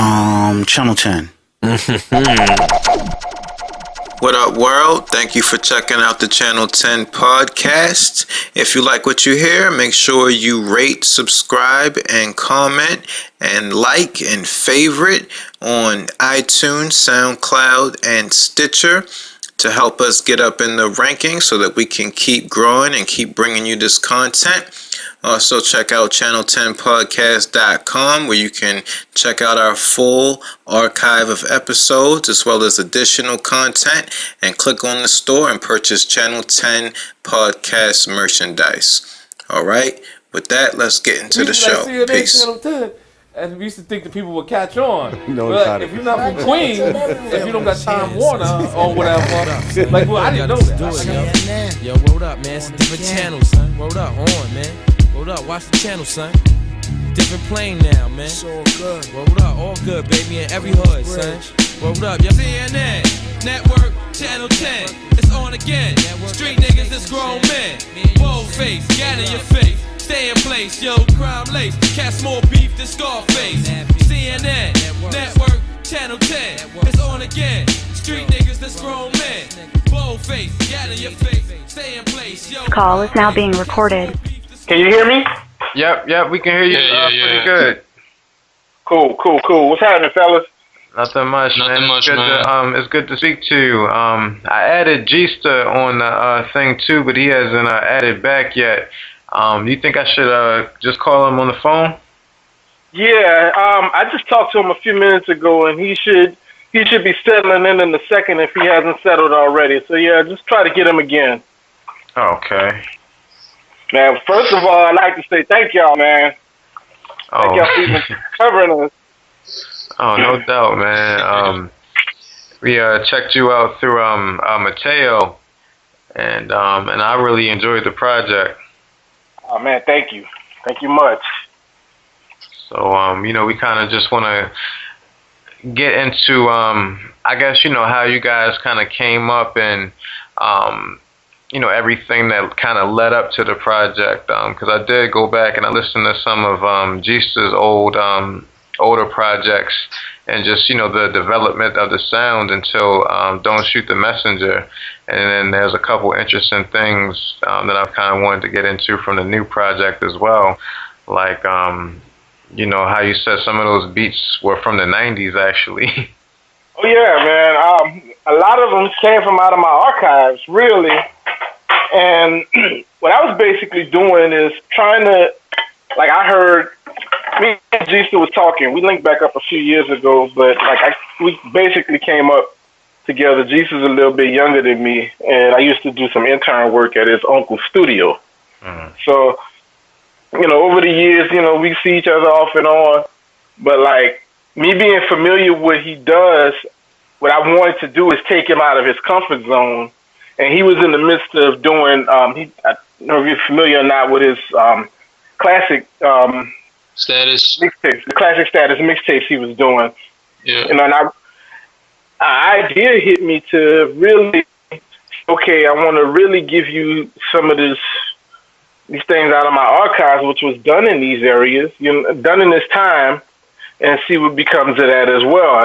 Channel 10. What up, world? Thank you for checking out the Channel 10 podcast. If you like what you hear, make sure you rate, subscribe, and comment, and like and favorite on iTunes, SoundCloud, and Stitcher to help us get up in the rankings so that we can keep growing and keep bringing you this content. Also, check out channel10podcast.com where you can check out our full archive of episodes as well as additional content, and click on the store and purchase Channel 10 podcast merchandise. All right, with that, let's get into the show. Peace. And we used to think that people would catch on. But if you're not from Queens, if you don't got Time Warner or whatever, like, well, I didn't know that. Yo, word up, man. It's a different channel, son. Word up, on, man. Word up, watch the channel, son. Different plane now, man. So good. Word up, all good, baby, in every hood, son. Word up, yo. CNN, Network, Channel 10. It's on again. Street niggas, it's grown men. Bold face, gat in your face. Stay in place, yo, crime lace. Cast more beef than Scarface. CNN, Network, Channel 10. It's on again. Street niggas, that's grown men. Bold face, gat in your face. Stay in place, yo. This call is now being recorded. Can you hear me? Yep, we can hear you pretty good. Cool. What's happening, fellas? Nothing much, man. It's good to speak to you. I added Gista on the thing too, but he hasn't added back yet. You think I should just call him on the phone? Yeah, I just talked to him a few minutes ago, and he should be settling in a second if he hasn't settled already. So yeah, just try to get him again. Okay. Man, first of all, I'd like to say thank y'all, man. Thank y'all for even covering us. Oh, no doubt, man. We checked you out through Mateo, and I really enjoyed the project. Oh man, thank you much. So we kind of just want to get into I guess how you guys kind of came up and everything that kind of led up to the project, because I did go back and I listened to some of Gista's older projects, and just the development of the sound until Don't Shoot the Messenger. And then there's a couple interesting things that I've kind of wanted to get into from the new project as well, like how you said some of those beats were from the 90s actually. Oh yeah, man. A lot of them came from out of my archives, really. And what I was basically doing is trying to, like, I heard me and Gista was talking. We linked back up a few years ago, but we basically came up together. Gista's a little bit younger than me, and I used to do some intern work at his uncle's studio. Mm-hmm. So, over the years, we see each other off and on. But like me being familiar with what he does, what I wanted to do is take him out of his comfort zone. And he was in the midst of doing, I don't know if you're familiar or not with his classic status mixtapes, the classic status mixtapes he was doing. Yeah. And then an idea hit me to really, okay, I want to really give you some of these things out of my archives, which was done in these areas, done in this time, and see what becomes of that as well,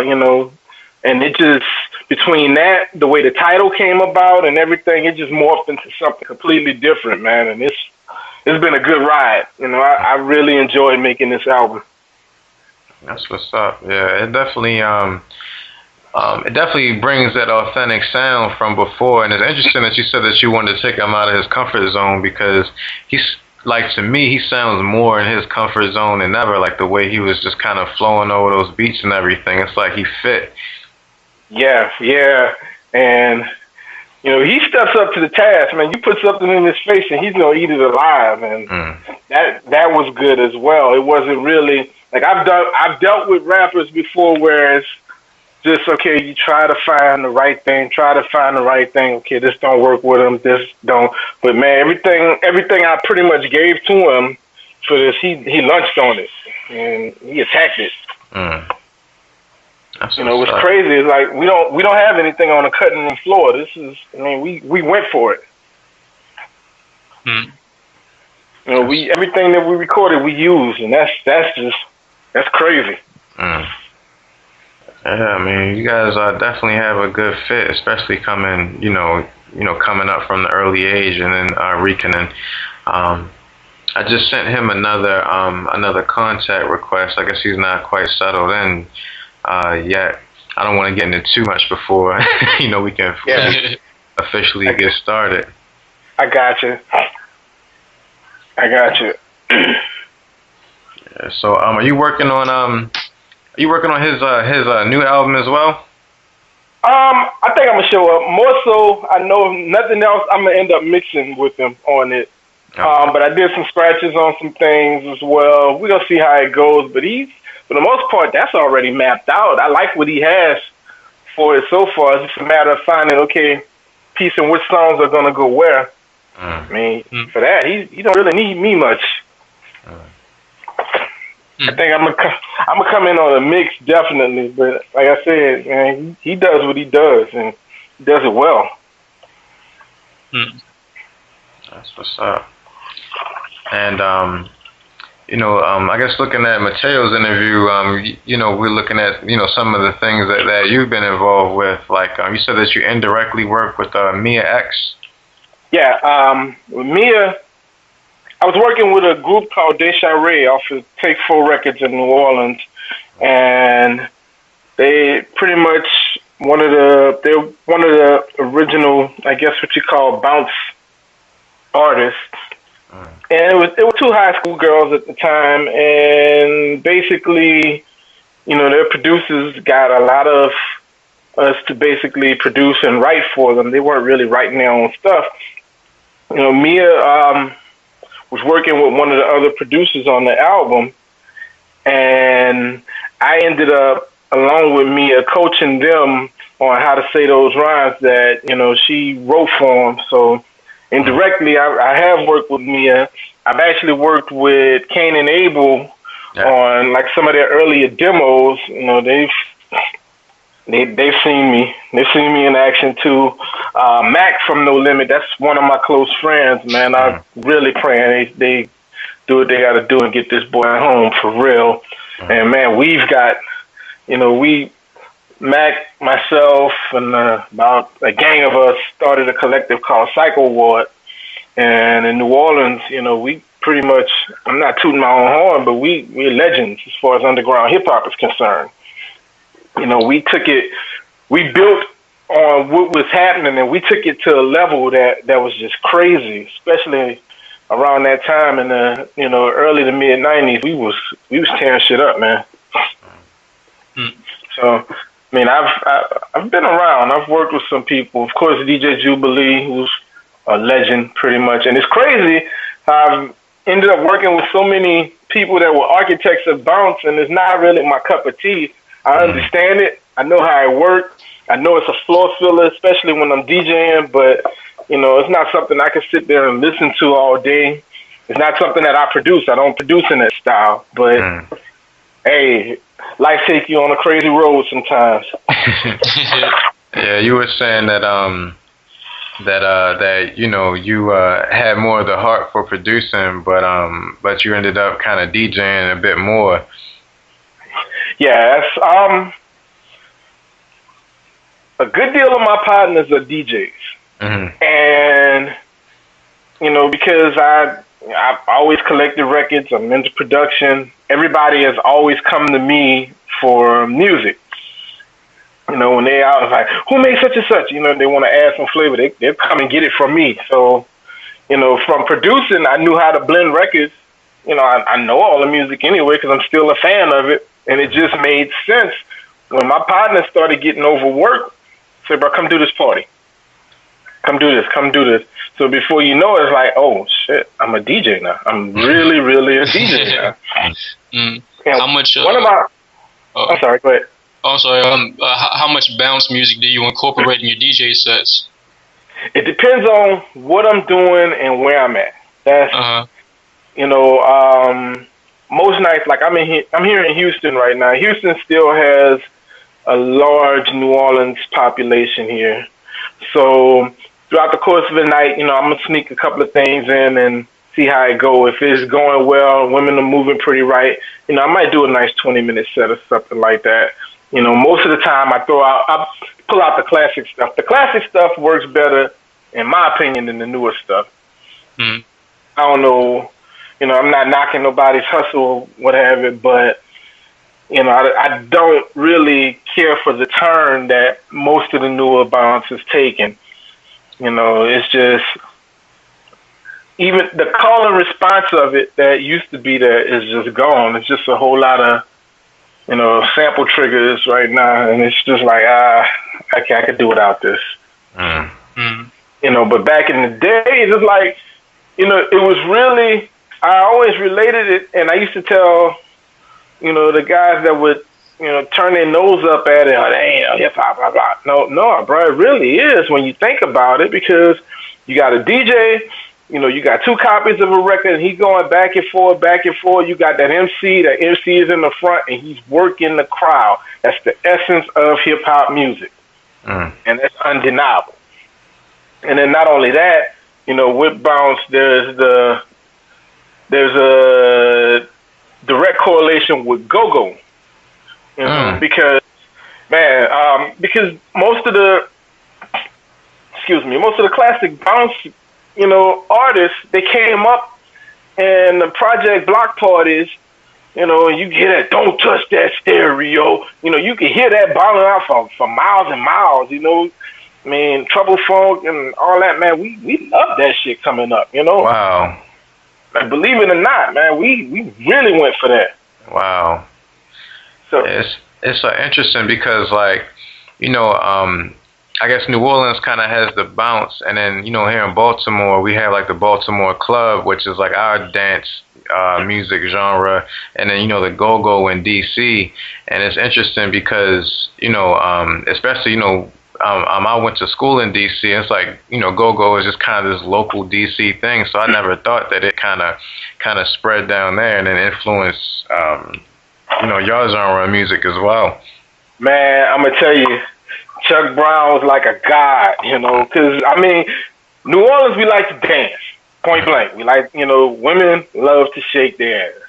And it just, between that, the way the title came about and everything, it just morphed into something completely different, man. And it's been a good ride. I really enjoyed making this album. That's what's up. Yeah, it definitely brings that authentic sound from before. And it's interesting that you said that you wanted to take him out of his comfort zone, because he's, like, to me, he sounds more in his comfort zone than ever. Like the way he was just kind of flowing over those beats and everything. It's like he fit. Yeah. And, he steps up to the task, man. You put something in his face and he's going to eat it alive. And that was good as well. It wasn't really, like, I've dealt with rappers before where it's just, okay, you try to find the right thing. Okay, this don't work with him. This don't. But, man, everything I pretty much gave to him for this, he lunched on it. And he attacked it. What's crazy is, like, we don't have anything on the cutting room floor. This is, we went for it. Everything that we recorded, we used, and that's crazy. Yeah, I mean, you guys definitely have a good fit, especially coming, coming up from the early age, and then Workin. I just sent him another contact request. I guess he's not quite settled in yet. I don't want to get into too much before we can officially get started. I got you. Yeah, so are you working on his new album as well? I think I'm gonna show up. More so, I know if nothing else, I'm gonna end up mixing with him on it. Okay. But I did some scratches on some things as well. We're gonna see how it goes. But for the most part, that's already mapped out. I like what he has for it so far. It's just a matter of finding, piecing which songs are gonna go where. I mean, for that, he don't really need me much. I think I'm gonna come in on a mix definitely, but like I said, man, he does what he does and he does it well. That's what's up. And I guess looking at Mateo's interview, we're looking at some of the things that you've been involved with. Like you said that you indirectly work with Mia X. Yeah, with Mia. I was working with a group called Desharay off of Take 4 Records in New Orleans, and they pretty much they're one of the original, I guess what you call bounce artists. And it were 2 high school girls at the time, and basically, their producers got a lot of us to basically produce and write for them. They weren't really writing their own stuff. Mia was working with one of the other producers on the album, and I ended up, along with Mia, coaching them on how to say those rhymes that, she wrote for them. So indirectly, I have worked with Mia. I've actually worked with Kane and Abel on like some of their earlier demos. They've seen me. They've seen me in action too. Mac from No Limit, that's one of my close friends, man. I'm really praying they do what they got to do and get this boy home for real. And man, we've got, Mac, myself, and about a gang of us started a collective called Psycho Ward. And in New Orleans, we pretty much, I'm not tooting my own horn, but we're legends as far as underground hip hop is concerned. We built on what was happening, and we took it to a level that was just crazy, especially around that time in the, early to mid 90s. We was tearing shit up, man. So, I mean, I've been around. I've worked with some people. Of course, DJ Jubilee, who's a legend pretty much. And it's crazy. I've ended up working with so many people that were architects of bounce, and it's not really my cup of tea. I understand it. I know how it works. I know it's a floor filler, especially when I'm DJing, but, it's not something I can sit there and listen to all day. It's not something that I produce. I don't produce in that style. But, hey, life takes you on a crazy road sometimes. Yeah, you were saying that you had more of the heart for producing, but you ended up kind of DJing a bit more. Yeah, that's a good deal of my partners are DJs, and because I've always collected records, I'm into production. Everybody has always come to me for music. When they're out, it's like, who made such and such? They want to add some flavor. They come and get it from me. So, from producing, I knew how to blend records. I know all the music anyway because I'm still a fan of it. And it just made sense. When my partners started getting overworked, I said, bro, come do this party. Come do this. So before you know it, it's like, oh, shit, I'm a DJ now. I'm really, really a DJ now. How much? I'm sorry, go ahead. Oh, sorry. How much bounce music do you incorporate in your DJ sets? It depends on what I'm doing and where I'm at. That's, most nights, like I'm here in Houston right now. Houston still has a large New Orleans population here. So throughout the course of the night, I'm going to sneak a couple of things in and see how it go. If it's going well, women are moving pretty right, I might do a nice 20-minute set or something like that. most of the time I pull out the classic stuff. The classic stuff works better, in my opinion, than the newer stuff. Mm. I don't know, I'm not knocking nobody's hustle, whatever, but I don't really care for the turn that most of the newer bounce is taking. It's just, even the call and response of it that used to be there is just gone. It's just a whole lot of, sample triggers right now, and it's just like, I could do without this. Mm. Mm. But back in the day, it's like, it was really, I always related it, and I used to tell, the guys that would, turn their nose up at it, they ain't hip hop, blah, blah. No, bro, it really is when you think about it, because you got a DJ, you got two copies of a record, and he's going back and forth. You got that MC is in the front, and he's working the crowd. That's the essence of hip hop music, and that's undeniable. And then not only that, with bounce, there's a direct correlation with go-go, because most of the classic bounce, artists, they came up in the project block parties, you hear that, don't touch that stereo, you can hear that bouncing out for miles and miles, Trouble Funk and all that, man, we love that shit coming up, Wow. Like, believe it or not, man, we really went for that. Wow. So it's so interesting because, like, I guess New Orleans kind of has the bounce, and then here in Baltimore we have like the Baltimore Club, which is like our dance music genre, and then the go-go in DC. And it's interesting because especially I went to school in DC. It's like go-go is just kind of this local DC thing, so I never thought that it kind of spread down there and then influenced your genre of music as well. Man, I'm gonna tell you, Chuck Brown was like a god, because New Orleans, we like to dance, point blank. We like, women love to shake their ass,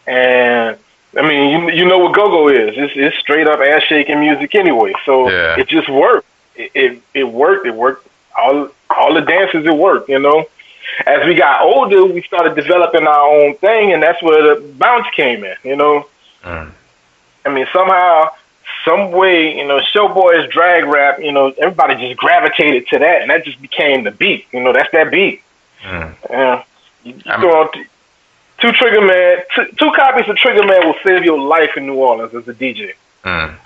and you know what go-go is. It's straight up ass shaking music anyway, so yeah. It just worked. It worked. It worked. All the dances, it worked. As we got older, we started developing our own thing, and that's where the bounce came in. Somehow, some way, Showboys, drag rap, everybody just gravitated to that, and that just became the beat. That's that beat. You throw on two Trigger Man, two copies of Trigger Man will save your life in New Orleans as a DJ. Yeah,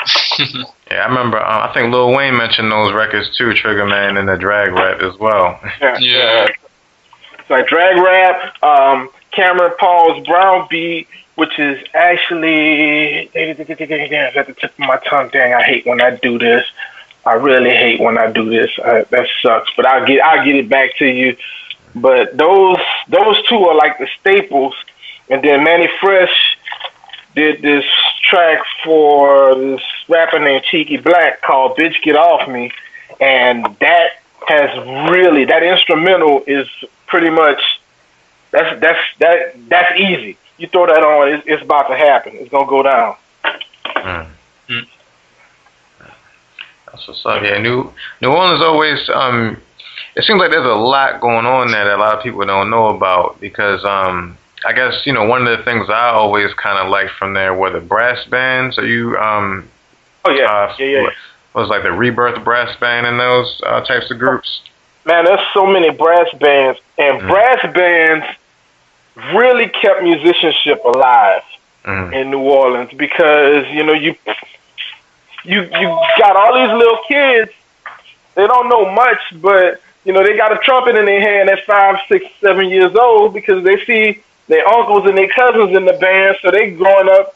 I remember. I think Lil Wayne mentioned those records too, Trigger Man and the drag rap as well. Yeah. It's like drag rap, Cameron Paul's Brown Beat, which is actually at the tip of my tongue. Dang, I hate when I do this. I really hate when I do this. That sucks. But I'll get it back to you. But those two are like the staples. And then Manny Fresh did this track for this rapper named Cheeky Black called "Bitch Get Off Me," and that instrumental is pretty much that's easy. You throw that on, it's about to happen. It's gonna go down. That's what's up. Yeah, New Orleans always. It seems like there's a lot going on there that a lot of people don't know about because I guess one of the things I always kind of liked from there were the brass bands. Are you yeah. Was like the Rebirth brass band in those types of groups? Man, there's so many brass bands, and brass bands really kept musicianship alive in New Orleans because you got all these little kids. They don't know much, but they got a trumpet in their hand at 5, 6, 7 years old because they see their uncles and their cousins in the band, so they growing up,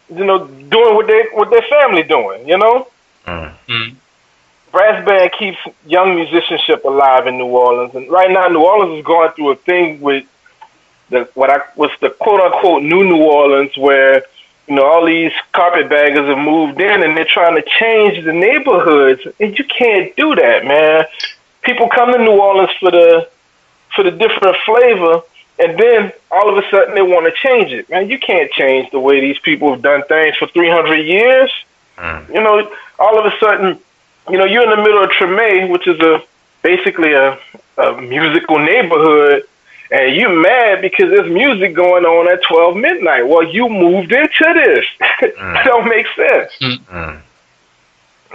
doing what their family doing, Brass band keeps young musicianship alive in New Orleans, and right now New Orleans is going through a thing with what's the quote unquote new Orleans, where all these carpetbaggers have moved in and they're trying to change the neighborhoods, and you can't do that, man. People come to New Orleans for the different flavor, and then all of a sudden they want to change it. Man, you can't change the way these people have done things for 300 years. You know, all of a sudden, you know, you're in the middle of Treme, which is basically a musical neighborhood, and you mad because there's music going on at 12 midnight. Well, you moved into this. It don't make sense.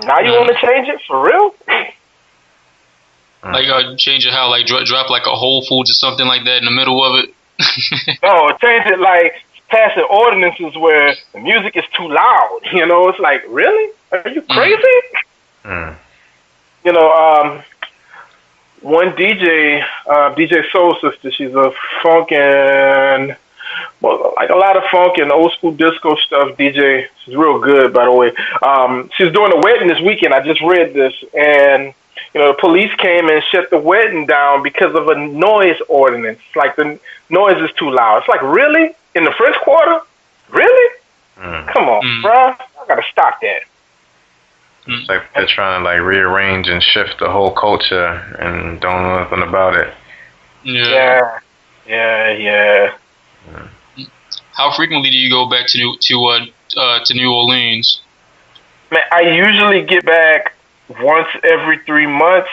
Now you want to change it for real? Like change it how, like drop like a Whole Foods or something like that in the middle of it. No, change it like passing ordinances where the music is too loud. You know, it's like, really? Are you crazy? You know, one DJ, DJ Soul Sister, she's a funk and, well, like a lot of funk and old school disco stuff DJ. She's real good, by the way. She's doing a wedding this weekend. I just read this. And, you know, the police came and shut the wedding down because of a noise ordinance. Like the noise is too loud. It's like, really? In the first quarter? Really? Come on, bruh. I got to stop that. It's like they're trying to like rearrange and shift the whole culture and don't know nothing about it. Yeah. How frequently do you go back to New Orleans? Man, I usually get back once every 3 months,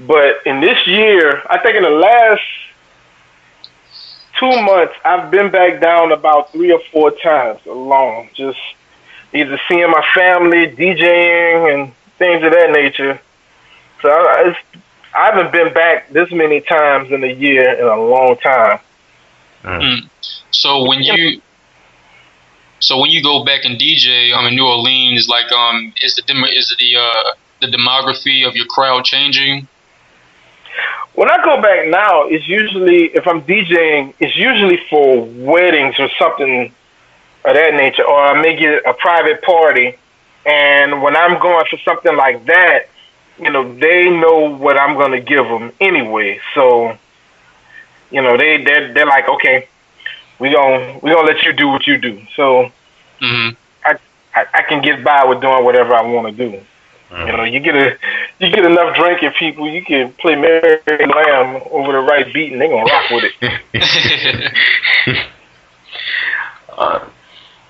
but in this year, I think in the last 2 months, I've been back down about 3 or 4 times alone, just either seeing my family, DJing, and things of that nature. So I haven't been back this many times in a year in a long time. So when you go back and DJ in New Orleans, like is the demography of your crowd changing? When I go back now, it's usually, if I'm DJing, it's usually for weddings or something of that nature, or I may get a private party. And when I'm going for something like that, you know, they know what I'm going to give them anyway. So, you know, they're like, okay, we gonna let you do what you do. So I can get by with doing whatever I want to do. You know, you get enough drinking people, you can play Mary Lamb over the right beat, and they gonna rock with it.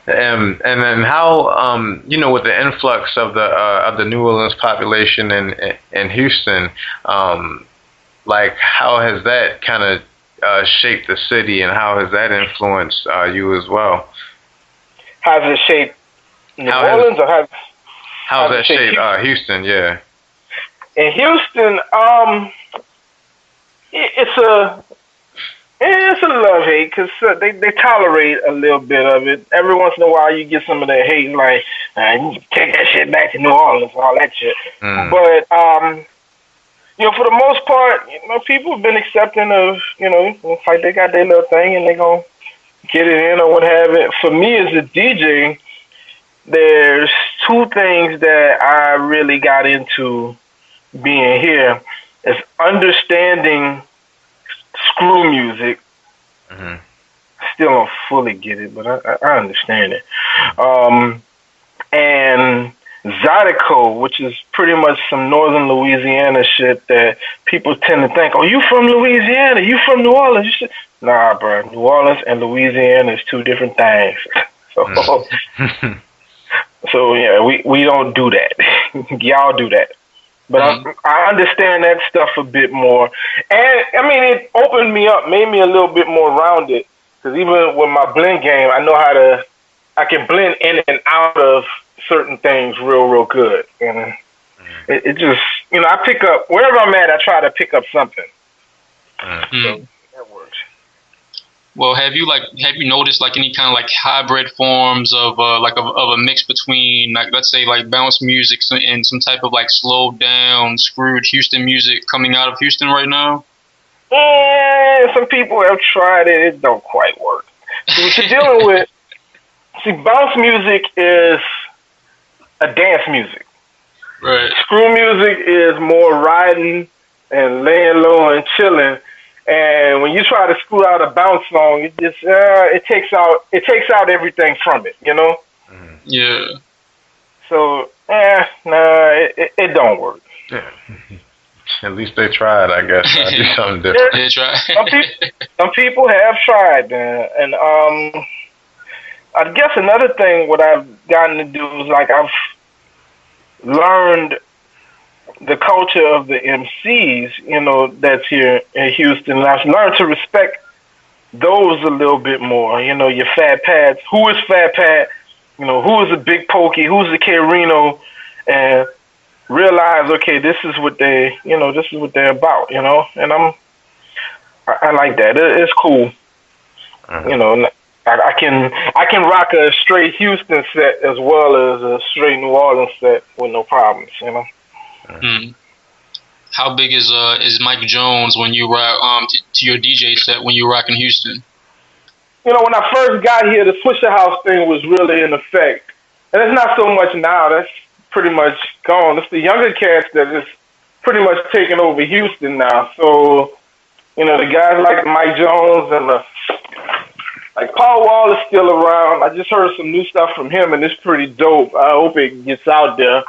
And then how you know, with the influx of the New Orleans population in Houston, like how has that kind of shaped the city, and how has that influenced you as well? How's it shaped New Orleans, or how's that shaped Houston? Yeah. In Houston, it's a love-hate, because they tolerate a little bit of it. Every once in a while, you get some of that hate, like, you take that shit back to New Orleans, all that shit. But, you know, for the most part, you know, people have been accepting of, you know, it's like they got their little thing, and they gonna get it in or what have it. For me as a DJ, there's 2 things that I really got into being here. Is understanding screw music. Still don't fully get it, but I understand it. And Zydeco, which is pretty much some northern Louisiana shit that people tend to think, oh, you from Louisiana, you from New Orleans. You should... Nah, bro, New Orleans and Louisiana is 2 different things. So yeah, we don't do that. Y'all do that. But I understand that stuff a bit more. And, I mean, it opened me up, made me a little bit more rounded. Because even with my blend game, I know I can blend in and out of certain things real good. And it just, you know, I pick up, wherever I'm at, I try to pick up something. So that works. Well, have you noticed like any kind of like hybrid forms of a mix between, like, let's say like bounce music and some type of like slowed down, screwed Houston music coming out of Houston right now? Yeah, some people have tried it. It don't quite work. So what you're dealing with, bounce music is a dance music. Right. Screw music is more riding and laying low and chilling. And when you try to screw out a bounce song, it just it takes out everything from it, you know? Yeah. So it don't work. Yeah. At least they tried, I guess. Try to do something different. They tried. Some people have tried, man. And I guess another thing what I've gotten to do is like learned the culture of the MCs, that's here in Houston. And I've learned to respect those a little bit more. Your Fat Pats. Who is Fat Pat? Who is a Big Pokey? Who's a K Reno? And realize, okay, this is what they're about. And I like that. It's cool. I can rock a straight Houston set as well as a straight New Orleans set with no problems. Mm. How big is Mike Jones when you rock to your DJ set when you rock in Houston? When I first got here, the Swisher House thing was really in effect, and it's not so much now. That's pretty much gone. It's the younger cats that is pretty much taking over Houston now. So, the guys like Mike Jones and like Paul Wall is still around. I just heard some new stuff from him, and it's pretty dope. I hope it gets out there.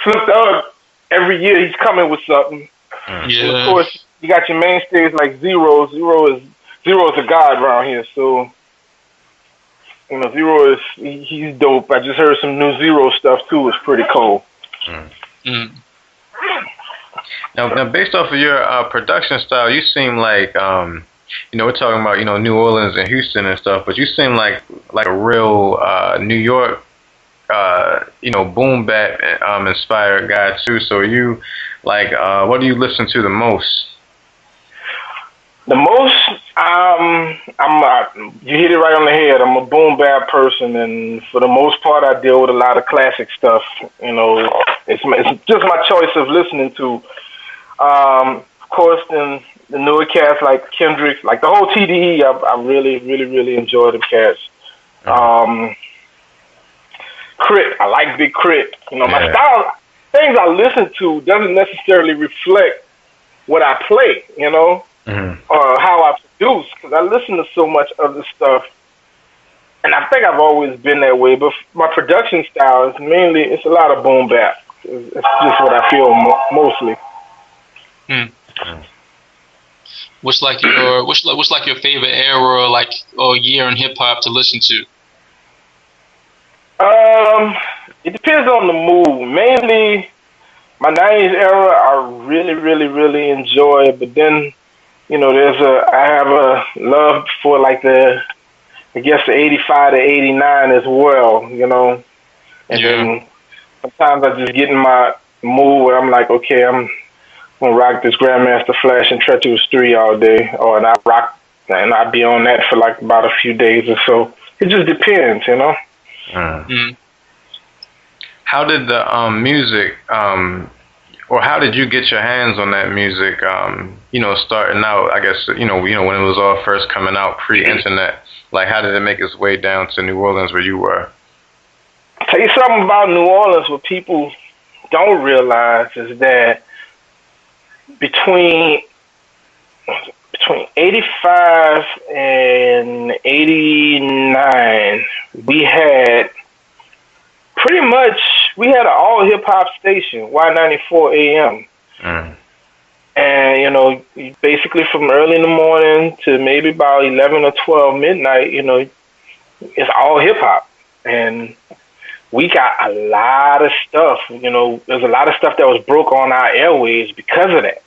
Flip Thug, every year he's coming with something. Yeah. And of course, you got your mainstays like Zero. Zero is a god around here. So, Zero he's dope. I just heard some new Zero stuff too. It's pretty cool. Mm. Now, based off of your production style, you seem like we're talking about New Orleans and Houston and stuff, but you seem like a real New York boom bap inspired guy too. So you what do you listen to the most? The most, you hit it right on the head. I'm a boom bap person, and for the most part, I deal with a lot of classic stuff. It's just my choice of listening to. Of course, then the newer cats like Kendrick, like the whole TDE, I really, really, really enjoy them cats. Crit, I like Big Crit. My style, things I listen to doesn't necessarily reflect what I play, or how I produce, because I listen to so much other stuff. And I think I've always been that way, but my production style is it's a lot of boom bap. It's just what I feel mostly. What's like your favorite era, or year in hip hop to listen to? It depends on the mood. Mainly, my 90s era I really, really, really enjoy. But then, I have a love for the 85 to 89 as well. And then sometimes I just get in my mood where I'm like, okay, I'm gonna rock this Grandmaster Flash and Treacherous 3 all day, and I be on that for about a few days or so. It just depends, How did the music, or how did you get your hands on that music? Starting out, I guess when it was all first coming out, pre-internet. How did it make its way down to New Orleans where you were? I'll tell you something about New Orleans. What people don't realize is that between 85 and 89, we had an all hip hop station, Y94 AM. And, basically from early in the morning to maybe about 11 or 12 midnight, it's all hip hop. And we got a lot of stuff, there's a lot of stuff that was broke on our airwaves because of that,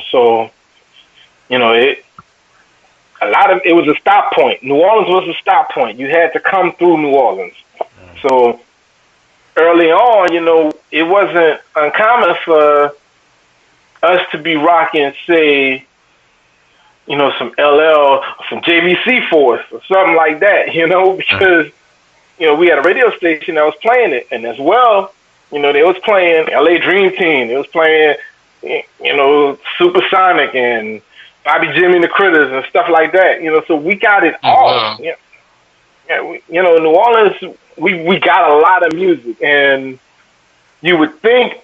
So, it was a stop point. New Orleans was a stop point. You had to come through New Orleans. So early on, it wasn't uncommon for us to be rocking, say, some LL, some JVC Force or something like that, because, we had a radio station that was playing it. And as well, they was playing LA Dream Team. They was playing, Supersonic and Bobby Jimmy and the Critters and stuff like that, so we got it all. Wow. New Orleans, we got a lot of music, and you would think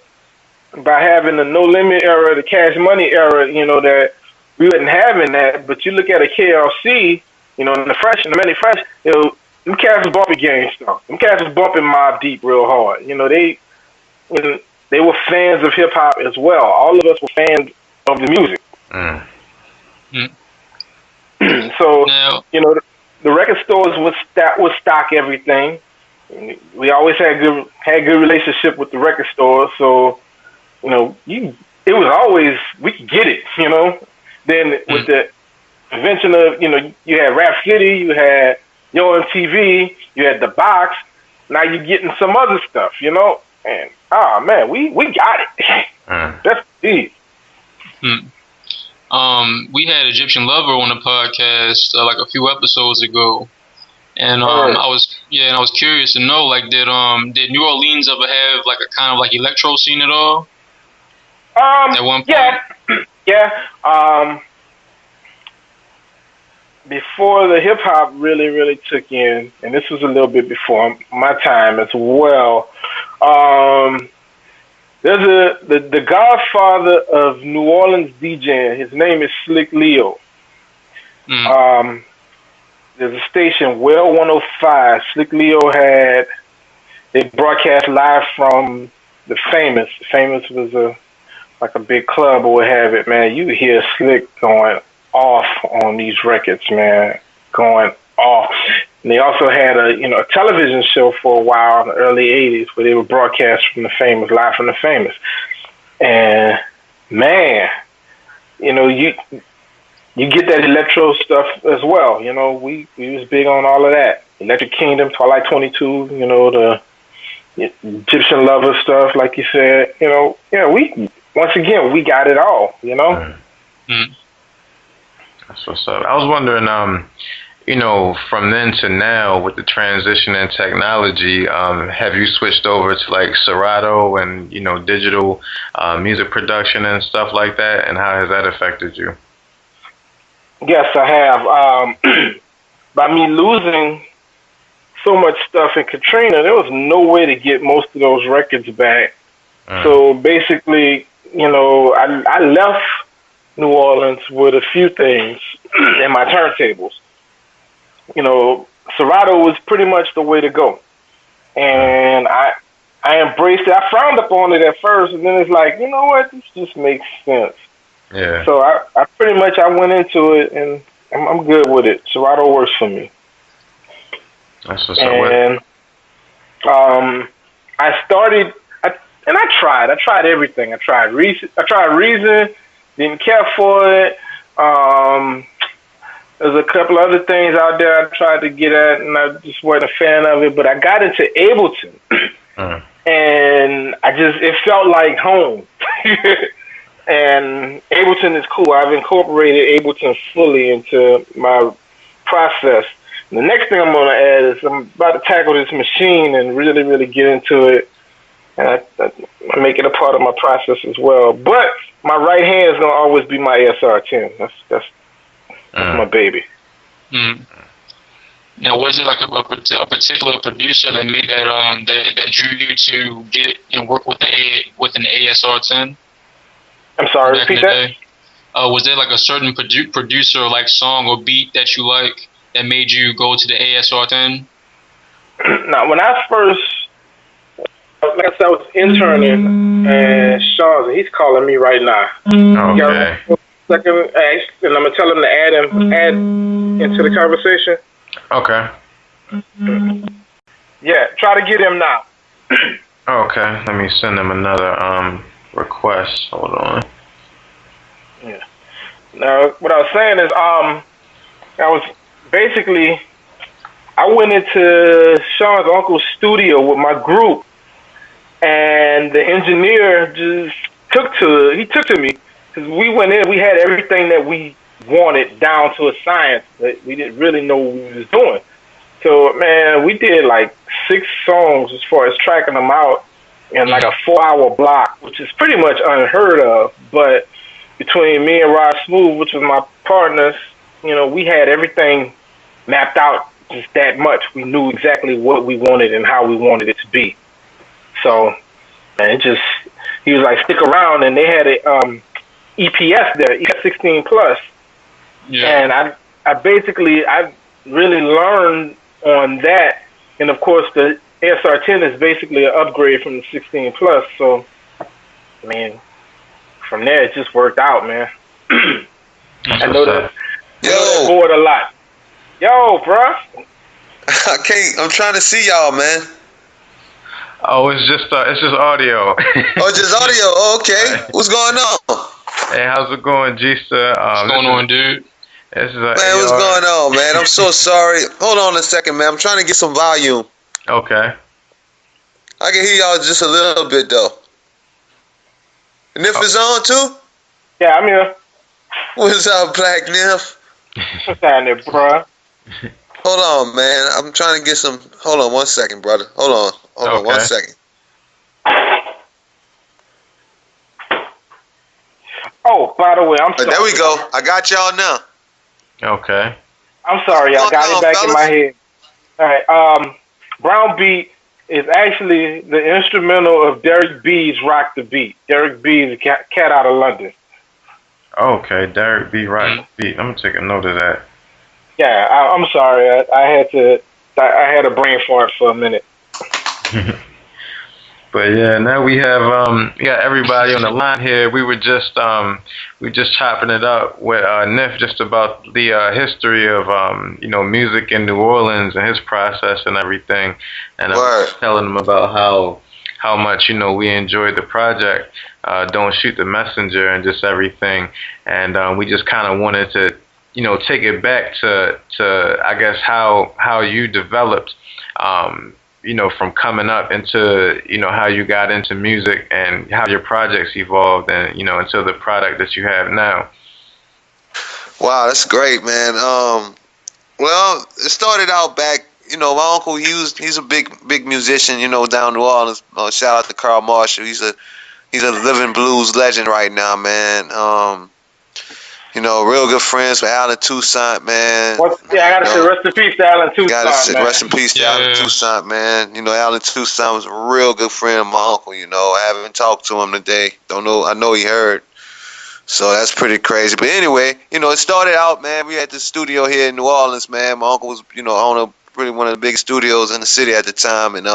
by having the No Limit era, the Cash Money era, that we wouldn't having that. But you look at a KLC, and the Many Fresh, them cats was bumping Gang Stuff. Them cats was bumping Mobb Deep real hard. They were fans of hip hop as well. All of us were fans of the music. So, now, the record stores would stock everything. We always had good relationship with the record store, so it was always we could get it, Then with the invention of you had Rap City, you had Yo MTV, you had the Box. Now you're getting some other stuff, and man, we got it. That's deep. We had Egyptian Lover on the podcast like a few episodes ago, and I was curious to know, like, did New Orleans ever have like a kind of like electro scene at all? At one point? Yeah. Before the hip hop really took in, and this was a little bit before my time as well. There's the godfather of New Orleans DJing. His name is Slick Leo. There's a station, Well 105. Slick Leo they broadcast live from the Famous. The Famous was like a big club or what have it, man. You hear Slick going off on these records, man, going off. And they also had a television show for a while in the early 80s where they would broadcast from the Famous, live from the Famous. And man, you get that electro stuff as well. We was big on all of that. Electric Kingdom, Twilight 22, the Egyptian Lover stuff, like you said. Once again, we got it all, That's what's up. I was wondering, from then to now, with the transition in technology, have you switched over to like Serato and digital music production and stuff like that? And how has that affected you? Yes, I have. By me losing so much stuff in Katrina, there was no way to get most of those records back. So basically, I left New Orleans with a few things in my turntables. Serato was pretty much the way to go. And I embraced it. I frowned upon it at first, and then it's like, you know what, this just makes sense. Yeah. So I pretty much went into it, and I'm good with it. Serato works for me. That's what's up. And I started, and I tried everything. I tried Reason, didn't care for it. There's a couple other things out there I tried to get at, and I just wasn't a fan of it. But I got into Ableton, and it felt like home. And Ableton is cool. I've incorporated Ableton fully into my process. And the next thing I'm going to add is I'm about to tackle this machine and really get into it. And I make it a part of my process as well. But my right hand is going to always be my ASR-10. That's my baby. Now, was it like a particular producer that made that drew you to get and work with an ASR-10? I'm sorry, repeat that? Was there like a certain producer, like song or beat that you like that made you go to the ASR-10? Now, when I first, like I said, I was interning, and Sean, he's calling me right now. Okay. Second, and I'm gonna tell him to add into the conversation. Okay. Yeah, try to get him now. Okay, let me send him another request. Hold on. Yeah. Now, what I was saying is, I went into Sean's uncle's studio with my group, and the engineer just took to me, because we went in, we had everything that we wanted down to a science, but we didn't really know what we was doing. So, man, we did like 6 songs as far as tracking them out in like a 4-hour block, which is pretty much unheard of. But between me and Rod Smooth, which was my partners, we had everything mapped out just that much. We knew exactly what we wanted and how we wanted it to be. So, man, he was like, stick around, and they had a EPS there, EPS 16 Plus. Yeah. And I really learned on that. And of course, the ASR-10 is basically an upgrade from the 16 Plus. So, I mean, from there, it just worked out, man. I know that. Yo, bored a lot. Yo, bruh. I'm trying to see y'all, man. Oh, it's just audio. Oh, just audio. Oh, okay. What's going on? Hey, how's it going, G-Sir? What's going on, dude? This is man, what's going on, man? I'm so sorry. Hold on a second, man. I'm trying to get some volume. Okay. I can hear y'all just a little bit, though. And if it's on, too? Yeah, I'm here. What's up, Black Nif? What's happening, bro? Hold on, man. I'm trying to get some... Hold on 1 second, brother. Hold on 1 second. Oh, by the way, I'm sorry. There we go. I got y'all now. Okay. I'm sorry, I got it back in my head. All right. Brown Beat is actually the instrumental of Derek B's Rock the Beat. Derek B is a cat out of London. Okay, Derek B. Rock the Beat. I'm going to take a note of that. Yeah, I'm sorry. I had a brain fart for a minute. But yeah, now we have everybody on the line here. We just chopping it up with Nif just about the history of music in New Orleans and his process and everything, and I was telling him about how much we enjoyed the project, Don't Shoot the Messenger, and just everything, and we just kind of wanted to take it back to I guess how you developed. From coming up into, how you got into music and how your projects evolved and, into the product that you have now. Wow, that's great, man. Well, it started out back, my uncle, he's a big musician, down New Orleans. Shout out to Carl Marshall. He's a living blues legend right now, man. Real good friends with Alan Toussaint, man. I gotta say rest in peace to Alan Toussaint, man. Rest in peace to Alan Toussaint, man. Alan Toussaint was a real good friend of my uncle, I haven't talked to him today. I know he heard. So that's pretty crazy. But anyway, it started out, man, we had the studio here in New Orleans, man. My uncle was, owner pretty one of the big studios in the city at the time, and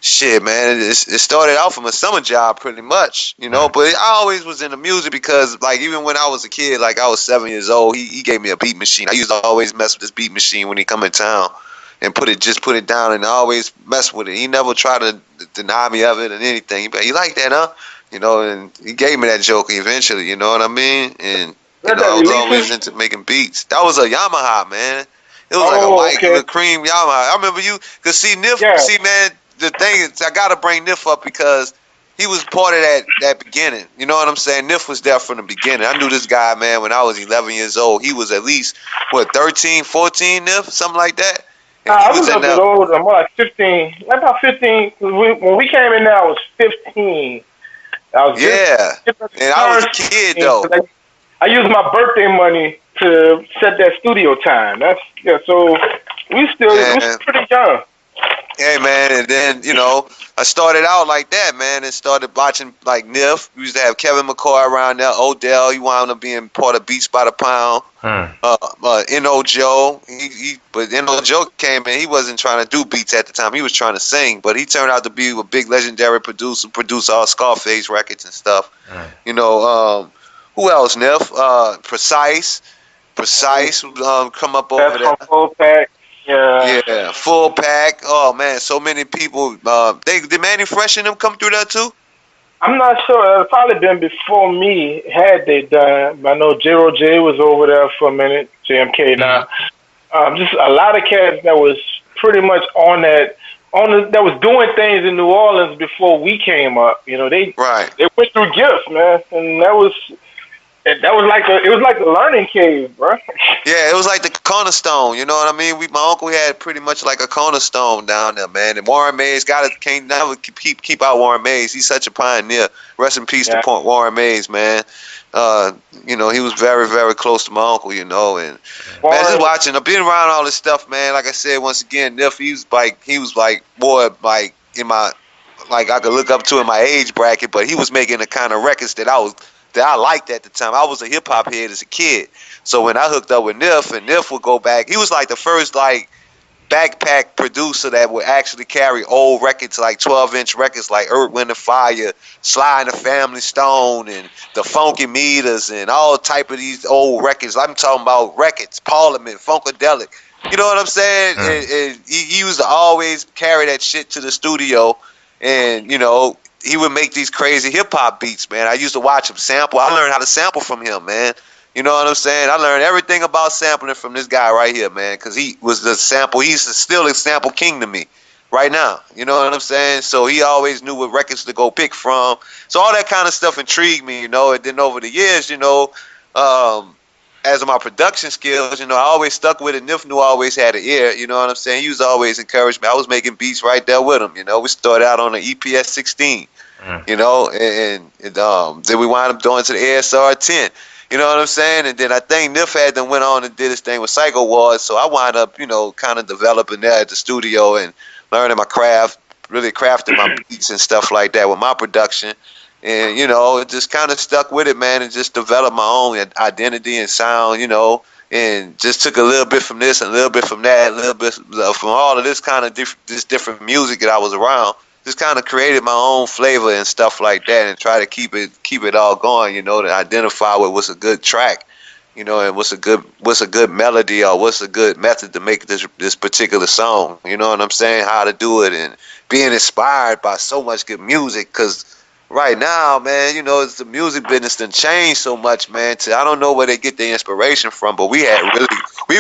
shit, man, it started out from a summer job pretty much, but I always was into music because, like, even when I was a kid, like I was 7 years old, he gave me a beat machine. I used to always mess with this beat machine when he come in town and put it down and I always mess with it. He never tried to deny me of it and anything. But you like that, huh? And he gave me that joker eventually, you know what I mean? And, I was always into making beats. That was a Yamaha, man. It was like a white cream Yamaha. I remember you, because see, man, the thing is, I gotta bring Nif up because he was part of that beginning. You know what I'm saying? Nif was there from the beginning. I knew this guy, man, when I was 11 years old. He was at least 13, 14, Nif, something like that. I was a bit older. I'm like 15. About 15. When we came in there, I was 15. And I was a kid though. I used my birthday money to set that studio time. So we was pretty young. Hey, man, and then, I started out like that, man, and started watching, like, Nif. We used to have Kevin McCoy around there, Odell. He wound up being part of Beats by the Pound. N.O. Joe. But N.O. Joe came in. He wasn't trying to do beats at the time. He was trying to sing, but he turned out to be a big legendary producer, produced all Scarface records and stuff. Who else, Nif? Precise come up over there. Full Pack. Yeah, Full Pack. Oh man, so many people. Did Manny Fresh and them come through that too? I'm not sure. It's probably been before me. Had they done? I know J was over there for a minute. JMK now. Just a lot of cats that was pretty much that was doing things in New Orleans before we came up. They went through gifts, man, and that was like a learning cave, bro. Yeah, it was like the cornerstone. You know what I mean? My uncle had pretty much like a cornerstone down there, man. And Warren Mays can't never keep out Warren Mays. He's such a pioneer. Rest in peace to Warren Mays, man. He was very, very close to my uncle, and man, just watching. I've been around all this stuff, man. Like I said, once again, Nif, he was like boy, like in my, like I could look up to in my age bracket, but he was making the kind of records that I liked at the time. I was a hip hop head as a kid. So when I hooked up with Nif, and Nif would go back, he was like the first like backpack producer that would actually carry old records, like 12-inch records like Earth, Wind and Fire, Sly and the Family Stone, and the Funky Meters, and all type of these old records. I'm talking about records, Parliament, Funkadelic. You know what I'm saying? And he used to always carry that shit to the studio. and you know, he would make these crazy hip hop beats, man. I used to watch him sample. I learned how to sample from him, man. You know what I'm saying? I learned everything about sampling from this guy right here, man, because he was the sample. He's still a sample king to me right now. You know what I'm saying? So he always knew what records to go pick from. So all that kind of stuff intrigued me, you know. And then over the years, you know, as my production skills, you know, I always stuck with it. Nif knew I always had an ear, you know what I'm saying? He was always encouraged me. I was making beats right there with him, you know. We started out on an EPS 16, you know, and then we wound up doing to the ASR 10. You know what I'm saying? And then I think Nif had then went on and did his thing with Psycho Wars. So I wound up, you know, kind of developing there at the studio and learning my craft, really crafting my beats and stuff like that with my production. And, you know, it just kind of stuck with it, man, and just developed my own identity and sound, you know, and just took a little bit from this and a little bit from that, a little bit from all of this kind of this different music that I was around. Just kind of created my own flavor and stuff like that, and try to keep it all going, you know, to identify with what's a good track, you know, and what's a good melody or what's a good method to make this particular song. You know what I'm saying? How to do it, and being inspired by so much good music. Because right now, man, you know, it's the music business done changed so much, man. I don't know where they get their inspiration from, but we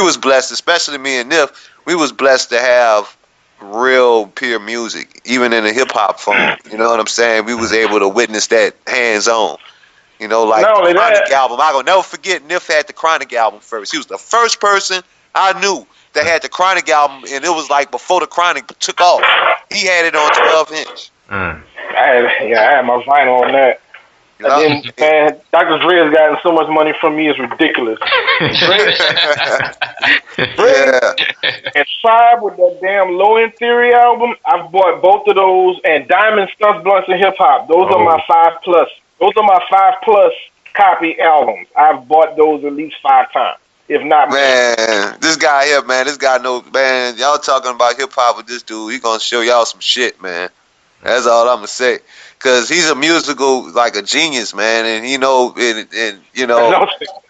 was blessed, especially me and Nif. We was blessed to have real pure music, even in the hip hop form. You know what I'm saying? We was able to witness that hands on. You know, like the Chronic album. I gonna never forget. Nif had the Chronic album first. He was the first person I knew that had the Chronic album, and it was like before the Chronic took off. He had it on 12-inch. I had my vinyl on that. And then, man, Dr. Dre has gotten so much money from me, it's ridiculous. Dre and Tribe with that damn Low End Theory album, I've bought both of those, and Diamond Stunts, Blunts, and Hip Hop. Those are my 5+. Those are my 5+ copy albums. I've bought those at least 5 times, if not more. Man, this guy here, man, this guy knows, man, y'all talking about hip hop with this dude, he gonna show y'all some shit, man. That's all I'm gonna say. Cause he's a musical, like a genius, man, and you know, and you know,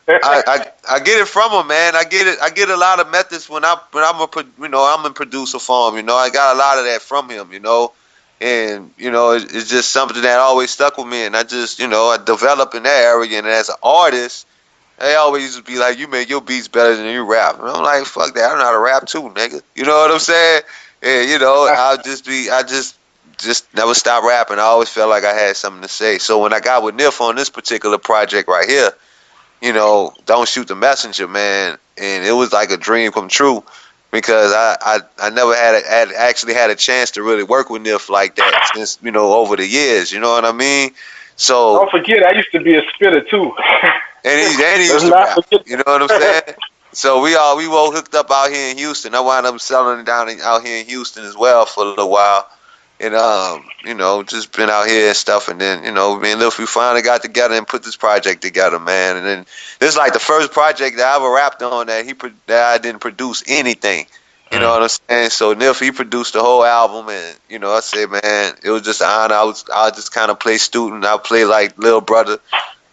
I get it from him, man. I get a lot of methods when I'm in producer form, you know. I got a lot of that from him, you know, and you know, it's just something that always stuck with me, and I just, you know, I developed in that area, and as an artist, they always used to be like, you make your beats better than you rap, and I'm like, fuck that, I know how to rap too, nigga. You know what I'm saying? And you know, I just never stopped rapping. I always felt like I had something to say. So when I got with Nif on this particular project right here, you know, Don't Shoot the Messenger, man, and it was like a dream come true, because I never actually had a chance to really work with Nif like that since, you know, over the years. You know what I mean? So don't forget, I used to be a spitter too. and he used to rap. You know what I'm saying? So we all hooked up out here in Houston. I wound up selling it out here in Houston as well for a little while. And, you know, just been out here and stuff. And then, you know, me and Lil, we finally got together and put this project together, man. And then this is like the first project that I ever rapped on that I didn't produce anything. You know what I'm saying? So Nif, he produced the whole album. And, you know, I said, man, it was just an honor. I just kind of play student. I play like little brother,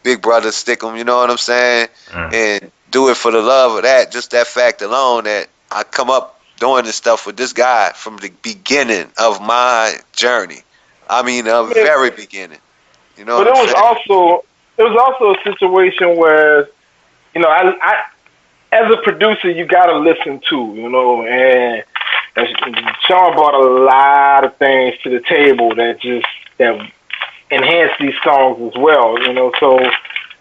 big brother, stick 'em, you know what I'm saying? And do it for the love of that, just that fact alone, that I come up doing this stuff with this guy from the beginning of my journey. I mean, the very beginning. You know, but it was also a situation where, you know, I as a producer, you gotta listen to, you know, and Sean brought a lot of things to the table that enhance these songs as well, you know. So,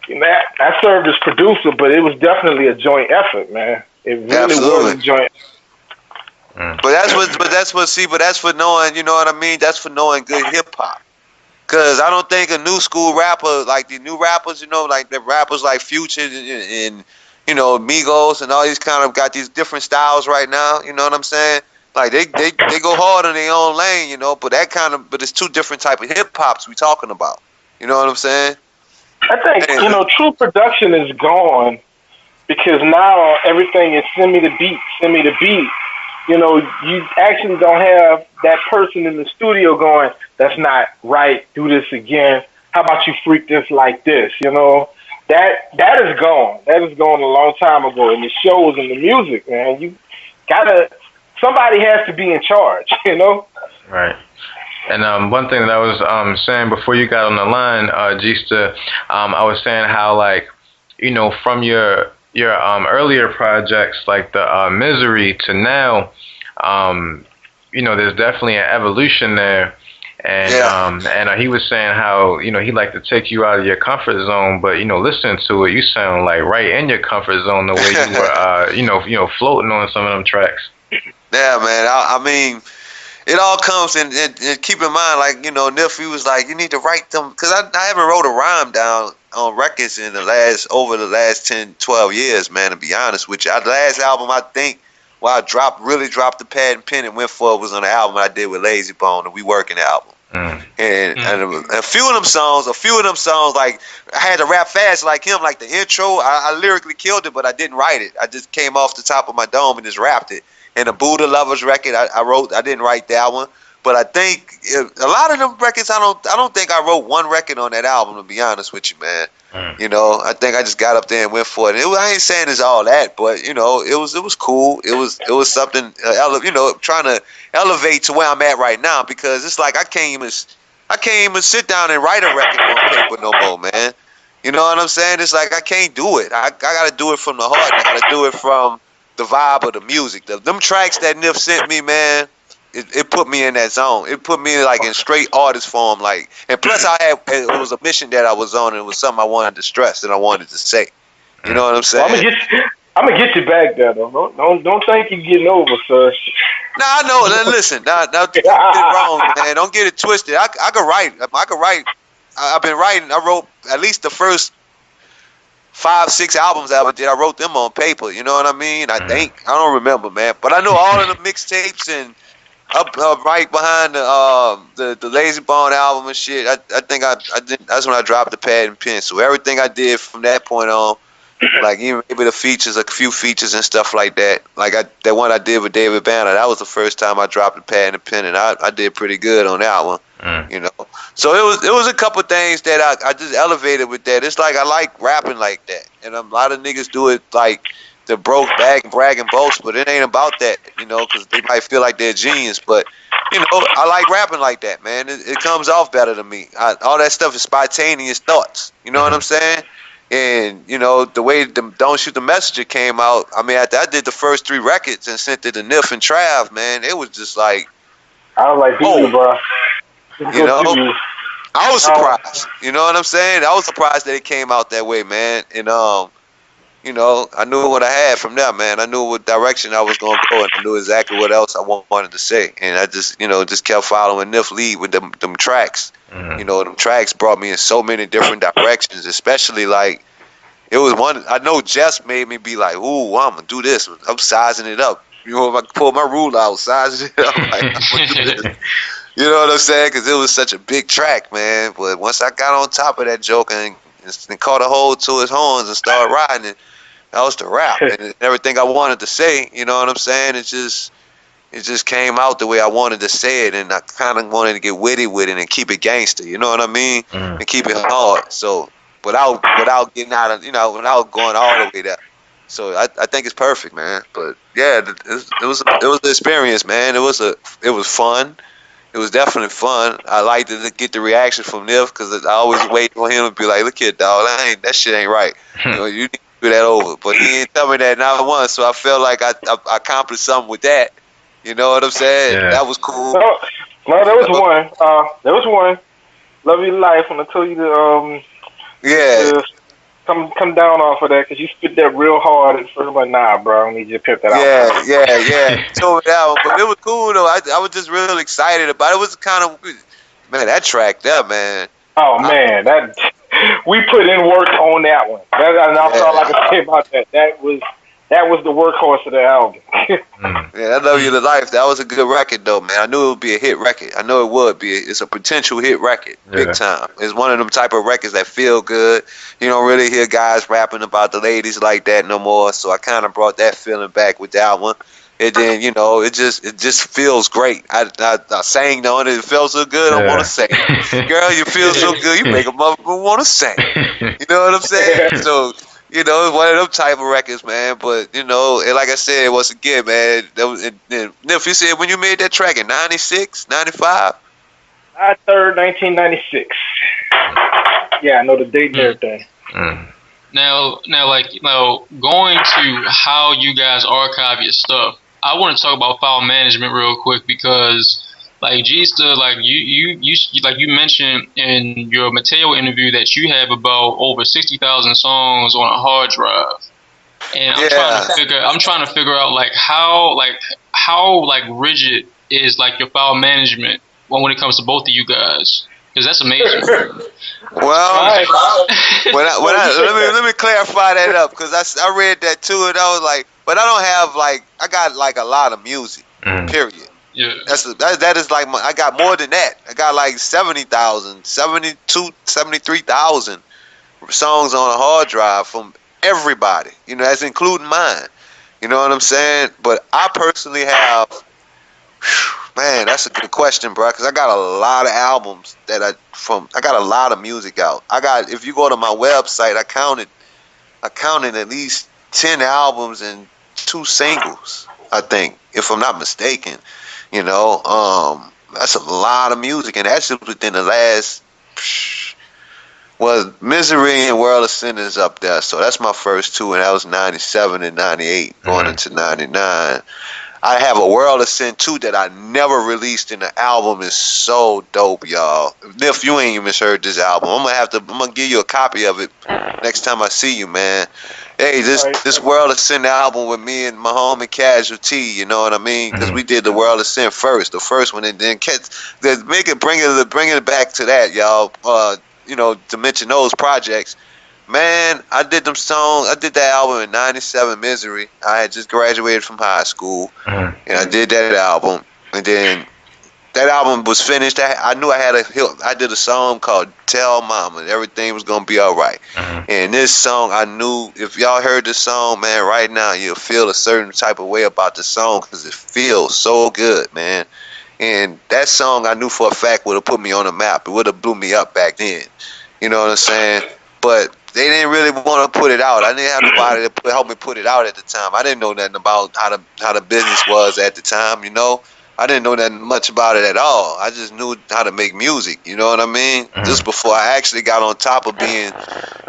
you know, I served as producer, but it was definitely a joint effort, man. It really was a joint. But that's for knowing, you know what I mean? That's for knowing good hip hop. Cause I don't think a new school rapper, like the new rappers, you know, like the rappers like Future and you know, Migos and all these kind of got these different styles right now. You know what I'm saying? Like they go hard in their own lane, you know. But it's two different type of hip hops we talking about. You know what I'm saying? I think you know, true production is gone because now everything is send me the beat. You know, you actually don't have that person in the studio going, that's not right, do this again. How about you freak this like this? You know, that is gone. That is gone a long time ago. And the shows and the music, man, somebody has to be in charge, you know? Right. And one thing that I was saying before you got on the line, Gista, I was saying how, like, you know, from your earlier projects like the Misery to now, you know, there's definitely an evolution there. And he was saying how, you know, he liked to take you out of your comfort zone, but, you know, listening to it, you sound like right in your comfort zone the way you were, you know, floating on some of them tracks. Yeah, man. I mean, it all comes and keep in mind, like, you know, Nif, was like, you need to write them, because I haven't wrote a rhyme down on records in over the last 10, 12 years, man, to be honest with you. The last album, I think, where I really dropped the pad and pen and went for it was on the album I did with Layzie Bone, the We Workin album. And a few of them songs, like, I had to rap fast like him, like the intro. I lyrically killed it, but I didn't write it. I just came off the top of my dome and just rapped it. And the Buddha Lovers record, I didn't write that one, but I think a lot of them records, I don't think I wrote one record on that album, to be honest with you, man. You know, I think I just got up there and went for it. I ain't saying it's all that, but, you know, it was cool. It was something, you know, trying to elevate to where I'm at right now, because it's like I can't even sit down and write a record on paper no more, man. You know what I'm saying? It's like I can't do it. I got to do it from the heart. I got to do it from the vibe of the music. Them tracks that Nif sent me, man, it put me in that zone. It put me like in straight artist form, like. And plus, it was a mission that I was on, and it was something I wanted to stress and I wanted to say. You know what I'm saying? Well, I'm gonna get you back there, though. Don't think you're getting over, sir. Nah, I know. Listen, don't get it wrong, man. Don't get it twisted. I could write. I've been writing. I wrote at least the first 5, 6 albums I ever did. I wrote them on paper. You know what I mean? I think. I don't remember, man. But I know all of the mixtapes and up right behind the Layzie Bone album and shit. I think I did. That's when I dropped the pad and pen. So everything I did from that point on, like even maybe the features, a few features and stuff like that. Like that one I did with David Banner. That was the first time I dropped the pad and pen, and I did pretty good on that one. You know. So it was a couple things that I just elevated with that. It's like I like rapping like that, and a lot of niggas do it like the brag and boast, but it ain't about that, you know, because they might feel like they're genius. But, you know, I like rapping like that, man. It comes off better to me. All that stuff is spontaneous thoughts. You know what I'm saying? And, you know, the way the Don't Shoot the Messenger came out, I mean, I did the first 3 records and sent it to Nif and Trav, man. It was just like, I was like, oh, bro. You know, I was surprised. You know what I'm saying? I was surprised that it came out that way, man. And, you know, I knew what I had from that, man. I knew what direction I was going to go, and I knew exactly what else I wanted to say. And I just, you know, just kept following Nif lead with them tracks. You know, them tracks brought me in so many different directions, especially, like, it was one, I know Jess made me be like, ooh, I'm going to do this. I'm sizing it up. You know, if I pull my ruler out, sizing it up, like, I'm going to do this. You know what I'm saying? Because it was such a big track, man. But once I got on top of that joke and caught a hold to his horns and started riding it, that was the rap. And everything I wanted to say, you know what I'm saying? It just came out the way I wanted to say it, and I kind of wanted to get witty with it and keep it gangster, you know what I mean? And keep it hard. So without getting out of, you know, without going all the way there. So I think it's perfect, man. But yeah, it was an experience, man. It was fun. It was definitely fun. I liked to get the reaction from Nif, because I always wait on him to be like, look here, dog, that shit ain't right. You know, you need to do that over. But he didn't tell me that not once, so I felt like I accomplished something with that. You know what I'm saying? Yeah. That was cool. No, there was one. There was one. Love Your Life, when I told you to to come down off of that, because you spit that real hard at first. I'm like, nah, bro, I need you to pip that out. Yeah. Told me that one, but it was cool though. I was just real excited about it. It was kind of, man, that track there, man. Oh man, that we put in work on that one. That's all I can say about that. That was the workhorse of the album. Yeah, I Love You to Life. That was a good record, though, man. I knew it would be a hit record. I know it would be. It's a potential hit record, big time. It's one of them type of records that feel good. You don't really hear guys rapping about the ladies like that no more. So I kind of brought that feeling back with that one. And then, you know, it just feels great. I sang on it. It felt so good. I want to sing. Girl, you feel so good. You make a motherfucker want to sing. You know what I'm saying? So, you know, it's one of them type of records, man. But, you know, and like I said, once again, man, if you said when you made that track in 96, 95? July 3rd, 1996. Yeah, I know the date and everything. Now, going to how you guys archive your stuff, I want to talk about file management real quick because, like G-Sta, like you mentioned in your Mateo interview that you have about over 60,000 songs on a hard drive, and I'm trying to figure out how rigid is like your file management when it comes to both of you guys. Because that's amazing. Well, let me clarify that up because I read that too and I was like, but I don't have I got a lot of music. Period. Yeah. That is like I got more than that. I got like 70,000, 73,000 songs on a hard drive from everybody. You know, that's including mine. You know what I'm saying? But I personally have. Man, that's a good question, bro. Because I got a lot of albums I got a lot of music out. If you go to my website, I counted at least 10 albums and 2 singles. I think, if I'm not mistaken. You know, that's a lot of music, and that's just within the last. Well, Misery and World of Sin is up there, so that's my first 2, and that was 97 and 98, going into 99. I have a World of Sin 2 that I never released, and the album is so dope, y'all. If you ain't even heard this album, I'm gonna give you a copy of it next time I see you, man. Hey, this World of Sin album with me and my homie Casualty, you know what I mean? Because we did the World of Sin first, the first one, and then bring it back to that, y'all. You know, to mention those projects. Man, I did them songs. I did that album in 97, Misery. I had just graduated from high school, and I did that album. And then that album was finished. I knew I had I did a song called Tell Mama. Everything was going to be all right. And this song, I knew, if y'all heard this song, man, right now, you'll feel a certain type of way about the song because it feels so good, man. And that song, I knew for a fact, would have put me on the map. It would have blew me up back then. You know what I'm saying? But they didn't really want to put it out. I didn't have nobody to help me put it out at the time. I didn't know nothing about how the business was at the time, you know. I didn't know that much about it at all. I just knew how to make music, you know what I mean? Just before I actually got on top of being,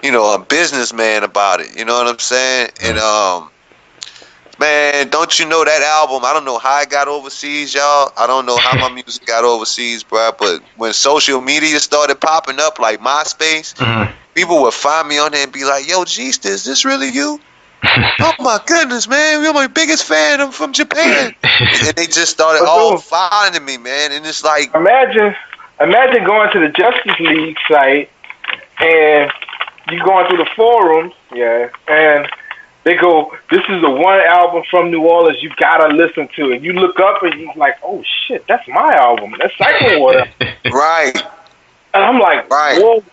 you know, a businessman about it, you know what I'm saying? And man, don't you know that album? I don't know how it got overseas, y'all. I don't know how my music got overseas, bro. But when social media started popping up, like MySpace, people would find me on there and be like, "Yo, Geest, is this really you?" Oh my goodness, man! You're my biggest fan. I'm from Japan, and they just started all finding me, man. And it's like, imagine going to the Justice League site and you going through the forums, and they go, "This is the one album from New Orleans you gotta listen to." And you look up and you're like, "Oh shit, that's my album. That's Cycle Water." Right. And I'm like, whoa.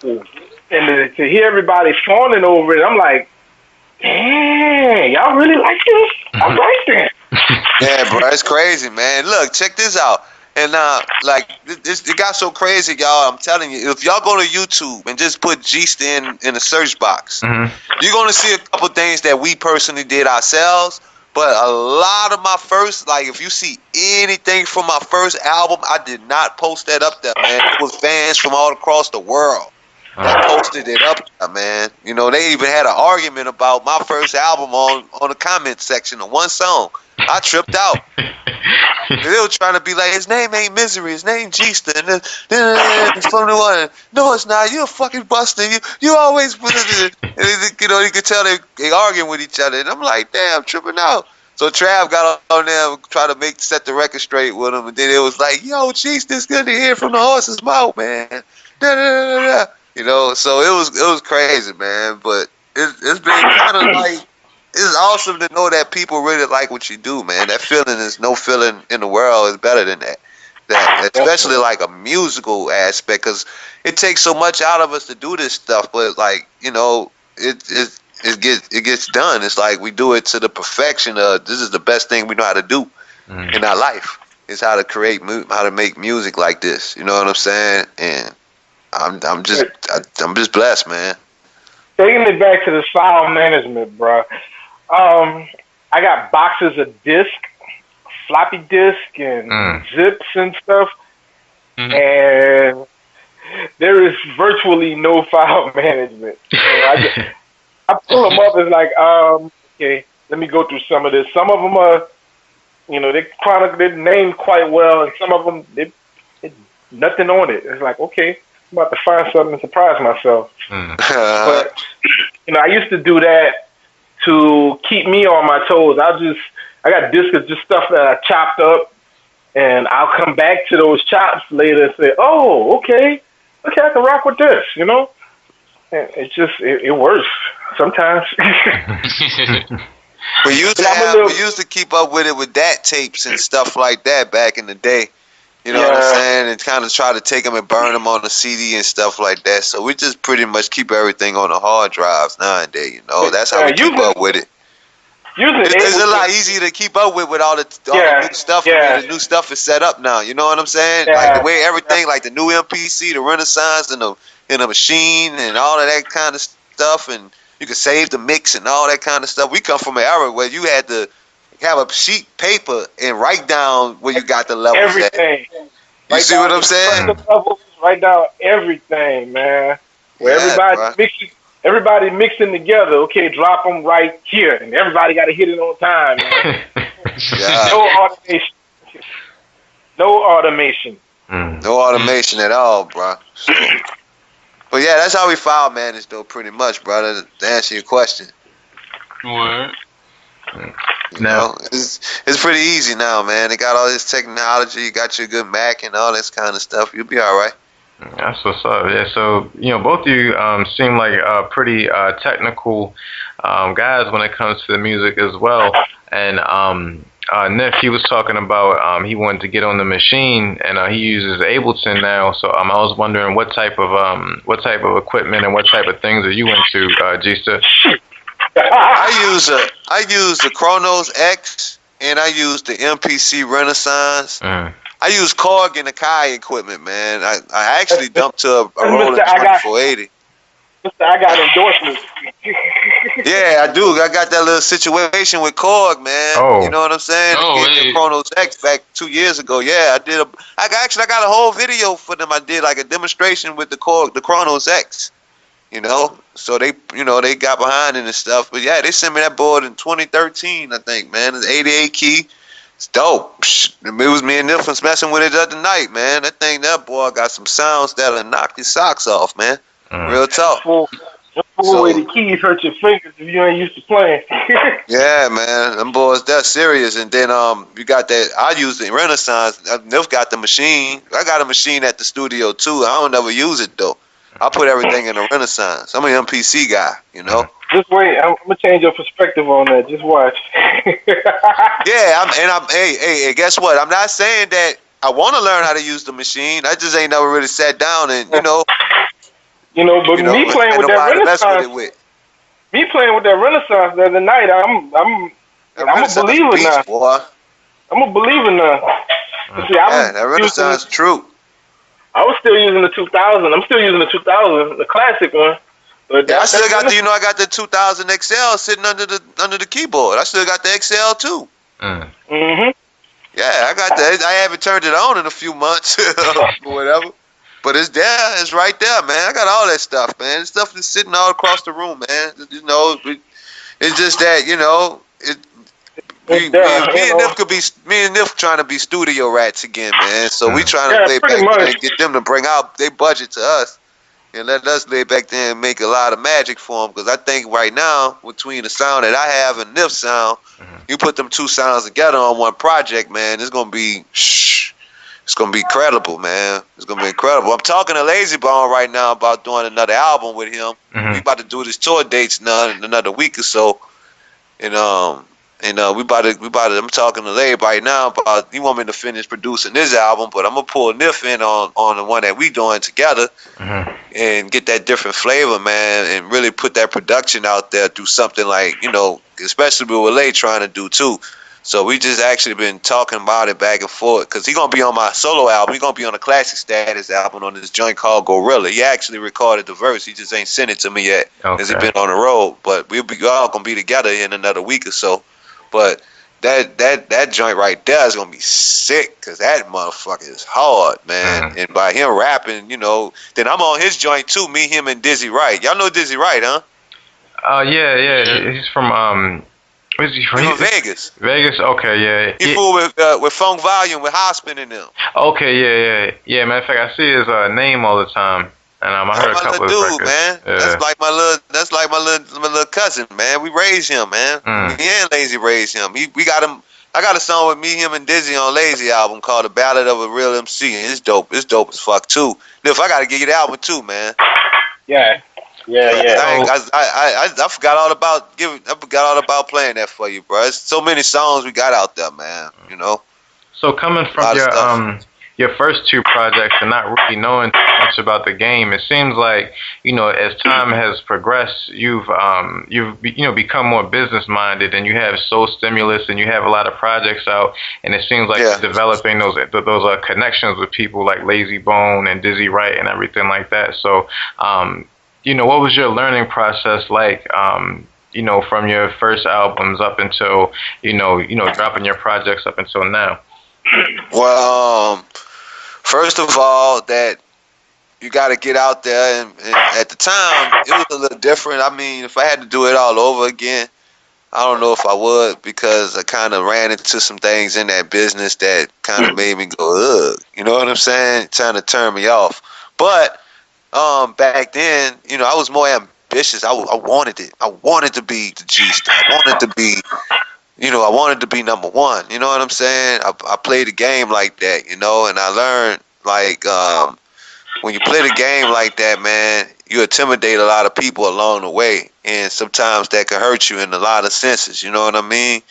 And to hear everybody fawning over it, I'm like, dang, y'all really like this? I like that. Yeah, bro, it's crazy, man. Look, check this out. And it got so crazy, y'all. I'm telling you, if y'all go to YouTube and just put Geest in the search box, you're gonna see a couple things that we personally did ourselves. But a lot of my first, if you see anything from my first album, I did not post that up there, man. It was fans from all across the world that posted it up there, man. You know, they even had an argument about my first album on the comment section of one song. I tripped out. They were trying to be like, his name ain't Misery, his name Geesta, and it's from the one. No, it's not. You a fucking buster. You always, you know, you could tell they arguing with each other, and I'm like, damn, tripping out. So Trav got on there and tried to set the record straight with him, and then it was like, yo, Geesta, it's good to hear from the horse's mouth, man. You know, so it was crazy, man. But it's been kind of like. It's awesome to know that people really like what you do, man. That feeling is no feeling in the world is better than that. That especially like a musical aspect, because it takes so much out of us to do this stuff. But you know, it gets done. It's like we do it to the perfection of this is the best thing we know how to do in our life. Is how to make music like this. You know what I'm saying? And I'm just blessed, man. Taking it back to the file management, bro. I got boxes of disc, floppy disk, and zips and stuff. And there is virtually no file management. I pull them up and like, okay, let me go through some of this. Some of them are, they're named quite well, and some of them, they nothing on it. It's like, okay, I'm about to find something and surprise myself. But, I used to do that to keep me on my toes. I got discs of just stuff that I chopped up, and I'll come back to those chops later and say, oh, okay, I can rock with this, And it works sometimes. We used to keep up with it with DAT tapes and stuff like that back in the day. You know what I'm saying? And kind of try to take them and burn them on the CD and stuff like that. So we just pretty much keep everything on the hard drives nowadays. That's how we keep up with it. It's a lot easier to keep up with all the new stuff. The new stuff is set up now. You know what I'm saying? Like the way everything, like the new MPC, the Renaissance, and the machine, and all of that kind of stuff, and you can save the mix and all that kind of stuff. We come from an era where you had to have a sheet paper and write down where you got the levels everything. You see what I'm saying? Write down everything, man. Where everybody mixing together. Okay, drop them right here, and everybody got to hit it on time. Man. No automation. No automation at all, bro. So, but yeah, that's how we file manage, though, pretty much, brother. To answer your question. Word. It's pretty easy now, man. They got all this technology. You got your good Mac and all this kind of stuff. You'll be all right. That's what's up. Yeah, so both of you seem like pretty technical guys when it comes to the music as well. And Nick, he was talking about he wanted to get on the machine, and he uses Ableton now. So I was wondering what type of equipment and what type of things are you into, G-Sta? I use the Chronos X, and I use the MPC Renaissance. I use Korg and Akai equipment, man. I actually dumped to a Roland 2480. I got endorsements. Yeah, I do. I got that little situation with Korg, man. Oh. You know what I'm saying? The Chronos X back 2 years ago. Yeah, I got a whole video for them. I did like a demonstration with the Chronos X. So they got behind it and stuff. But yeah, they sent me that board in 2013, I think, man. It's 88 key. It's dope. It was me and Niflins messing with it the other night, man. That boy got some sounds that'll knock your socks off, man. Real talk. Way the keys hurt your fingers if you ain't used to playing. Yeah, man. Them boys, that's serious. And then you got that. I use the Renaissance. Nif got the machine. I got a machine at the studio too. I don't ever use it though. I put everything in the Renaissance. I'm an MPC guy, Just wait. I'm gonna change your perspective on that. Just watch. Hey, guess what? I'm not saying that I want to learn how to use the machine. I just ain't never really sat down and me playing with that Renaissance. Me playing with that Renaissance the other night. I'm a believer now. Boy. I'm a believer now. That Renaissance is true. I was still using the 2000. I'm still using the 2000, the classic one. But I still got I got the 2000 XL sitting under the keyboard. I still got the XL too. Mhm. Yeah, I got that. I haven't turned it on in a few months or whatever. But it's there. It's right there, man. I got all that stuff, man. The stuff is sitting all across the room, man. It's just that, me and Nif trying to be studio rats again, man. So we trying to lay back there and get them to bring out their budget to us and let us lay back there and make a lot of magic for them. Because I think right now, between the sound that I have and Nif's sound, you put them two sounds together on one project, man, it's gonna be incredible, man. It's gonna be incredible. I'm talking to Layzie right now about doing another album with him. We about to do this tour dates now in another week or so, and we about to. I'm talking to Layzie right now about he want me to finish producing this album, but I'm gonna pull Nif in on the one that we doing together and get that different flavor, man, and really put that production out there through something like especially with what Lay trying to do too. So we just actually been talking about it back and forth because he gonna be on my solo album. He gonna be on the Classic Status album on this joint called Gorilla. He actually recorded the verse. He just ain't sent it to me yet because he been on the road. But we'll be all gonna be together in another week or so. But that joint right there is gonna be sick, cause that motherfucker is hard, man. And by him rapping, you know, then I'm on his joint too. Me, him, and Dizzy Wright. Y'all know Dizzy Wright, huh? Yeah. He's from where's he from? He's from Vegas. Vegas. Okay, yeah. He fool with Funk Volume with Hospin in them. Okay, yeah. Matter of fact, I see his name all the time. And I heard a couple of records. Man. Yeah. That's like my little cousin, man. We raised him, man. Me and Layzie raised him. We got him. I got a song with me, him, and Dizzy on Layzie album called "The Ballad of a Real MC," and it's dope. It's dope as fuck too. If I gotta give you the album too, man. Yeah. I forgot all about playing that for you, bro. It's so many songs we got out there, man. You know. So coming from your first two projects and not really knowing too much about the game, it seems like, you know, as time has progressed, you've become more business minded, and you have Soul Stimulus, and you have a lot of projects out, and it seems like you're developing those connections with people like Layzie Bone and Dizzy Wright and everything like that. So, you know, what was your learning process like? You know, from your first albums up until you know dropping your projects up until now. Well, first of all, that you got to get out there, and at the time, it was a little different. I mean, if I had to do it all over again, I don't know if I would, because I kind of ran into some things in that business that kind of made me go, ugh. You know what I'm saying? Trying to turn me off. But back then, you know, I was more ambitious. I wanted it. I wanted to be the G-Star. I wanted to be... You know, I wanted to be number one. You know what I'm saying? I played the game like that, you know, and I learned, like, when you play the game like that, man, you intimidate a lot of people along the way. And sometimes that can hurt you in a lot of senses. You know what I mean?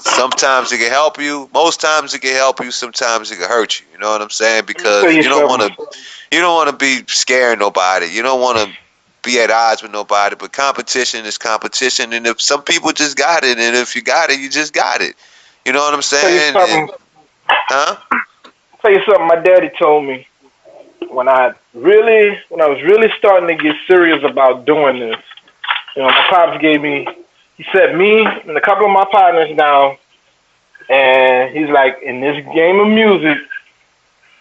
Sometimes it can help you. Most times it can help you. Sometimes it can hurt you. You know what I'm saying? Because you don't want to be scaring nobody. You don't want to be at odds with nobody, but competition is competition, and if some people just got it, and if you got it, you just got it. You know what I'm saying? Tell you something my daddy told me when I was really starting to get serious about doing this. You know, my pops he set me and a couple of my partners down, and he's like, in this game of music,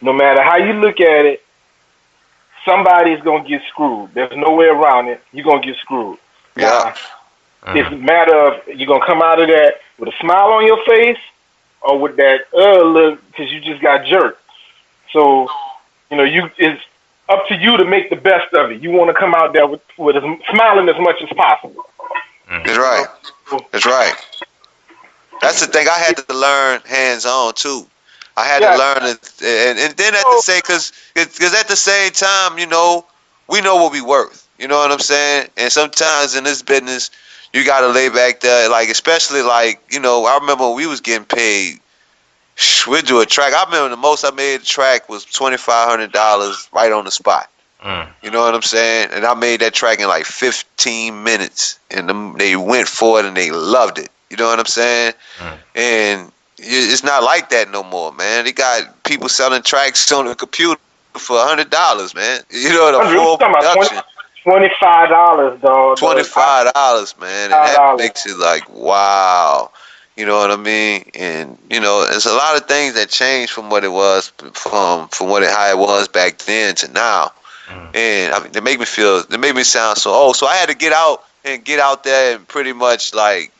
no matter how you look at it, somebody's going to get screwed. There's no way around it. You're going to get screwed. Yeah. It's a matter of, you're going to come out of that with a smile on your face or with that look because you just got jerked. So, you know, it's up to you to make the best of it. You want to come out there with smiling as much as possible. That's right. That's right. That's the thing I had to learn hands-on, too. I had to learn it, and then at the same, because at the same time, you know, we know what we worth. You know what I'm saying? And sometimes in this business, you gotta lay back there, like especially like, you know, I remember when we was getting paid. We'd do a track. I remember the most I made a track was $2,500 right on the spot. You know what I'm saying? And I made that track in like 15 minutes, and they went for it and they loved it. You know what I'm saying? And it's not like that no more, man. They got people selling tracks on the computer for $100, man. You know, the full production. $25, dog. $25, man. And that makes it like, wow. You know what I mean? And, you know, there's a lot of things that changed from what it was, from how it was back then to now. And I mean, they make me sound so old. So I had to get out there and pretty much like,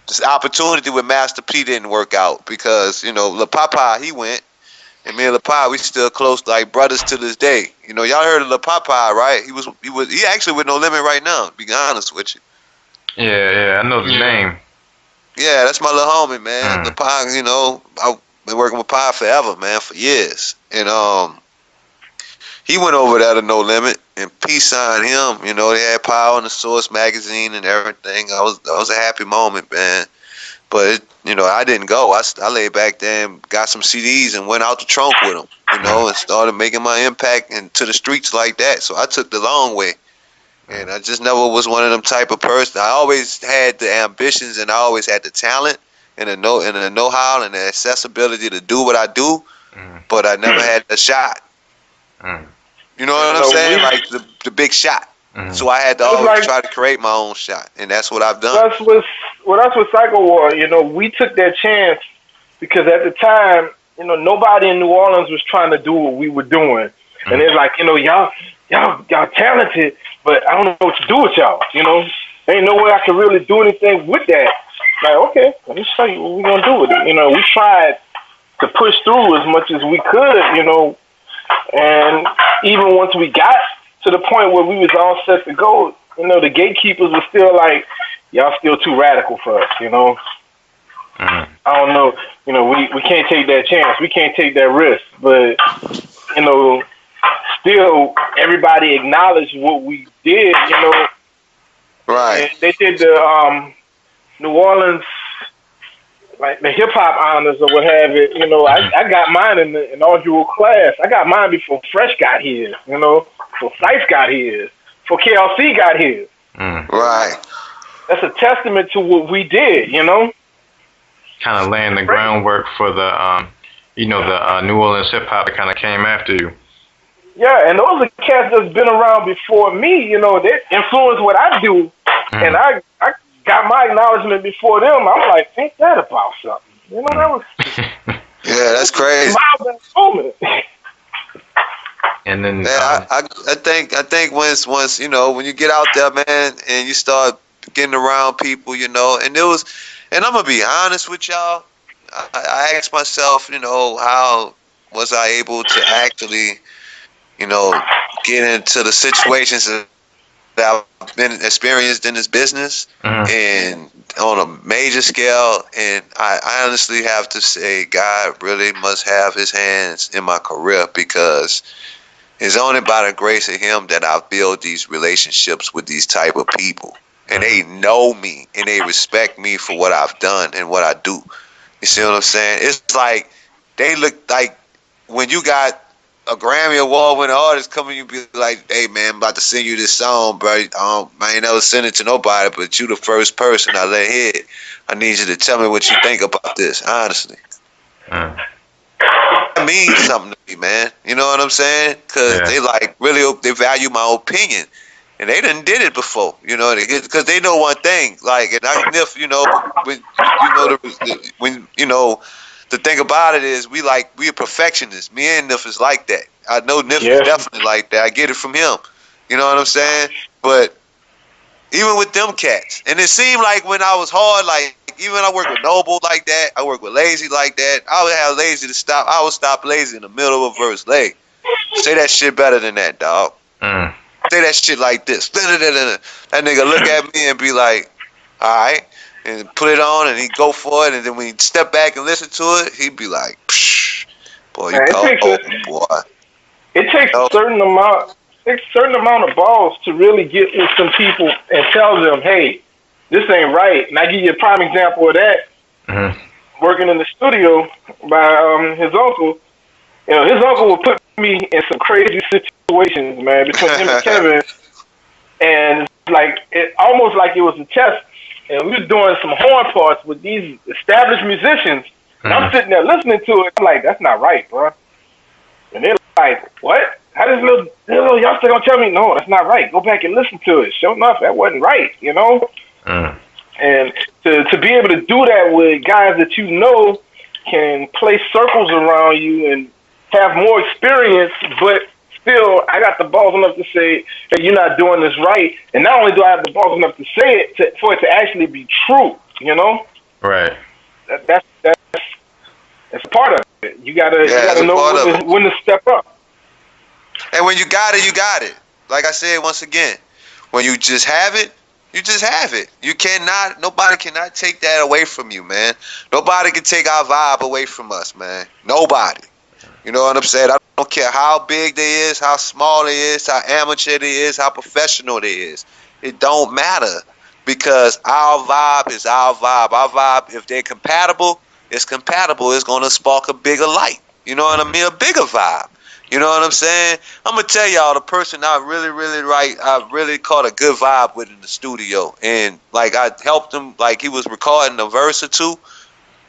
this opportunity with Master P didn't work out because, you know, Lil Papa, he went, and me and Lil Papa, we still close like brothers to this day. You know, y'all heard of Lil Papa, right? He actually with No Limit right now, to be honest with you. Yeah, I know the name. Yeah, that's my little homie, man. Lil Papa, you know, I've been working with Papa forever, man, for years. And he went over there to No Limit, and P signed him. You know, they had Power in the Source magazine and everything. That was a happy moment, man. But you know, I didn't go. I laid back there and got some CDs and went out the trunk with them. You know, and started making my impact into the streets like that. So I took the long way, and I just never was one of them type of person. I always had the ambitions, and I always had the talent and the know-how and the accessibility to do what I do, but I never had the shot. You know what I'm saying? Like the big shot. So I had to always try to create my own shot, and that's what I've done. That's with Psycho War, we took that chance because at the time, nobody in New Orleans was trying to do what we were doing. And it's like, y'all talented, but I don't know what to do with y'all. There ain't no way I can really do anything with that. Like, okay, let me show you what we're gonna do with it. We tried to push through as much as we could, and even once we got to the point where we was all set to go, the gatekeepers were still like, y'all still too radical for us, I don't know, we can't take that chance, we can't take that risk, but still everybody acknowledged what we did, Right. And they did the New Orleans, like the hip hop honors or what have it. I got mine in the inaugural class. I got mine before Fresh got here. Before Sice got here. Before KLC got here. Right. That's a testament to what we did. Kind of laying the groundwork for the the New Orleans hip hop that kind of came after you. Yeah, and those are cats that's been around before me. They influenced what I do, and I got my acknowledgement before them. I'm like, ain't that about something? That was yeah, that's crazy. Moment. And then I think once when you get out there, man, and you start getting around people, and I'm gonna be honest with y'all. I asked myself, how was I able to actually, get into the situations that I've been experienced in this business and on a major scale. And I honestly have to say, God really must have his hands in my career, because it's only by the grace of him that I build these relationships with these type of people. And they know me and they respect me for what I've done and what I do. You see what I'm saying? It's like they look like when you got a Grammy Award winning artist coming, you be like, hey man, I'm about to send you this song, bro. I ain't never sent it to nobody, but you the first person I let hear it. I need you to tell me what you think about this, honestly. That means something to me, man. You know what I'm saying? Because they they value my opinion. And they done did it before, because they know one thing. Like, and Nif, the thing about it is we are perfectionists. Me and Nif is like that. I know Nif is definitely like that. I get it from him. You know what I'm saying? But even with them cats, and it seemed like when I was hard, like even when I work with Noble like that, I work with Layzie like that. I would have Layzie to stop. I would stop Layzie in the middle of a verse. Say that shit better than that, dog. Say that shit like this. That nigga look at me and be like, all right, and put it on, and he go for it, and then when he step back and listen to it, he'd be like, psh, boy, you boy. It takes a certain amount of balls to really get with some people and tell them, hey, this ain't right. And I give you a prime example of that. Working in the studio by his uncle. His uncle would put me in some crazy situations, man, between him and Kevin. And it's almost like it was a test. And we was doing some horn parts with these established musicians. And I'm sitting there listening to it. I'm like, that's not right, bro. And they're like, what? How does little youngster gonna tell me, no, that's not right. Go back and listen to it. Sure enough, that wasn't right, And to be able to do that with guys that can play circles around you and have more experience, but still, I got the balls enough to say, hey, you're not doing this right. And not only do I have the balls enough to say it, for it to actually be true, Right. That's a part of it. You gotta know when to step up. And when you got it, you got it. Like I said once again, when you just have it, you just have it. Nobody cannot take that away from you, man. Nobody can take our vibe away from us, man. Nobody. You know what I'm saying? I don't care how big they is, how small they is, how amateur they is, how professional they is. It don't matter, because our vibe is our vibe. Our vibe, if they're compatible, it's compatible. It's going to spark a bigger light. You know what I mean? A bigger vibe. You know what I'm saying? I'm going to tell y'all the person I really caught a good vibe with in the studio. And like I helped him, like he was recording a verse or two,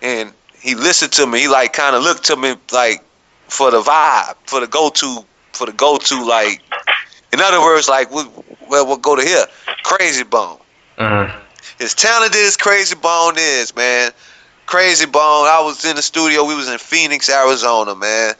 and he listened to me. He like kind of looked to me like, for the vibe, for the go-to, like, in other words, like, we'll go to here, Crazy Bone. as talented as Crazy Bone is, man. Crazy Bone, I was in the studio. We was in Phoenix, Arizona, man,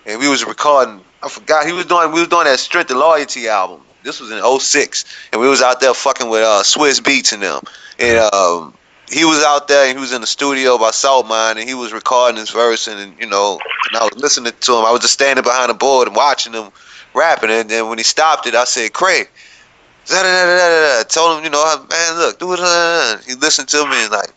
and we was recording. I forgot we was doing that Strength and Loyalty album. This was in '06, and we was out there fucking with Swiss Beats and them. And he was out there, and he was in the studio by Salt Mine, and he was recording his verse, and and I was listening to him. I was just standing behind the board and watching him rapping, and then when he stopped it, I said, "Craig." Told him, man, look, do it. He listened to me and like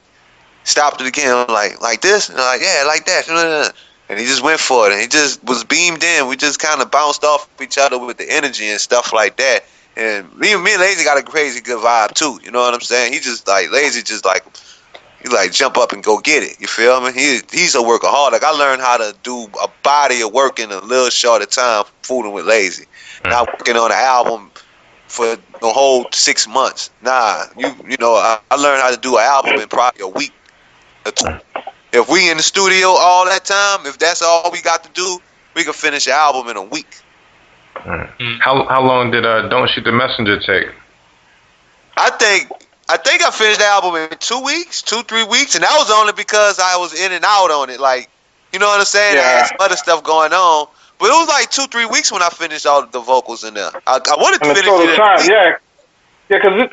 stopped it again. I'm like this, and I'm like, yeah, like that. And he just went for it, and he just was beamed in. We just kind of bounced off each other with the energy and stuff like that. And me and Layzie got a crazy good vibe too. You know what I'm saying? He just like Layzie, just like he like jump up and go get it. You feel me? He's a workaholic. I learned how to do a body of work in a little shorter time, fooling with Layzie. Not working on an album for the whole 6 months. Nah, I learned how to do an album in probably a week or two. If we in the studio all that time, if that's all we got to do, we can finish an album in a week. How long did Don't Shoot the Messenger take? I think I finished the album in 2 weeks, 2-3 weeks, and that was only because I was in and out on it. Like, you know what I'm saying? Yeah. I had some other stuff going on. But it was like 2-3 weeks when I finished all the vocals in there. I wanted to finish it in a week. Yeah, because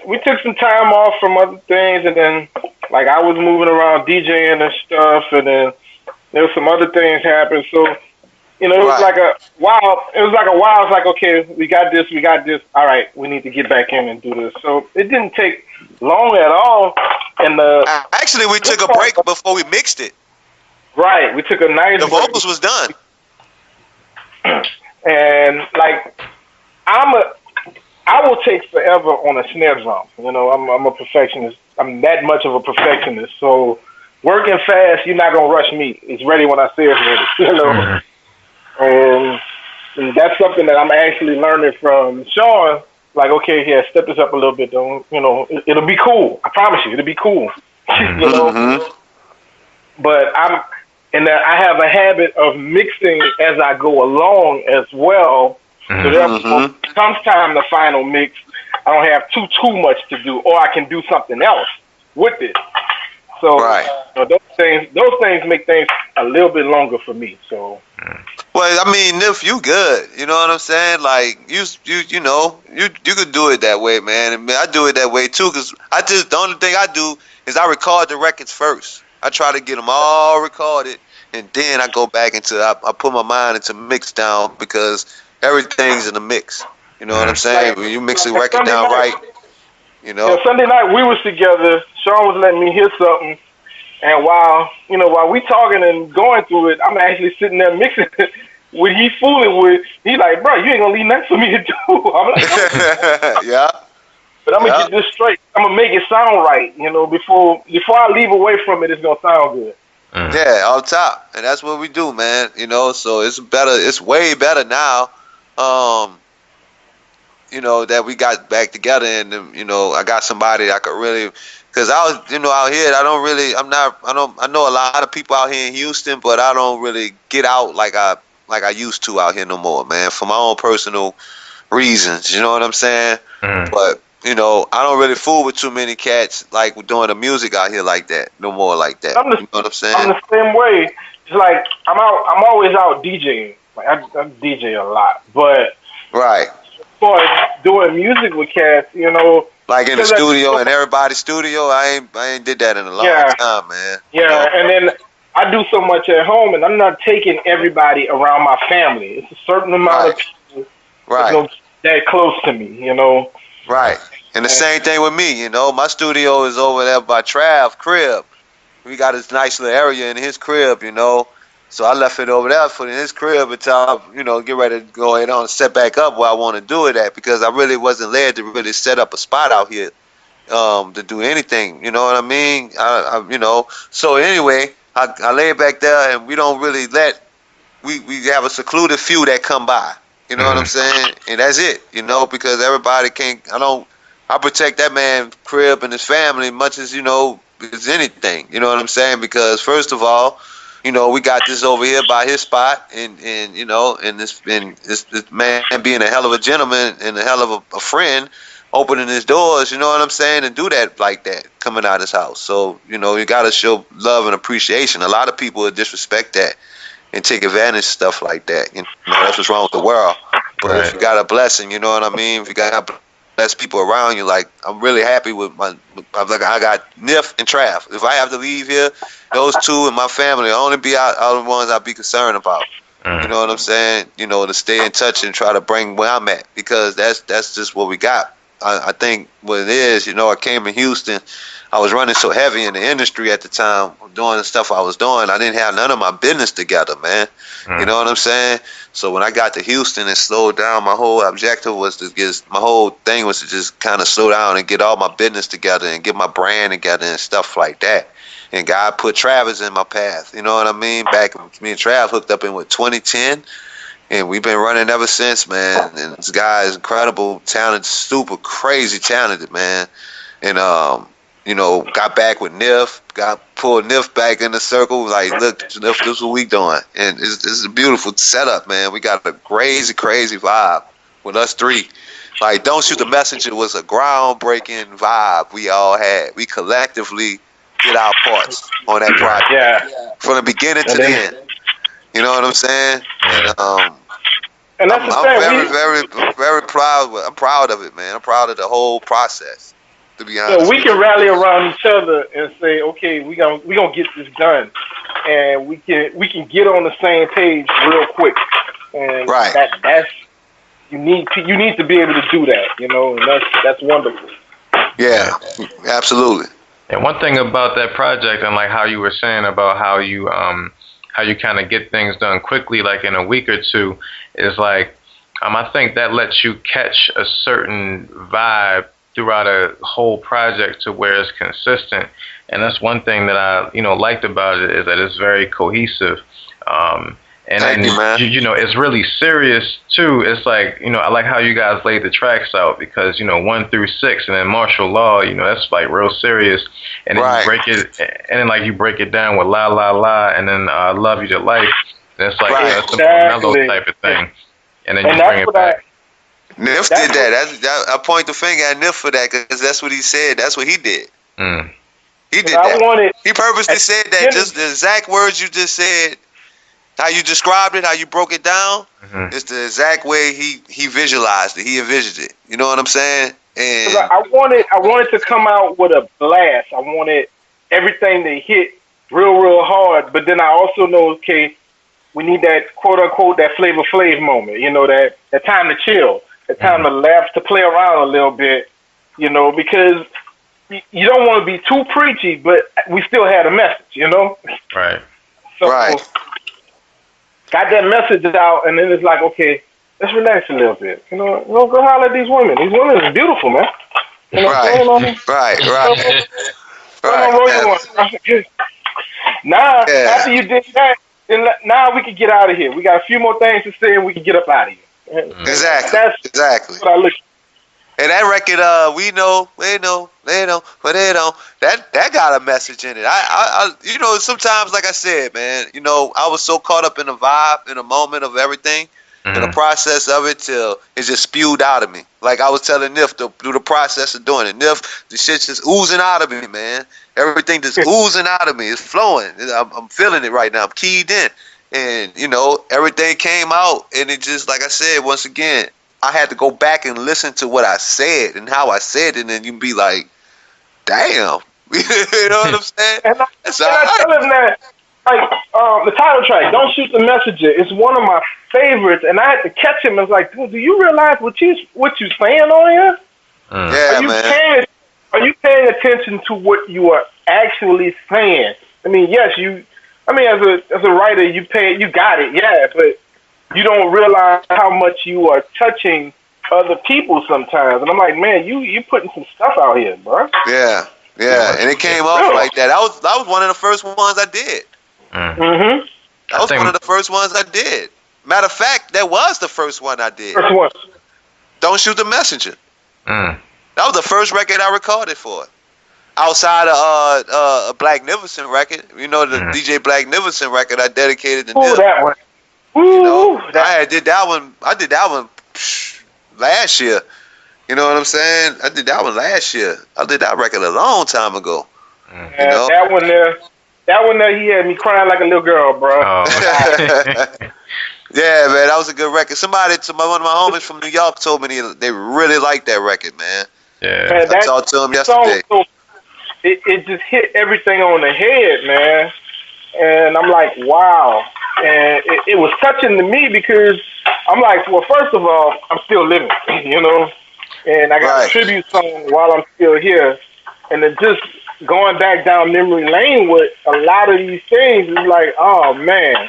we took some time off from other things, and then like I was moving around DJing and stuff, and then there was some other things happened. So it was like a while. It was like, okay, we got this. All right, we need to get back in and do this. So it didn't take long at all. And actually, we took a break before we mixed it. Right, we took a nice. The vocals was done. And like I will take forever on a snare drum. I'm a perfectionist. I'm that much of a perfectionist. So working fast, you're not gonna rush me. It's ready when I say it's ready. And that's something that I'm actually learning from Sean. Like, okay, yeah, step this up a little bit, though. It'll be cool. I promise you, it'll be cool. But I have a habit of mixing as I go along as well. So therefore, comes time the final mix, I don't have too much to do, or I can do something else with it. So those things make things a little bit longer for me. So. Well, I mean, if you good, you know what I'm saying? Like you could do it that way, man. And I do it that way too, because the only thing I do is I record the records first. I try to get them all recorded, and then I go back I put my mind into mix down, because everything's in the mix. You know what I'm saying? When you mix the record down right, Yeah, Sunday night we was together. Sean was letting me hear something, and while we talking and going through it, I'm actually sitting there mixing it. When he fooling with, he like, bro, you ain't gonna leave nothing for me to do. I'm like, yeah. But I'm gonna get this straight. I'm gonna make it sound right. Before I leave away from it, it's gonna sound good. Yeah, on top, and that's what we do, man. So it's better. It's way better now. That we got back together, and I got somebody that I could really, because I was, out here, I know a lot of people out here in Houston, but I don't really get out like I used to out here no more, man, for my own personal reasons. You know what I'm saying? But I don't really fool with too many cats like doing the music out here like that, no more like that. You know what I'm saying? I'm the same way. It's like I'm always out DJing. Like I DJ a lot, but right. As far as doing music with cats, like in the studio, in everybody's studio, I ain't did that in a long time, man. Yeah, and then I do so much at home, and I'm not taking everybody around my family. It's a certain amount of people that's that close to me, Right. And the same thing with me, my studio is over there by Trav crib. We got this nice little area in his crib, So I left it over there for his crib until I, get ready to go ahead on and set back up where I want to do it at, because I really wasn't led to really set up a spot out here to do anything. You know what I mean? So anyway, I lay it back there, and we don't really we have a secluded few that come by. You know what I'm saying? And that's it, because everybody can't, I protect that man's crib and his family much as, as anything. You know what I'm saying? Because first of all, we got this over here by his spot, and this man being a hell of a gentleman and a hell of a friend, opening his doors, you know what I'm saying, and do that like that, coming out his house. So, you know, you got to show love and appreciation. A lot of people would disrespect that and take advantage of stuff like that. You know, that's what's wrong with the world. But if you got a blessing, you know what I mean? If you got blessed people around you, like, I'm really happy with I got Nif and Trav. If I have to leave here, those two and my family will only be out the ones I'll be concerned about. You know what I'm saying? You know, to stay in touch and try to bring where I'm at, because that's just what we got. I think what it is, you know, I came in Houston. I was running so heavy in the industry at the time, doing the stuff I was doing. I didn't have none of my business together, man. You know what I'm saying? So when I got to Houston and slowed down, my whole objective was to my whole thing was to just kind of slow down and get all my business together and get my brand together and stuff like that. And God put Travis in my path. You know what I mean? Back, me and Trav hooked up in 2010. And we've been running ever since, man. And this guy is incredible, talented, super crazy talented, man. And you know, got back with Nif, pulled Nif back in the circle. Like, look, Nif, this is what we doing. And it's a beautiful setup, man. We got a crazy, crazy vibe with us three. Like, Don't Shoot the Messenger was a groundbreaking vibe we all had. We collectively did our parts on that project. Yeah. From the beginning to the end. You know what I'm saying? And that's the thing. I'm very proud. I'm proud of it, man. I'm proud of the whole process. To be honest, so we can rally around each other and say, okay, we gonna get this done, and we can get on the same page real quick. And that's you need to be able to do that, you know, and that's wonderful. Yeah, absolutely. And one thing about that project, and like how you were saying about how you kind of get things done quickly, like in a week or two, is like, I think that lets you catch a certain vibe throughout a whole project to where it's consistent. And that's one thing that I, liked about it, is that it's very cohesive. And then, it's really serious too. It's like, I like how you guys laid the tracks out, because, 1 through 6, and then martial law, that's like real serious. And then you break it down with La La La, and then Love You to Life. And it's like a simple mellow type of thing. And then you bring it back. Nif did that. I point the finger at Nif for that, because that's what he said. That's what he did. He did that. He purposely said that. Just the exact words you just said. How you described it, how you broke it down, it's the exact way he visualized it. He envisioned it. You know what I'm saying? And I wanted to come out with a blast. I wanted everything to hit real hard. But then I also know, okay, we need that quote unquote that Flavor Flav moment. That time to chill, that time to laugh, to play around a little bit. Because you don't want to be too preachy, but we still had a message. Right. So, got that message out, and then it's like, okay, let's relax a little bit. Go holler at these women. These women are beautiful, man. Right. Now, after you did that, then now we can get out of here. We got a few more things to say, and we can get up out of here. Exactly. That's what I look. And that record, we know, they know, but they don't. That got a message in it. I sometimes, like I said, man, I was so caught up in the vibe, in the moment of everything, in the process of it, till it just spewed out of me. Like I was telling Nif through the process of doing it. Nif, the shit's just oozing out of me, man. Everything just oozing out of me. It's flowing. I'm feeling it right now. I'm keyed in, and everything came out, and it just, like I said, once again, I had to go back and listen to what I said and how I said it, and then you be like, damn. You know what I'm saying? And I tell him that, the title track, Don't Shoot the Messenger, is one of my favorites, and I had to catch him and was like, dude, do you realize what you saying on here? Man. Are you paying attention to what you are actually saying? I mean, yes, as a writer, you got it, but you don't realize how much you are touching other people sometimes. And I'm like, man, you putting some stuff out here, bro. Yeah. And it came off like that. That was one of the first ones I did. That was one of the first ones I did. Matter of fact, that was the first one I did. First one. Don't Shoot the Messenger. That was the first record I recorded for it. Outside of a Blacknificent record, the DJ Blaknificent record I dedicated to Nip. That one. I did that one last year. You know what I'm saying? I did that one last year. I did that record a long time ago. And that one there, he had me crying like a little girl, bro. Oh. Yeah, man, that was a good record. One of my homies from New York told me they really liked that record, man. Yeah, man, I talked to him yesterday. It just hit everything on the head, man. And I'm like, wow. And it was touching to me because I'm like, well, first of all, I'm still living, you know, and I got a tribute song while I'm still here. And then just going back down memory lane with a lot of these things is like, oh, man.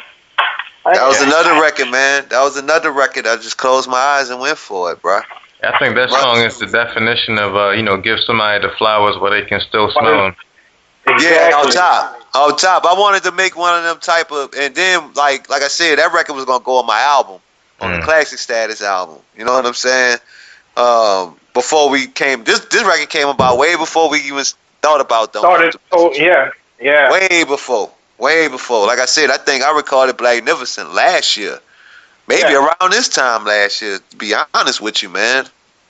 That was another record, man. That was another record. I just closed my eyes and went for it, bro. I think that song is the definition of, give somebody the flowers where they can still smell them. Exactly. Yeah, on top. I wanted to make one of them type of, and then like I said, that record was gonna go on my album, on the Classic Status album. You know what I'm saying? Before we came, this record came about way before we even thought about them. Yeah. Way before. Like I said, I think I recorded Blacknificent last year. Maybe around this time last year, to be honest with you, man.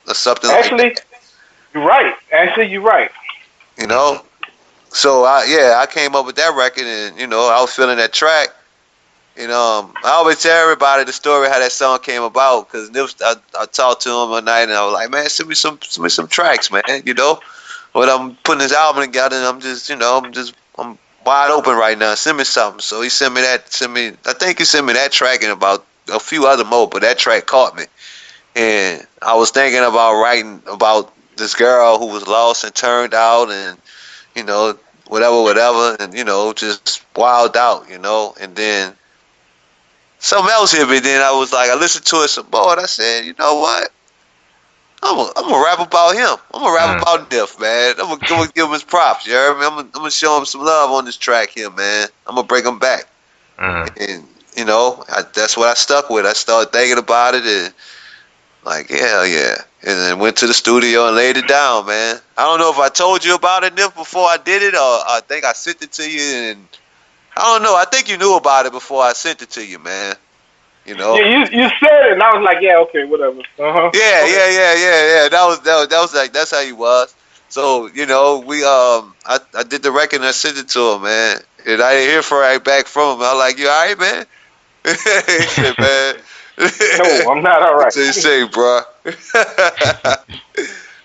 Or something like that. You're right. Actually, you're right. You know? So, I came up with that record, and, you know, I was feeling that track. You know, I always tell everybody the story how that song came about, because I talked to him one night, and I was like, man, send me some tracks, man, you know? But I'm putting this album together, and I'm wide open right now. Send me something. So he sent me I think he sent me that track and about a few other more, but that track caught me. And I was thinking about writing about this girl who was lost and turned out and, you know, whatever, and, you know, just wild out, you know. And then something else hit me. Then I was like, I listened to it some more, and I said, you know what? I'm gonna rap about him. I'm gonna rap about Nif, man. I'm gonna give him his props. You heard me? I'm gonna show him some love on this track here, man. I'm gonna bring him back. And, you know, that's what I stuck with. I started thinking about it and like, hell yeah. And then went to the studio and laid it down, man. I don't know if I told you about it, Nif, before I did it, or I think I sent it to you, and I don't know. I think you knew about it before I sent it to you, man. You know. Yeah, you said it, and I was like, yeah, okay, whatever. Yeah. That was like, that's how you was. So, you know, I did the record and I sent it to him, man. And I didn't hear right back from him. I was like, you all right, man? He said, man. No, I'm not all right. That's what he say, bro.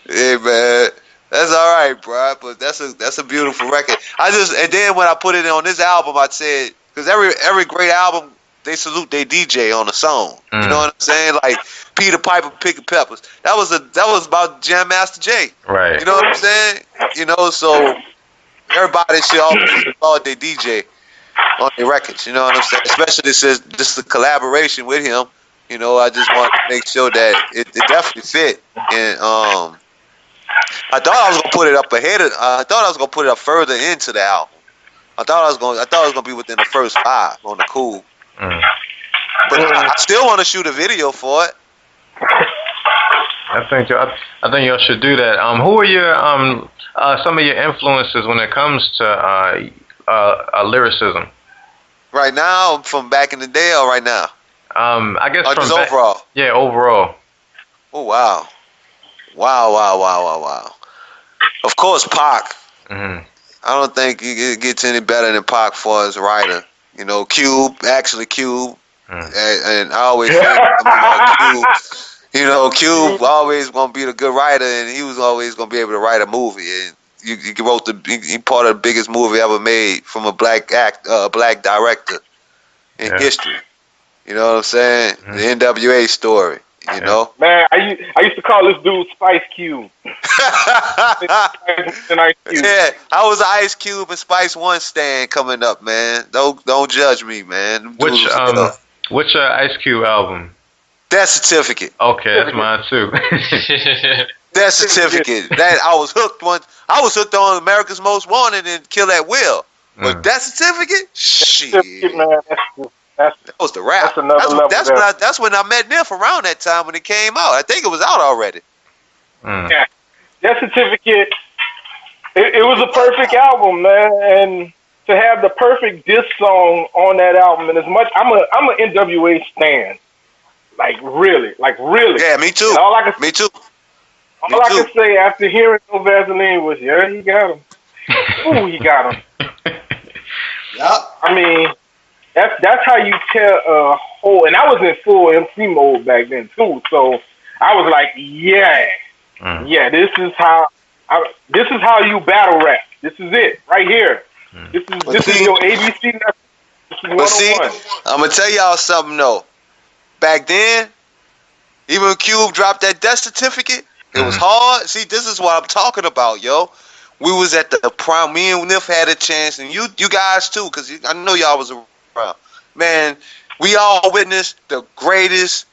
Yeah, man. That's all right, bro. But that's a beautiful record. And then when I put it on this album, I said, because every great album, they salute their DJ on the song. You know what I'm saying? Like Peter Piper picking peppers. That was about Jam Master Jay. Right. You know what I'm saying? You know, so everybody should always applaud their DJ on their records. You know what I'm saying? Especially since this is a collaboration with him. You know, I just wanted to make sure that it definitely fit. And I thought I was gonna put it up I thought I was gonna put it up further into the album. I thought it was gonna be within the first 5 on the cool. But I still want to shoot a video for it. I think y'all should do that. Who are your some of your influences when it comes to lyricism? Right now, from back in the day, or right now? I guess from overall. Yeah, overall. Oh wow! Of course, Pac. I don't think it gets any better than Pac for as a writer. You know, Cube. And I always think about Cube. You know, Cube always gonna be the good writer, and he was always gonna be able to write a movie. And he wrote he part of the biggest movie ever made from a black director in history. You know what I'm saying? The NWA story. You know, man. I used to call this dude Spice Cube. Yeah, I was an Ice Cube and Spice One stand coming up, man. Don't judge me, man. Which Ice Cube album? Death Certificate. Okay, that's mine too. Death Certificate. That I was hooked on America's Most Wanted and Kill at Will. But Death Certificate? Shit. That was the rap. That's when I met Nif around that time when it came out. I think it was out already. Yeah. Death Certificate, it was a perfect album, man. And to have the perfect diss song on that album, and as much, I'm a NWA stan. Like really. Yeah, me too. Me too. All I can say after hearing No Vaseline was, yeah, he got him. Ooh, he got him. Yeah. I mean, that's how you tell a whole. And I was in full MC mode back then too, so I was like, yeah, this is how you battle rap. This is it right here. This is your ABC. This is 101. I'm gonna tell y'all something though. Back then, even when Cube dropped that death certificate, it was hard. See, this is what I'm talking about, yo. We was at the prime. Me and Nif had a chance, and you guys too, because I know y'all was around. Man, we all witnessed the greatest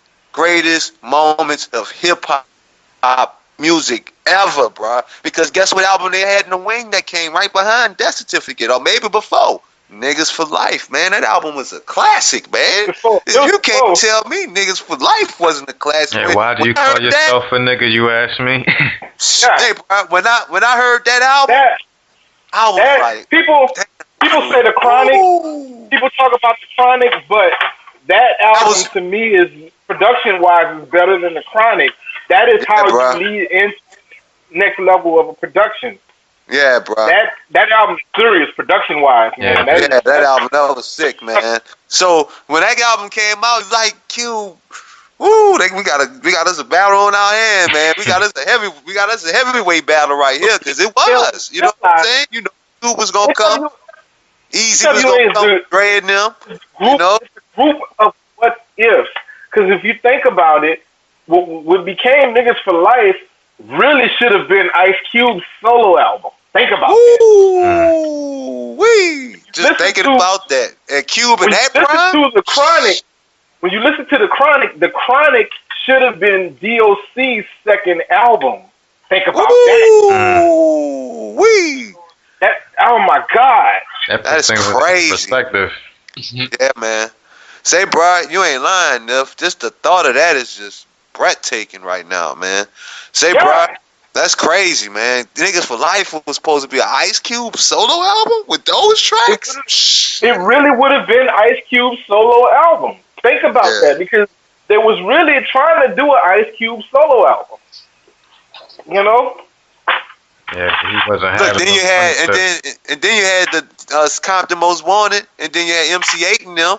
moments of hip-hop music ever, bro. Because guess what album they had in the wing that came right behind Death Certificate, or maybe before? Niggas for Life, man. That album was a classic, man. You can't tell me Niggas for Life wasn't a classic. Hey, why do you call yourself a nigga, you ask me? Hey, bro, when I heard that album, I was like... People say The Chronic. Ooh. People talk about The Chronic, but that album to me is, production-wise, is better than The Chronic. That is how you lead into the next level of a production. Yeah, bro. That album's serious production-wise, man. That album, that was sick, man. So when that album came out, it was like, Q, woo, we got us a battle on our hand, man. We got us a heavyweight battle right here, because it was. You know what I'm saying? You know, Q was gonna come. Easy was gonna come. Dre and them. You know, group of what ifs. Because if you think about it, what became Niggas for Life really should have been Ice Cube's solo album. Think about it. Just thinking about that. And Cube and that prime. When you listen to The Chronic should have been DOC's second album. Think about that. Oh my God. That is crazy. Perspective. Yeah, man. Say, bro, you ain't lying, Nif. Just the thought of that is just breathtaking right now, man. Say, bro, that's crazy, man. Niggas for Life was supposed to be an Ice Cube solo album with those tracks. It really would have been Ice Cube's solo album. Think about that, because they was really trying to do an Ice Cube solo album. You know? Yeah, he wasn't having. Then you had, and then you had the Compton Most Wanted, and then you had MC8 and them.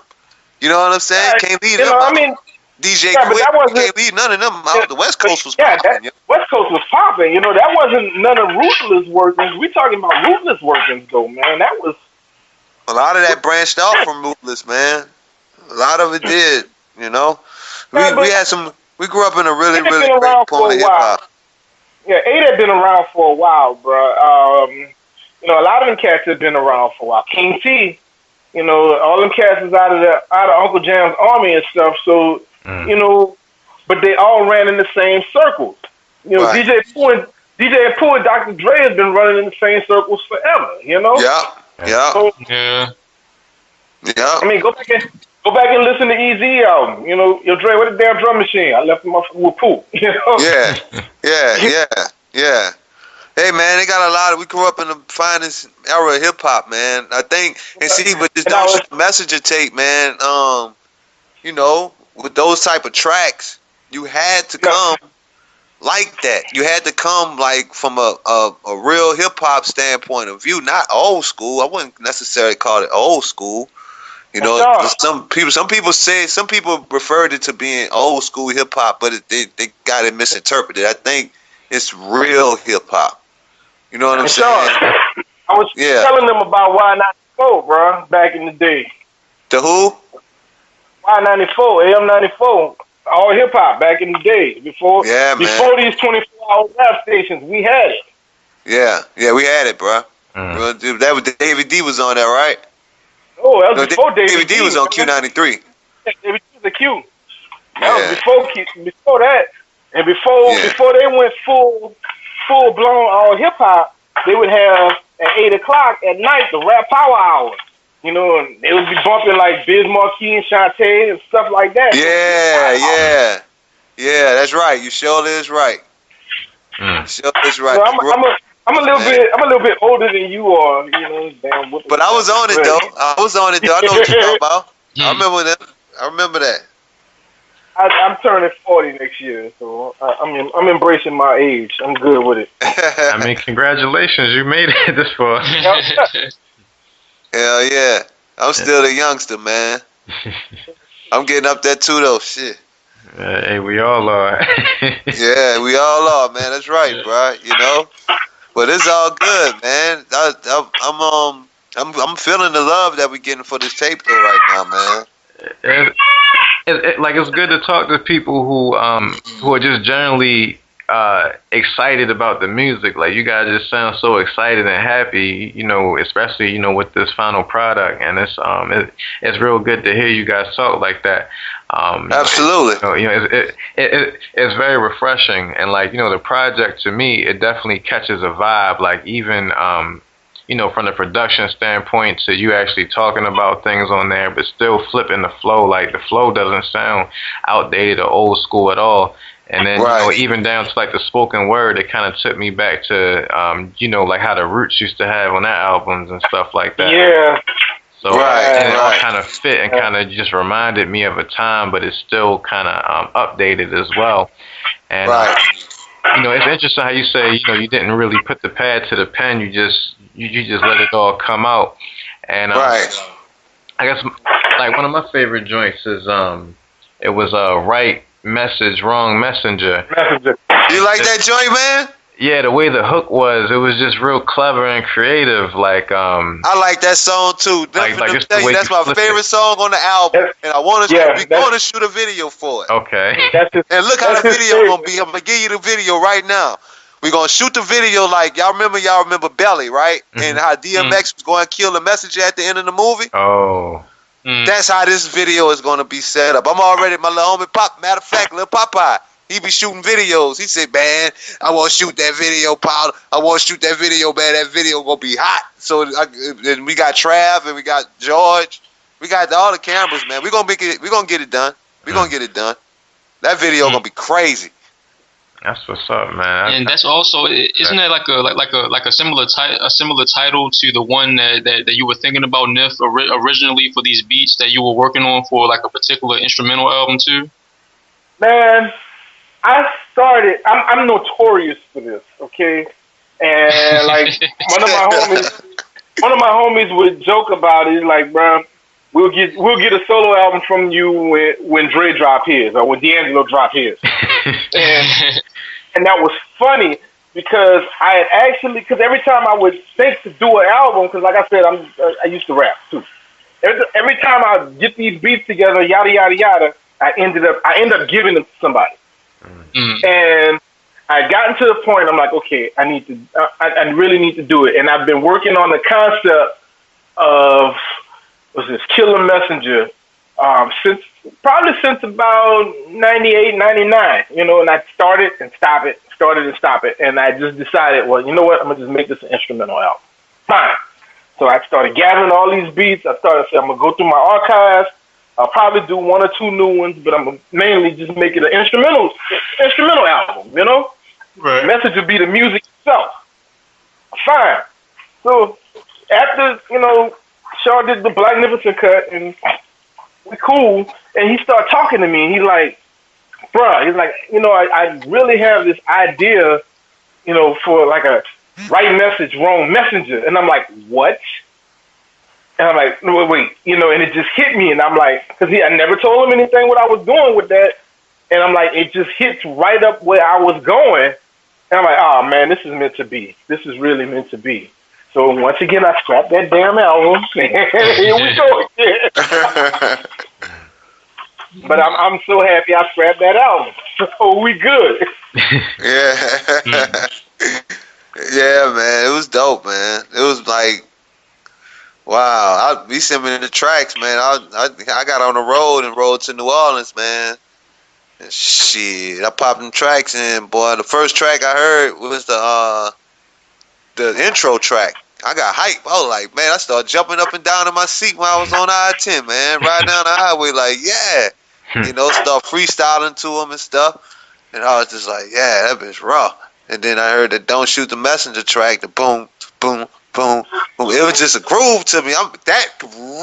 You know what I'm saying? Can't leave them. I mean, DJ Quick, can't leave none of them out. The West Coast was popping. West Coast was popping. You know, that wasn't none of Ruthless Workins. We talking about Ruthless Workins, though, man. That was a lot of that branched off from Ruthless, man. A lot of it did. You know, we had some. We grew up in a really great point of hip hop. Yeah, 8 had been around for a while, bro. You know, a lot of them cats had been around for a while. King T, you know, all them cats is out of Uncle Jam's army and stuff. So, you know, but they all ran in the same circles. You know, DJ Pooh and Dr. Dre has been running in the same circles forever. You know. Yeah. So, yeah. I mean, go back and listen to Easy album. You know, yo, Dre, what the damn drum machine? I left him with Pooh. You know. Yeah. Hey, man, they got a lot of. We grew up in the finest era of hip hop, man. I think, and see, but this Messenger tape, man. You know, with those type of tracks, you had to come like that. You had to come like from a real hip hop standpoint of view, not old school. I wouldn't necessarily call it old school. You know, some people referred it to being old school hip hop, but they got it misinterpreted. I think it's real hip hop. You know what I'm saying? I was telling them about Y94, bro, back in the day. The who? Y94, AM94, all hip hop back in the day. Before these 24-hour rap stations, we had it. Yeah, we had it, bro. That was David D was on that, right? Oh, that was before David D was on Q93. Yeah, David D was a Q. That was before that, and before they went full blown all hip hop, they would have at 8 o'clock at night the Rap Power Hour. You know, and they would be bumping like Biz Markie and Shantae and stuff like that. Yeah, that's right. You sure is right. Sure is right. So I'm a little bit older than you are, you know. Damn. But I was on it though. I know what you're talking about. I remember that. I'm turning 40 next year, so I'm embracing my age. I'm good with it. I mean, congratulations, you made it this far. Hell yeah. I'm still the youngster, man. I'm getting up there too, though. Shit. Hey, we all are. Yeah, we all are, man. That's right, bro. You know, but it's all good, man. I'm feeling the love that we're getting for this tape though right now, man. Like it's good to talk to people who are just generally excited about the music. Like you guys just sound so excited and happy, you know, especially, you know, with this final product, and it's real good to hear you guys talk like that. Absolutely. You know, it's very refreshing, and like, you know, the project to me, it definitely catches a vibe. Like even you know, from the production standpoint to you actually talking about things on there, but still flipping the flow. Like the flow doesn't sound outdated or old school at all. And then, right. You know, even down to like the spoken word, it kind of took me back to, you know, like how the Roots used to have on their albums and stuff like that. Yeah. So and it all kind of fit and kind of just reminded me of a time, but it's still kind of updated as well. And you know, it's interesting how you say, you know, you didn't really put the pad to the pen. You just let it all come out. And I guess like one of my favorite joints is it was Right Message, Wrong Messenger. You like that joint, man? Yeah, the way the hook was, it was just real clever and creative. Like I like that song too. Like that's my favorite song on the album, and I want to shoot a video for it. Okay. And look how the video gonna be. I'm gonna give you the video right now. We're gonna shoot the video like y'all remember Belly, right? Mm-hmm. And how DMX was going to kill the messenger at the end of the movie. Oh. That's how this video is gonna be set up. I'm already my little homie matter of fact, little Popeye. He be shooting videos. He said, man, I want to shoot that video, Paul. I want to shoot that video, man. That video going to be hot. So and we got Trav and we got George. We got all the cameras, man. We're going to get it done. We're going to get it done. That video going to be crazy. That's what's up, man. And that's also, isn't that like a similar title to the one that you were thinking about, Nif, originally for these beats that you were working on for like a particular instrumental album too? Man, I'm notorious for this, okay? And like one of my homies would joke about it. He's like, bro, we'll get a solo album from you when Dre drop his or when D'Angelo drop his. and that was funny because because every time I would think to do an album, because like I said, I used to rap too. Every time I get these beats together, yada yada yada, I end up giving them to somebody. And I gotten to the point, I'm like, okay, I really need to do it. And I've been working on the concept of, Killer Messenger, since about 98, 99, you know, and I started and stop it. And I just decided, well, you know what? I'm going to just make this an instrumental album. Fine. So I started gathering all these beats. I saying, I'm going to go through my archives. I'll probably do one or two new ones, but I'm mainly just make it an instrumental album, you know? Right. The message would be the music itself. Fine. So after, you know, Shaw did the Blacknificent cut, and we cool, and he started talking to me, and he's like, bruh, he's like, you know, I really have this idea, you know, for like a right message, wrong messenger. And I'm like, what? And I'm like, no, wait, you know, and it just hit me. And I'm like, because I never told him anything what I was doing with that. And I'm like, it just hits right up where I was going. And I'm like, oh, man, this is meant to be. This is really meant to be. So once again, I scrapped that damn album. Here we go again. But I'm so happy I scrapped that album. So we good. Yeah. Yeah, man. It was dope, man. It was like, wow, we sent me the tracks, man. I got on the road and rode to New Orleans, man. And shit, I popped them tracks in, boy. The first track I heard was the intro track. I got hype. I was like, man, I started jumping up and down in my seat when I was on I-10, man. Riding down the highway, like, yeah. You know, start freestyling to them and stuff. And I was just like, yeah, that bitch raw. And then I heard the Don't Shoot the Messenger track, the boom, boom, boom, boom. It was just a groove to me. That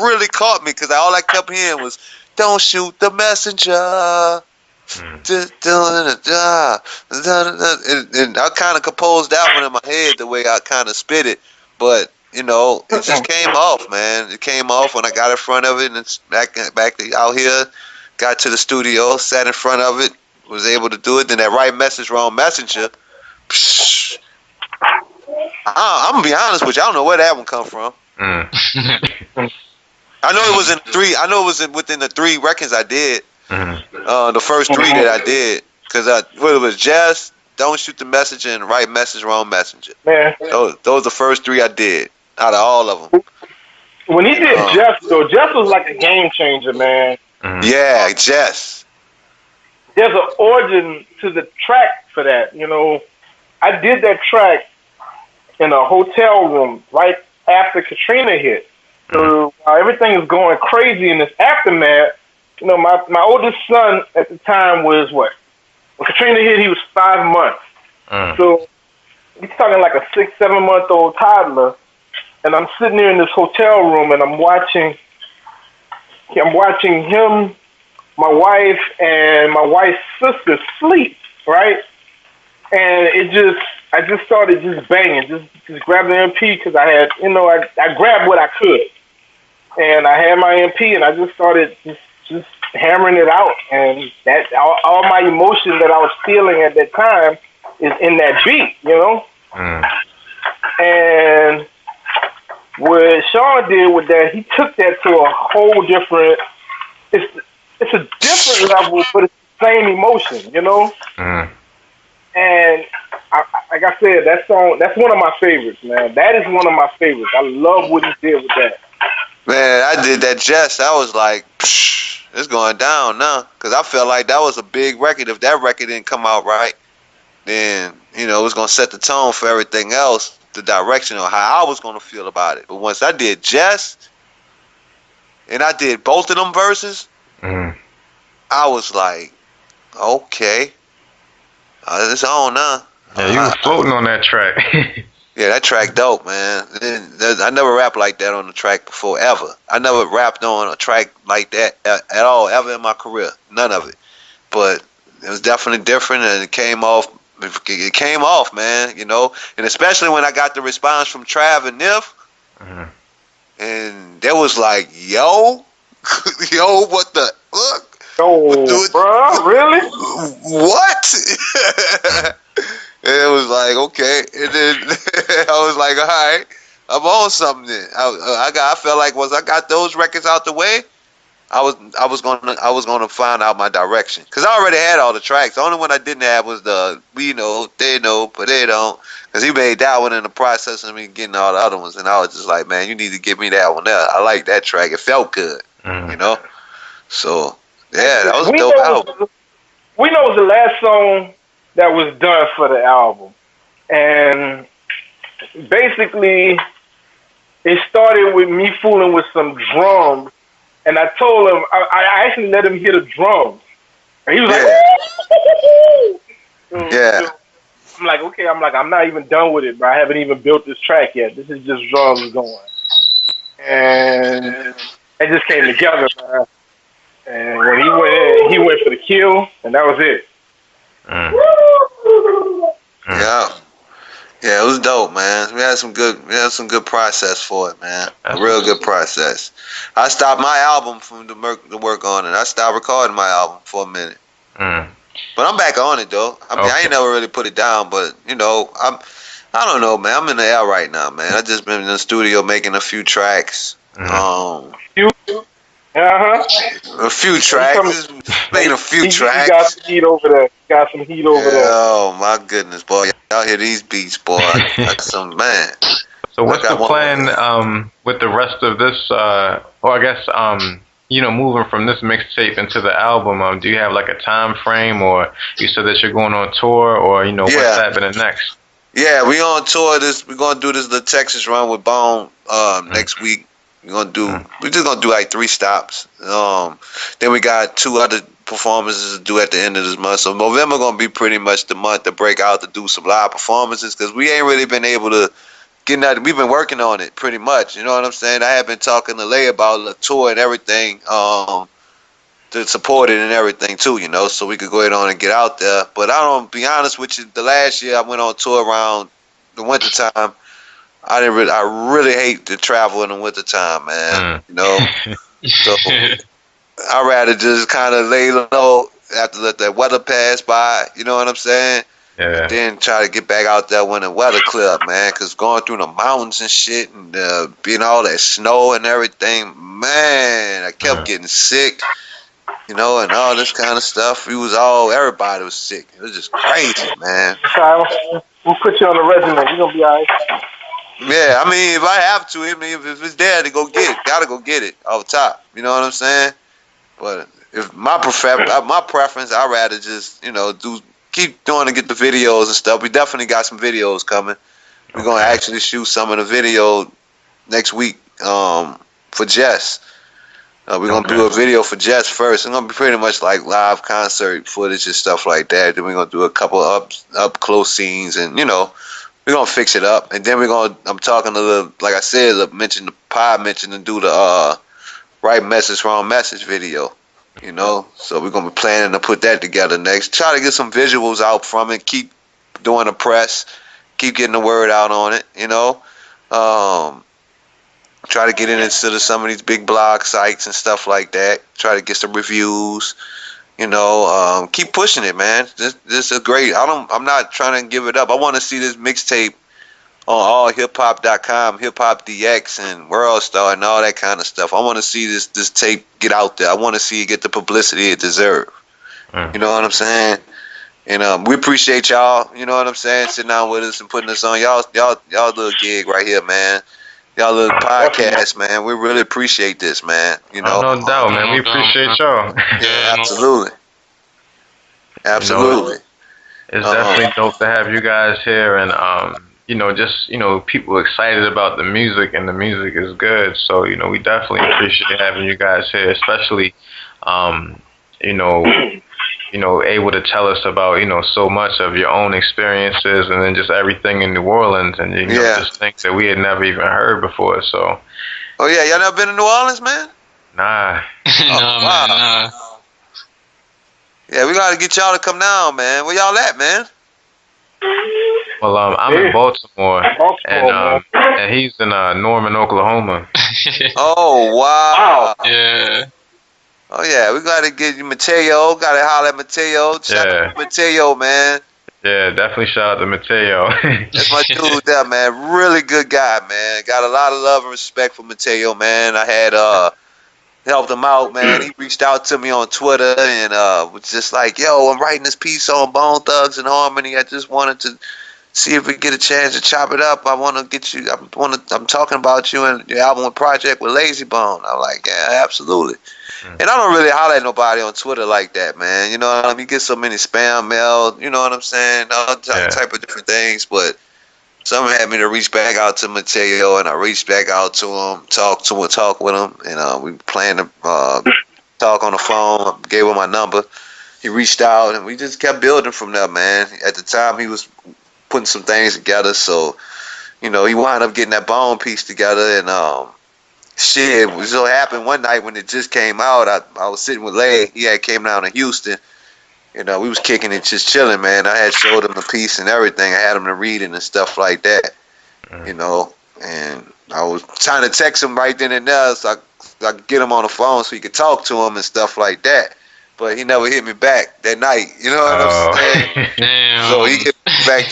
really caught me because all I kept hearing was, don't shoot the messenger. Just doing a job. And I kind of composed that one in my head the way I kind of spit it, but you know, it just came off, man. It came off when I got in front of it, and it's back out here. Got to the studio, sat in front of it, was able to do it. Then that right message, wrong messenger. Psh, I'm gonna be honest with you. I don't know where that one come from. I know it was in three. I know it was within the 3 records I did. The first 3 that I did, because it was Just, Don't Shoot the Messenger, and Right Message, Wrong Messenger. Man, those the first 3 I did out of all of them. When he did Just, though, Just was like a game changer, man. Yeah, Just. There's an origin to the track for that. You know, I did that track in a hotel room right after Katrina hit. So everything is going crazy in this aftermath. You know, my oldest son at the time was what? When Katrina hit, he was 5 months. So he's talking like a 6-7-month-old toddler. And I'm sitting there in this hotel room, and I'm watching him, my wife, and my wife's sister sleep, right? And I just started just banging, just grabbing the MP because I had, you know, I grabbed what I could. And I had my MP, and I just started just hammering it out. And that all my emotion that I was feeling at that time is in that beat, you know? And what Sean did with that, he took that to a whole different, it's a different level, but it's the same emotion, you know? And like I said, that song, that's one of my favorites, man. That is one of my favorites. I love what he did with that. Man, I did that Just. I was like, psh, it's going down now. Because I felt like that was a big record. If that record didn't come out right, then, you know, it was going to set the tone for everything else, the direction of how I was going to feel about it. But once I did Just, and I did both of them verses, I was like, okay. It's on now. Yeah, you was floating on that track. Yeah, that track dope, man. I never rapped like that on the track before, ever. I never rapped on a track like that at all, ever in my career. None of it. But it was definitely different, and it came off. It came off, man, you know. And especially when I got the response from Trav and Nif, and they was like, yo, what the fuck? Oh, bro, really? What? And it was like, okay. And then I was like, all right, I'm on something then. I felt like once I got those records out the way, I was gonna find out my direction. Cause I already had all the tracks. The only one I didn't have was the we know, they know, but they don't. Cause he made that one in the process of me getting all the other ones. And I was just like, man, you need to give me that one there. I like that track. It felt good. You know? So yeah, that was a dope album. We Know was the last song that was done for the album. And basically, it started with me fooling with some drums. And I told him, I actually let him hear the drums. And he was like, yeah. I'm like, okay, I'm not even done with it, bro. I haven't even built this track yet. This is just drums going. And it just came together, man. And when he went for the kill, and that was it. Yeah, it was dope, man. We had some good process for it, man. A real good process. I stopped my album from the work on it. I stopped recording my album for a minute. But I'm back on it though. I mean, I ain't never really put it down, but you know, I don't know, man. I'm in the air right now, man. I just been in the studio making a few tracks. A few tracks. Making a few tracks. You got some heat over there. Oh my goodness, boy! Y'all hear these beats, boy? Like some man. So what's the plan with the rest of this? Or I guess you know, moving from this mixtape into the album. Do you have like a time frame, or you said that you're going on tour, or you know what's happening next? Yeah, we on tour. We're gonna do this little Texas run with Bone next week. We're just gonna do like 3 stops. Then we got 2 other performances to do at the end of this month. So November gonna be pretty much the month to break out to do some live performances, because we ain't really been able to get nothing. We've been working on it pretty much. You know what I'm saying? I have been talking to Lay about the tour and everything. to support it and everything too, you know, so we could go ahead on and get out there. But I don't be honest with you, the last year I went on tour around the winter time. I really hate to travel in the winter time, man. You know, so I'd rather just kind of lay low after let that weather pass by. You know what I'm saying? Yeah. And then try to get back out there when the weather clear up, man. Cause going through the mountains and shit and being all that snow and everything, man, I kept getting sick. You know, and all this kind of stuff. Everybody was sick. It was just crazy, man. Kyle, we'll put you on the regimen. You're going to be all right. Yeah, I mean, if I have to, I mean, if it's there to go get it, gotta go get it off the top. You know what I'm saying? But if my preference, I'd rather just, you know, keep doing to get the videos and stuff. We definitely got some videos coming. We're gonna actually shoot some of the video next week for Jess. We're going to do a video for Jess first. It's going to be pretty much like live concert footage and stuff like that. Then we're going to do a couple of up close scenes and, you know, we're going to fix it up. And then I'm talking to like I said, mention to do the right message, wrong message video, you know. So we're going to be planning to put that together next. Try to get some visuals out from it. Keep doing the press. Keep getting the word out on it, you know. Try to get into some of these big blog sites and stuff like that. Try to get some reviews. You know, keep pushing it, man. This is great. I'm not trying to give it up. I want to see this mixtape on allhiphop.com, Hip Hop DX and World Star and all that kind of stuff. I want to see this tape get out there. I want to see it get the publicity it deserves. You know what I'm saying? And we appreciate y'all. You know what I'm saying? Sitting down with us and putting us on y'all little gig right here, man. Y'all little podcast, man. We really appreciate this, man. You know, no doubt, man. We appreciate y'all. Yeah, absolutely. Absolutely. You know, it's definitely dope to have you guys here, and you know, just people excited about the music, and the music is good. So you know, we definitely appreciate having you guys here, especially able to tell us about so much of your own experiences, and then just everything in New Orleans, and just things that we had never even heard before. So. Oh yeah, y'all never been to New Orleans, man? Nah. Wow. Nah. Yeah, we gotta get y'all to come down, man. Where y'all at, man? Well, I'm in Baltimore, and he's in Norman, Oklahoma. Oh wow. Yeah. Oh yeah, we gotta get you Mateo. Gotta holler at Mateo. Shout out to Mateo, man. Yeah, definitely shout out to Mateo. That's my dude there, man. Really good guy, man. Got a lot of love and respect for Mateo, man. I had helped him out, man. He reached out to me on Twitter and was just like, "Yo, I'm writing this piece on Bone Thugs and Harmony. I just wanted to see if we get a chance to chop it up. I want to get you. I'm talking about you and your album and project with Layzie Bone." I'm like, "Yeah, absolutely." And I don't really holler at nobody on Twitter like that, man. You know what I mean? You get so many spam mail, you know what I'm saying? All type of different things. But someone had me to reach back out to Mateo, and I reached back out to him, talk with him, and we planned to talk on the phone. I gave him my number. He reached out, and we just kept building from there, man. At the time, he was putting some things together, so, he wound up getting that Bone piece together, and shit, it so happened one night when it just came out, I was sitting with Lay. He had came down to Houston. We was kicking it, just chilling, man. I had showed him the piece and everything. I had him to read it and stuff like that, and I was trying to text him right then and there so I could get him on the phone so he could talk to him and stuff like that. But he never hit me back that night. You know what I'm saying? Damn. So he hit me back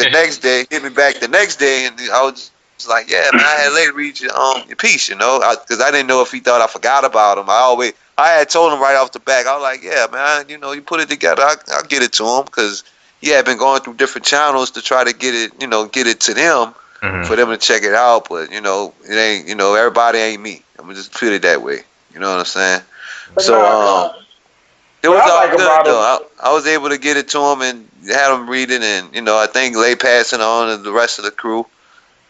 the next day, and I was just like, yeah, man, I had Lay read your piece, because I didn't know if he thought I forgot about him. I had told him right off the back. I was like, yeah, man, you put it together. I'll get it to him, because he had been going through different channels to try to get it, get it to them for them to check it out. But it ain't, everybody ain't me. I'm gonna just put it that way. You know what I'm saying? So it was all good though. I was able to get it to him and had him read it, and I think Lay passing on to the rest of the crew.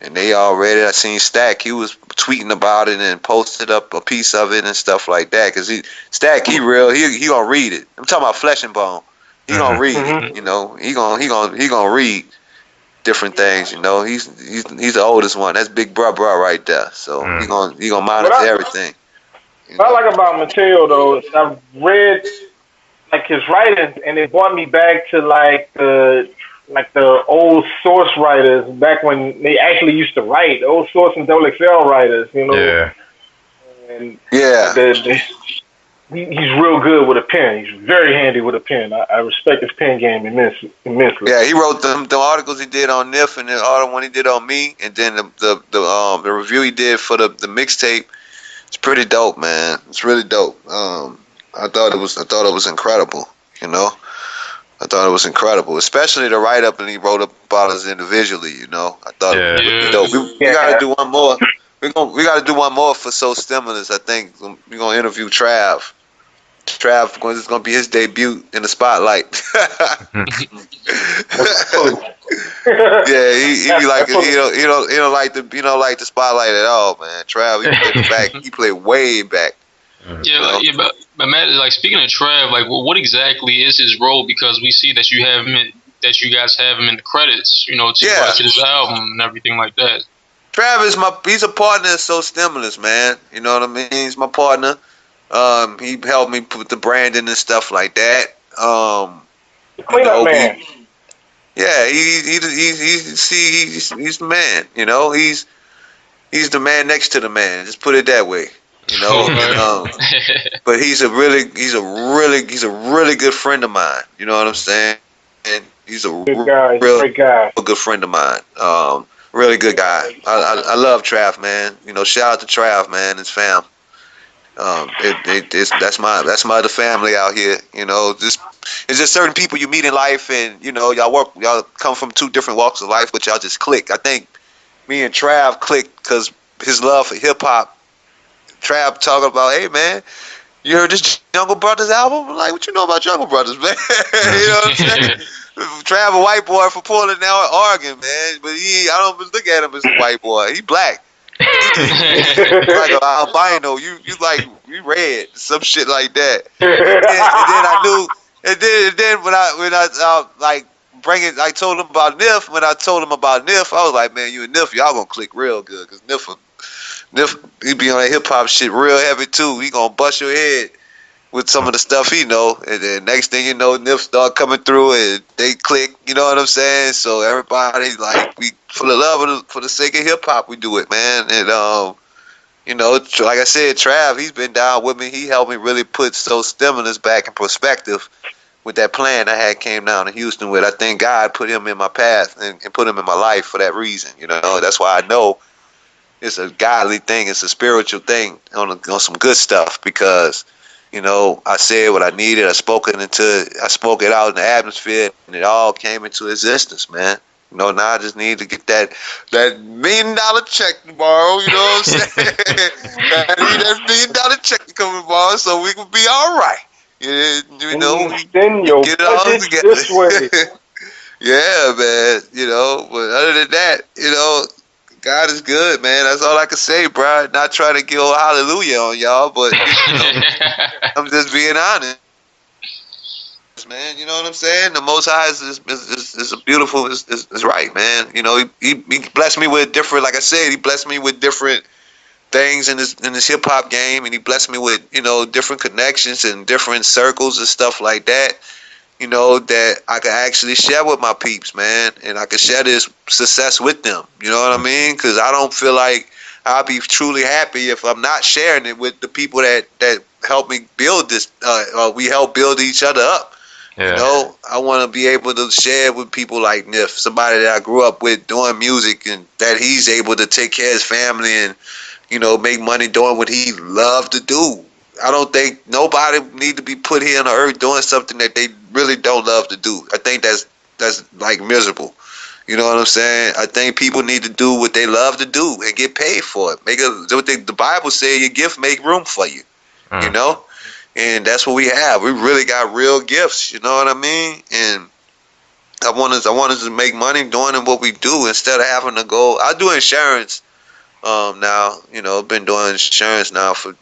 And they all read it. I seen Stack. He was tweeting about it and posted up a piece of it and stuff like that. Cause Stack, he real. He gonna read it. I'm talking about Flesh and Bone. He gonna read it. He gonna read different things. He's the oldest one. That's Big Bruh right there. So he gonna monitor everything. What I like about Mateo though is I've read like his writings, and it brought me back to like the old source writers back when they actually used to write. The old source and Double XL writers, you know. Yeah. And Yeah. He's real good with a pen. He's very handy with a pen. I respect his pen game immensely. Yeah, he wrote the articles he did on Nif and the other one he did on me, and then the review he did for the mixtape. It's pretty dope, man. It's really dope. I thought it was incredible. You know, I thought it was incredible, especially the write up and he wrote up about us individually. You know, I thought it was really dope. We gotta do one more. We gotta do one more for So Stimulus. I think we're gonna interview Trav. Trav, it's gonna be his debut in the spotlight. Yeah, he be like he don't like the spotlight at all, man. Trav, he played way back. Yeah, but Matt, like speaking of Trav, like what exactly is his role? Because we see that you guys have him in the credits, you know, to this album and everything like that. Trav is he's a partner of So Stimulus, man. You know what I mean? He's my partner. He helped me put the branding and stuff like that. Clean up man. Yeah, he's the man. You know, he's the man next to the man. Just put it that way. You know, but he's a really good friend of mine. You know what I'm saying? And he's a great guy. Good friend of mine. Really good guy. I love Trav, man. You know, shout out to Trav, man. His fam. That's my other family out here. You know, it's just certain people you meet in life, and you know, y'all come from two different walks of life, but y'all just click. I think me and Trav clicked because his love for hip hop. Trav talking about, hey man, you heard this Jungle Brothers album? I'm like, what you know about Jungle Brothers, man? You know what I'm saying? Trav, a white boy from Portland, now in Oregon, man, but I don't look at him as a white boy. He black. He's like an albino. You red, some shit like that. And then when I told him about Nif. When I told him about Nif, I was like, man, you and Nif, y'all gonna click real good, cause Nif, he be on that hip hop shit real heavy too. He gonna bust your head with some of the stuff he know, and then next thing you know, Nif start coming through and they click. You know what I'm saying? So everybody like we for the sake of hip hop, we do it, man. And you know, like I said, Trav, he's been down with me. He helped me really put So Stimulus back in perspective with that plan I had came down to Houston with. I think God put him in my path and put him in my life for that reason. You know, that's why I know it's a godly thing. It's a spiritual thing on some good stuff because, you know, I said what I needed. I spoke it out in the atmosphere, and it all came into existence, man. You know, now I just need to get that $1 million check tomorrow. You know what I'm saying? I need that $1 million check to come tomorrow, so we can be all right. You know, then your get it all together. This way. Yeah, man. You know, but other than that, you know, God is good, man. That's all I can say, bro. Not trying to go hallelujah on y'all, but you know, I'm just being honest, man. You know what I'm saying? The Most High is a beautiful, is right, man. You know, he blessed me with different, like I said, he blessed me with different things in this hip hop game, and he blessed me with, you know, different connections and different circles and stuff like that. You know, that I can actually share with my peeps, man, and I can share this success with them. You know what I mean? Because I don't feel like I'll be truly happy if I'm not sharing it with the people that help me build this. We help build each other up. Yeah. You know, I want to be able to share with people like Nif, somebody that I grew up with doing music, and that he's able to take care of his family and, you know, make money doing what he loved to do. I don't think nobody need to be put here on the earth doing something that they really don't love to do. I think that's like miserable. You know what I'm saying? I think people need to do what they love to do and get paid for it. The Bible says your gift make room for you. You know? And that's what we have. We really got real gifts, you know what I mean? And I want us to make money doing what we do instead of having to go. I do insurance now, you know, been doing insurance now for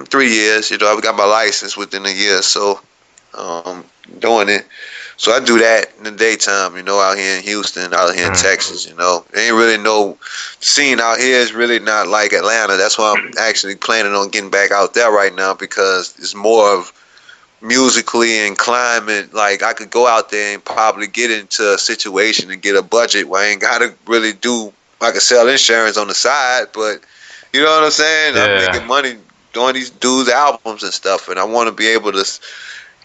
3 years. You know, I got my license within a year, so doing it. So I do that in the daytime, out here in Houston, out here in Texas, There ain't really the scene out here is really not like Atlanta. That's why I'm actually planning on getting back out there right now, because it's more of musically and climate. Like, I could go out there and probably get into a situation and get a budget where I ain't got to really do, I could sell insurance on the side, but you know what I'm saying? Yeah. I'm making money doing these dudes' albums and stuff, and I want to be able to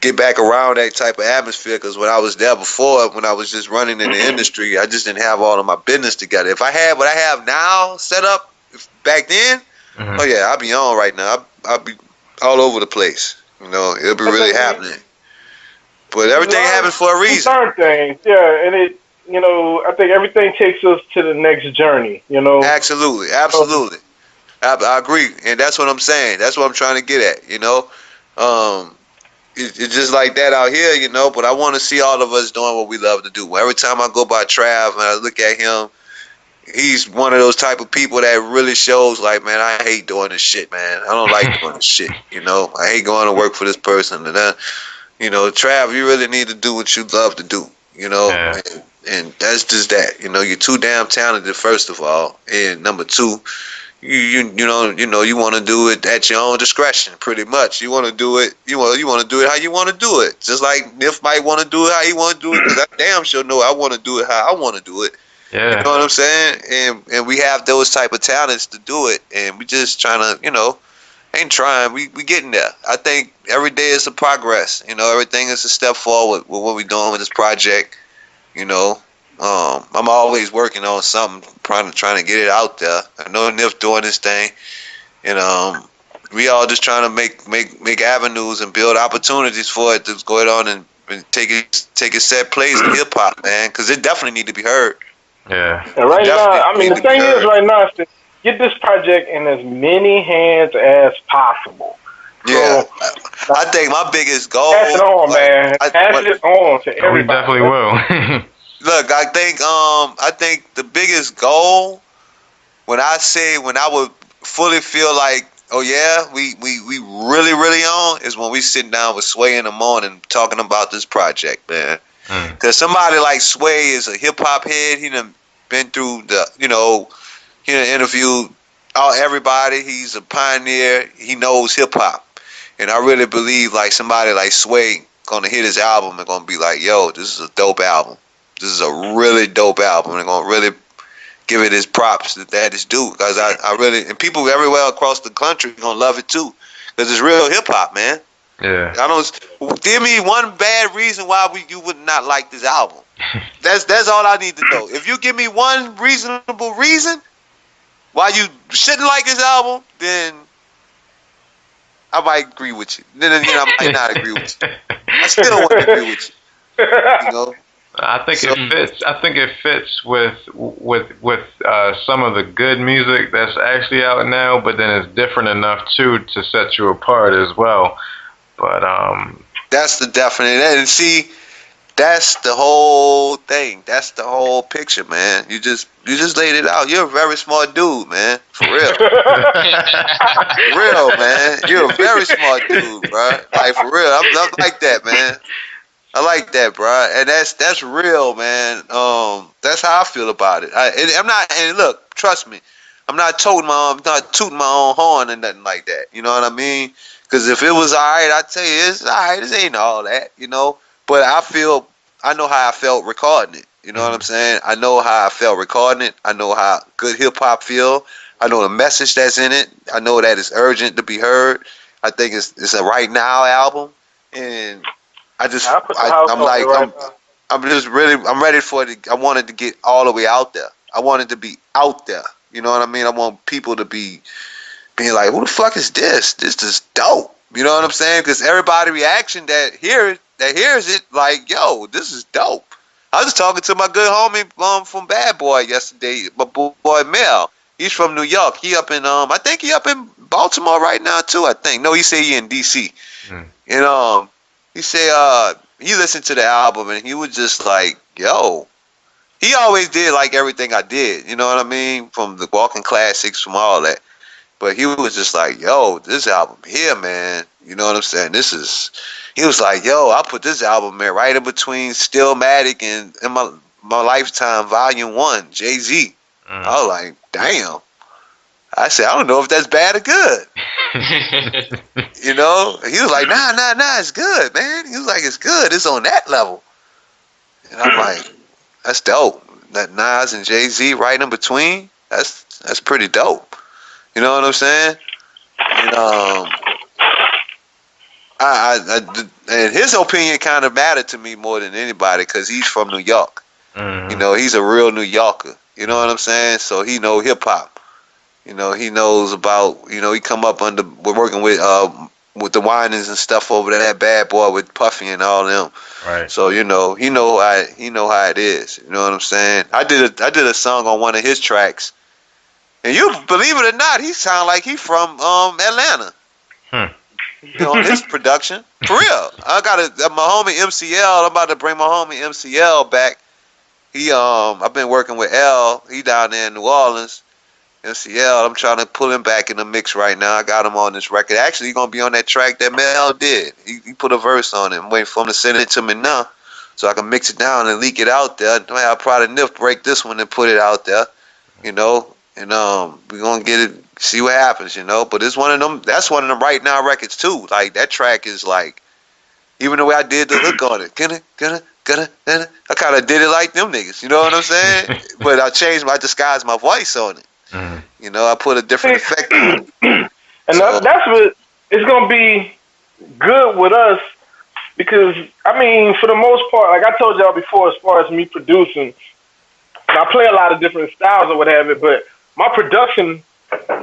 get back around that type of atmosphere, because when I was there before, when I was just running in the industry, I just didn't have all of my business together. If I had what I have now set up back then, oh yeah, I'd be on right now. I'd be all over the place. It'll be really happening. But everything happens for a reason. Things, yeah, and it, I think everything takes us to the next journey. Absolutely. I agree, and that's what I'm saying. That's what I'm trying to get at. It's just like that out here, but I want to see all of us doing what we love to do. Every time I go by Trav and I look at him, he's one of those type of people that really shows like, man, I hate doing this shit, man. I don't like doing this shit, I hate going to work for this person. And then, Trav, you really need to do what you love to do, Yeah. And that's just that. You're too damn talented, first of all, and number two, you want to do it at your own discretion, pretty much. You want to do it. You want to do it how you want to do it. Just like Nif might want to do it how he want to do it, because I damn sure know I want to do it how I want to do it. Yeah. You know what I'm saying? And we have those type of talents to do it, and we just trying to, ain't trying. We getting there. I think every day is a progress. Everything is a step forward with what we doing with this project. I'm always working on something, trying to get it out there. I know Nif doing this thing, and we all just trying to make avenues and build opportunities for it to go on and take a set place in hip hop, man, because it definitely need to be heard. Yeah. And right now, the thing is, right now, is to get this project in as many hands as possible. Yeah, so, I think my biggest goal. Pass it on, man. Pass it on to everybody. We definitely will. Look, I think the biggest goal, when I would fully feel like, oh yeah, we really on, is when we sit down with Sway in the morning talking about this project, man. Because somebody like Sway is a hip hop head. He done been through he done interviewed everybody. He's a pioneer. He knows hip hop, and I really believe like somebody like Sway gonna hit his album and gonna be like, yo, this is a dope album. This is a really dope album, and I'm gonna really give it his props that is due, because I really, and people everywhere across the country gonna love it too, because it's real hip hop, man. Yeah. Give me one bad reason why you would not like this album. That's all I need to know. If you give me one reasonable reason why you shouldn't like this album, then I might agree with you. Then I might not agree with you. I still don't want to agree with you. I think it fits. I think it fits with some of the good music that's actually out now, but then it's different enough too to set you apart as well. But that's the definite. And see, that's the whole thing. That's the whole picture, man. You just laid it out. You're a very smart dude, man. For real. For real, man. You're a very smart dude, bro. Like, for real. I'm like that, man. I like that, bro. And that's real, man. That's how I feel about it. I'm not, and look, trust me, I'm not tooting my own horn and nothing like that. You know what I mean? Because if it was alright, I'd tell you it's alright. This ain't all that, But I know how I felt recording it. You know what I'm saying? I know how I felt recording it. I know how good hip hop feel. I know the message that's in it. I know that it's urgent to be heard. I think it's a right now album, and I'm ready for it. I wanted to get all the way out there. I wanted to be out there. You know what I mean? I want people to being like, who the fuck is this? This is dope. You know what I'm saying? Because everybody reaction that hears it, like, yo, this is dope. I was talking to my good homie from Bad Boy yesterday, my boy Mel. He's from New York. He up in I think he up in Baltimore right now too. I think. No, he say he in DC. And he said he listened to the album and he was just like, yo. He always did like everything I did. You know what I mean? From the Walking Classics, from all that. But he was just like, yo, this album here, man. You know what I'm saying? He was like, yo, I put this album, man, right in between Stillmatic and In My Lifetime Volume 1, Jay-Z. I was like, damn. I said, I don't know if that's bad or good. You know? He was like, nah, it's good, man. He was like, it's good. It's on that level. And I'm like, that's dope. That Nas and Jay-Z right in between, that's pretty dope. You know what I'm saying? And and his opinion kind of mattered to me more than anybody because he's from New York. You know, he's a real New Yorker. You know what I'm saying? So he know hip hop. You know, he knows about. You know, he come up we're working with the Winans and stuff over there. That Bad Boy with Puffy and all them. Right. So he know how it is. You know what I'm saying? I did a song on one of his tracks, and you believe it or not, he sound like he from Atlanta. You know, his production for real. I got my homie MCL. I'm about to bring my homie MCL back. I've been working with L. He down there in New Orleans. MCL. I'm trying to pull him back in the mix right now. I got him on this record. Actually, he's gonna be on that track that Mel did. He put a verse on it. I'm waiting for him to send it to me now, so I can mix it down and leak it out there. I'll probably Nif break this one and put it out there. You know, and we're gonna get it. See what happens, you know. But it's one of them. That's one of them right now records too. Like that track is like, even the way I did the hook on it, I kind of did it like them niggas. You know what I'm saying? But I disguised my voice on it. You know, I put a different effect on it. And that's what it's gonna be good with us because I mean, for the most part, like I told y'all before, as far as me producing, I play a lot of different styles or whatever. But my production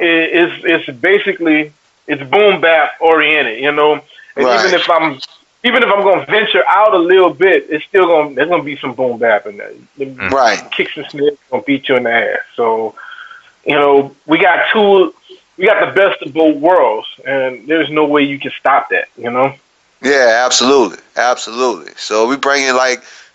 is basically it's boom bap oriented, you know. And right. even if I'm gonna venture out a little bit, there's gonna be some boom bap in there. Right. Kicks and snares gonna beat you in the ass. So, you know, we got the best of both worlds, and there's no way you can stop that, you know. Yeah, absolutely. So we bring in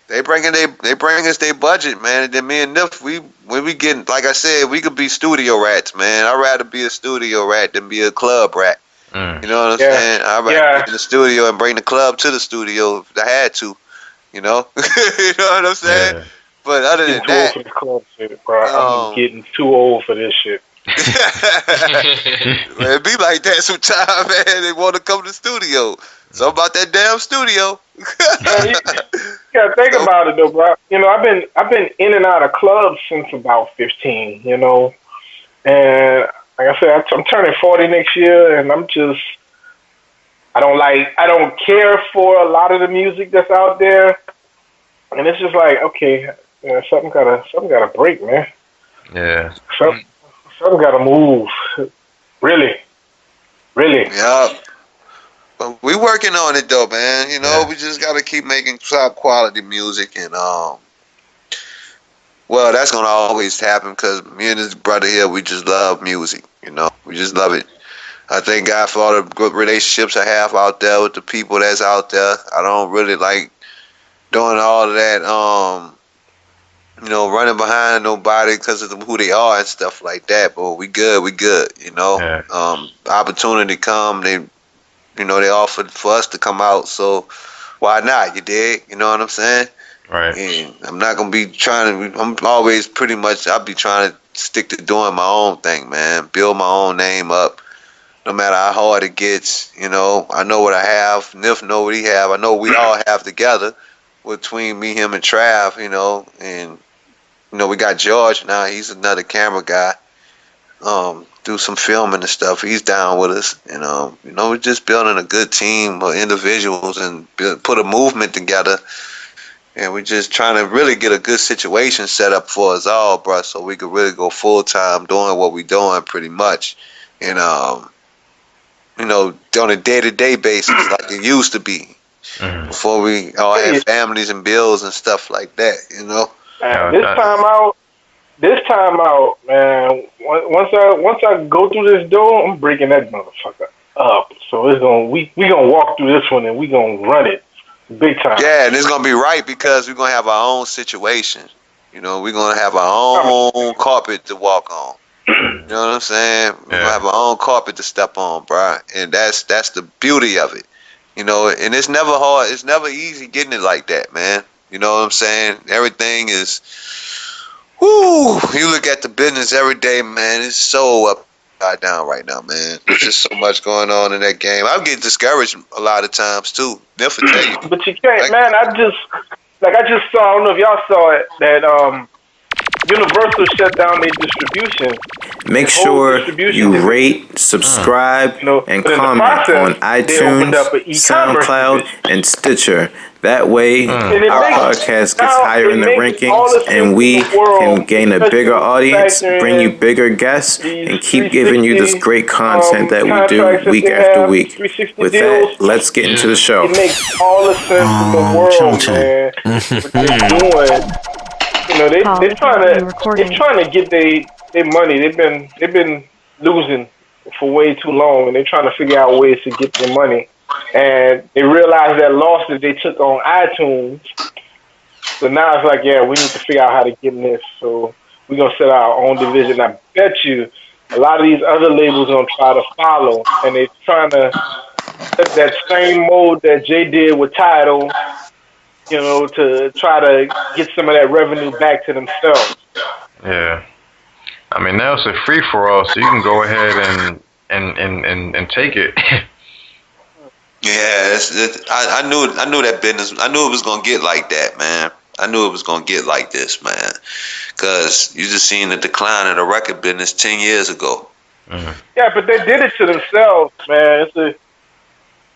they bring us their budget, man. And then me and Nif, when we get, like I said, we could be studio rats, man. I'd rather be a studio rat than be a club rat. You know what I'm saying? I'd rather be in the studio and bring the club to the studio if I had to. You know, you know what I'm saying? Yeah. But other than that, too old for the club shit, bro. I'm getting too old for this shit. Man, it be like that sometimes, man. They want to come to the studio. So about that damn studio. You gotta think about it though, bro. You know, I've been in and out of clubs since about 15. You know, and like I said, I'm turning 40 next year, and I don't care for a lot of the music that's out there, and it's just like, okay, something gotta break, man. Yeah. Something gotta move. Really. Yeah. But we working on it though, man. You know, we just gotta keep making top quality music, and well, that's gonna always happen because me and this brother here, we just love music. You know, we just love it. I thank God for all the good relationships I have out there with the people that's out there. I don't really like doing all of that, you know, running behind nobody because of who they are and stuff like that. But we good, you know. Yeah. Opportunity come, they offered for us to come out, so why not? You dig? You know what I'm saying? Right. And I'm not gonna be I'm always pretty much, I'll be trying to stick to doing my own thing, man. Build my own name up, no matter how hard it gets. You know, I know what I have. Nif know what he have. I know we all have together between me, him, and Trav. You know, and you know we got George now. He's another camera guy. Do some filming and stuff. He's down with us, and you know, we're just building a good team of individuals and put a movement together. And we're just trying to really get a good situation set up for us all, bro, so we could really go full time doing what we're doing, pretty much. And you know, on a day-to-day basis, like it used to be before we all had families and bills and stuff like that. You know. This time out, man. Once I go through this door, I'm breaking that motherfucker up. So we gonna walk through this one and we gonna run it big time. Yeah, and it's gonna be right because we're gonna have our own situation. You know, we're gonna have our own carpet to walk on. You know what I'm saying? We're gonna have our own carpet to step on, bro. And that's the beauty of it. You know, and it's never hard. It's never easy getting it like that, man. You know what I'm saying? Everything is, whoo. You look at the business every day, man. It's so upside down right now, man. There's just so much going on in that game. I get discouraged a lot of times too. Never tell you. But you can't, man. I just saw. I don't know if y'all saw it. That Universal shut down their distribution. Make sure you rate, subscribe, and comment on iTunes, SoundCloud, and Stitcher. That way, our podcast gets higher in the rankings, and we can gain a bigger audience, bring you bigger guests, and keep giving you this great content that we do week after week. With that, let's get into the show. It makes all the sense in the world, man. What they're doing. You know, they're trying to get their money. They've been losing for way too long, and they're trying to figure out ways to get their money. And they realized that loss that they took on iTunes. So now it's like, yeah, we need to figure out how to get in this. So we're gonna set our own division. I bet you a lot of these other labels gonna try to follow, and they're trying to set that same mode that Jay did with Tidal. You know, to try to get some of that revenue back to themselves. Yeah, I mean now it's a free for all, so you can go ahead and take it. Yeah, I knew that business. I knew it was gonna get like that, man. I knew it was gonna get like this, man. Cause you just seen the decline of the record business 10 years ago. Mm-hmm. Yeah, but they did it to themselves, man. There's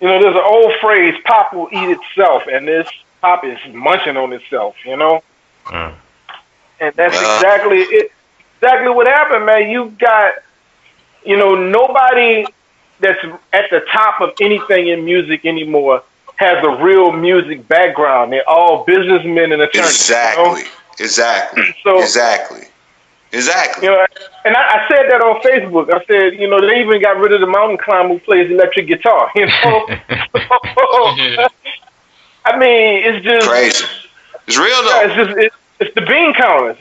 an old phrase: "Pop will eat itself," and this pop is munching on itself, you know. And that's exactly it. Exactly what happened, man. You got, nobody that's at the top of anything in music anymore has a real music background. They're all businessmen and attorneys. Exactly. So, exactly. And I said that on Facebook. I said, they even got rid of the mountain climber who plays electric guitar. I mean, it's just crazy. It's real though. Yeah, it's the bean counters,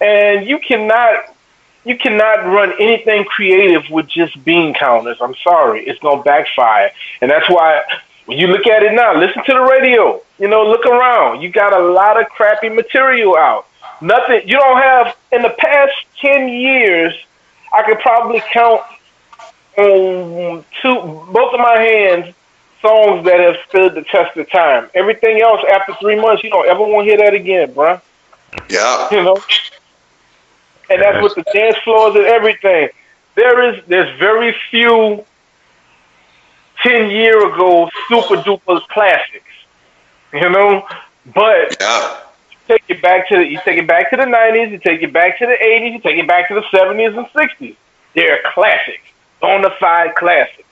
and you cannot run anything creative with just bean counters. I'm sorry, it's gonna backfire, and that's why when you look at it now, listen to the radio. Look around. You got a lot of crappy material out. Nothing. You don't have in the past 10 years. I could probably count on both of my hands. Songs that have stood the test of time. Everything else after 3 months, you don't ever want to hear that again, bruh. Yeah. And that's with the dance floors and everything. There's very few 10-year ago super duper classics. But you take it back to the 90s, you take it back to the 80s, you take it back to the 70s and 60s. They're classics, bona fide classics.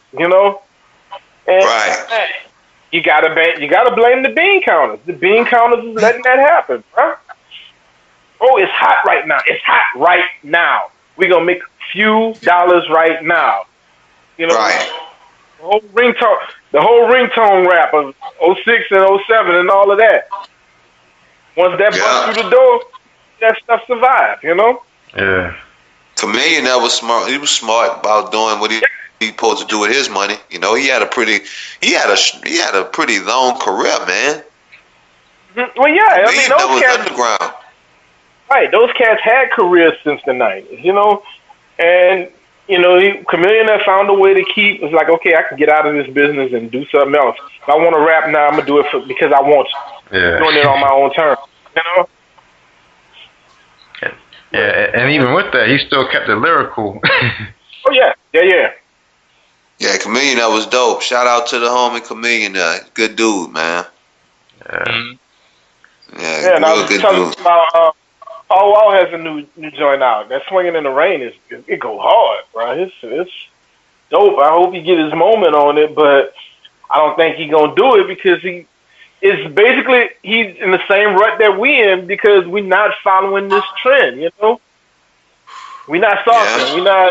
And right. You gotta blame the bean counters. The bean counters is letting that happen, bro. Oh, it's hot right now. It's hot right now. We're gonna make a few dollars right now. Right. The whole ringtone rap of 06 and 07 and all of that. Once that bust through the door, that stuff survived, Yeah. Chameleon was smart. He was smart about doing what he supposed to do with his money. He had a pretty long career, man. Well, yeah, I mean those cats underground. Right, those cats had careers since the 90s, and Chameleon had found a way to keep. It's like, okay, I can get out of this business and do something else. If I want to rap now, I'm gonna do it because I want to. Yeah. Doing it on my own terms, Yeah, and even with that, he still kept it lyrical. Oh yeah. Yeah, Chameleon, that was dope. Shout out to the homie Chameleon, good dude, man. Yeah. Yeah, and I was good telling dude. you about Paul Wall has a new joint out. That Swinging in the Rain it go hard, bro. It's dope. I hope he get his moment on it, but I don't think he gonna do it because he's in the same rut that we in because we not following this trend. We not softening. Yeah.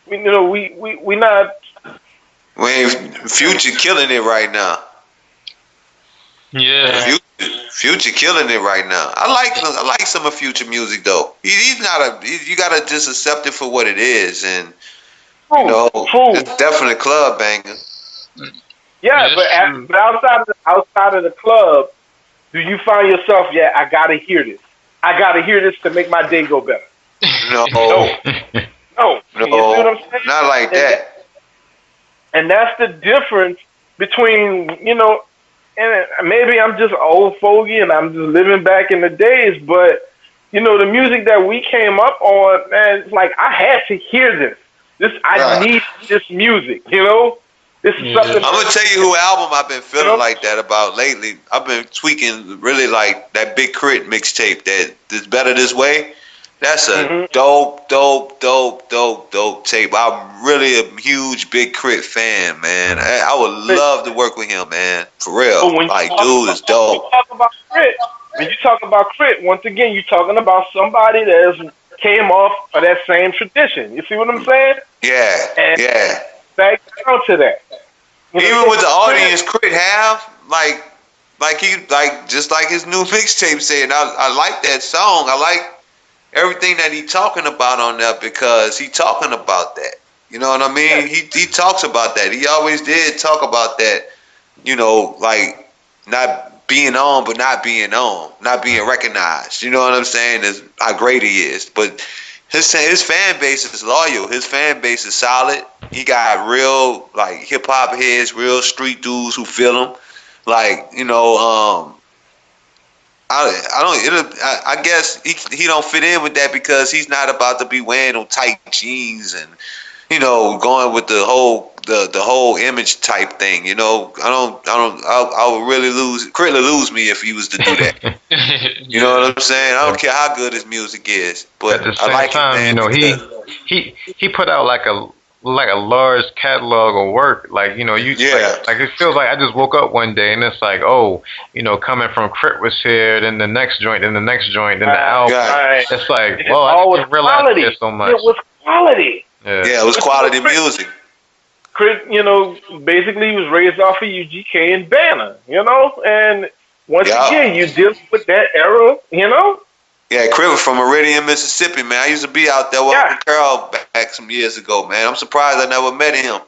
We not. Future killing it right now. Yeah. Future Future killing it right now. I like some of Future music though. He's not you gotta just accept it for what it is, and you know, it's definitely a club banger. Yeah, but outside of the club, do you find yourself? Yeah, I gotta hear this. I gotta hear this to make my day go better. No. No. You see what I'm saying? Not like that. And that's the difference between, you know, and maybe I'm just old fogey and I'm just living back in the days, but, you know, the music that we came up on, man, it's like I had to hear this. I need this music, you know? This is something. I'm going to tell you who album I've been feeling like that about lately. I've been tweaking really like that Big Crit mixtape that is Better This Way. That's a dope tape. I'm really a huge Big Crit fan, man. I would love to work with him, man. For real. Like, dude is dope. When you talk about Crit, once again, you're talking about somebody that came off of that same tradition. You see what I'm saying? Yeah. Back down to that. You know, even with the audience Crit have, just like his new mixtape said, I like that song. I like everything that he talking about on there because he talking about that. You know what I mean? He talks about that. He always did talk about that, you know, like not being on but not being on, not being recognized. You know what I'm saying? Is how great he is. But his fan base is loyal. His fan base is solid. He got real like hip hop heads, real street dudes who feel him. Like, you know, I guess he don't fit in with that because he's not about to be wearing no tight jeans and, you know, going with the whole image type thing. You know, I would really lose me if he was to do that. You know what I'm saying? I don't care how good his music is, but at the same I like time, it, man. you know, he put out like a large catalog of work. Like, you know, like it feels like I just woke up one day and it's like, oh, you know, coming from Crit was here, then the next joint, then the next joint, then the album. It's like, well, I didn't realize there's so much. It was quality. Yeah, it was quality music. Crit, you know, basically he was raised off of UGK and Banner, you know, and once again, you deal with that era, you know. Yeah, Crit was from Meridian, Mississippi, man. I used to be out there with Carl back some years ago, man. I'm surprised I never met him,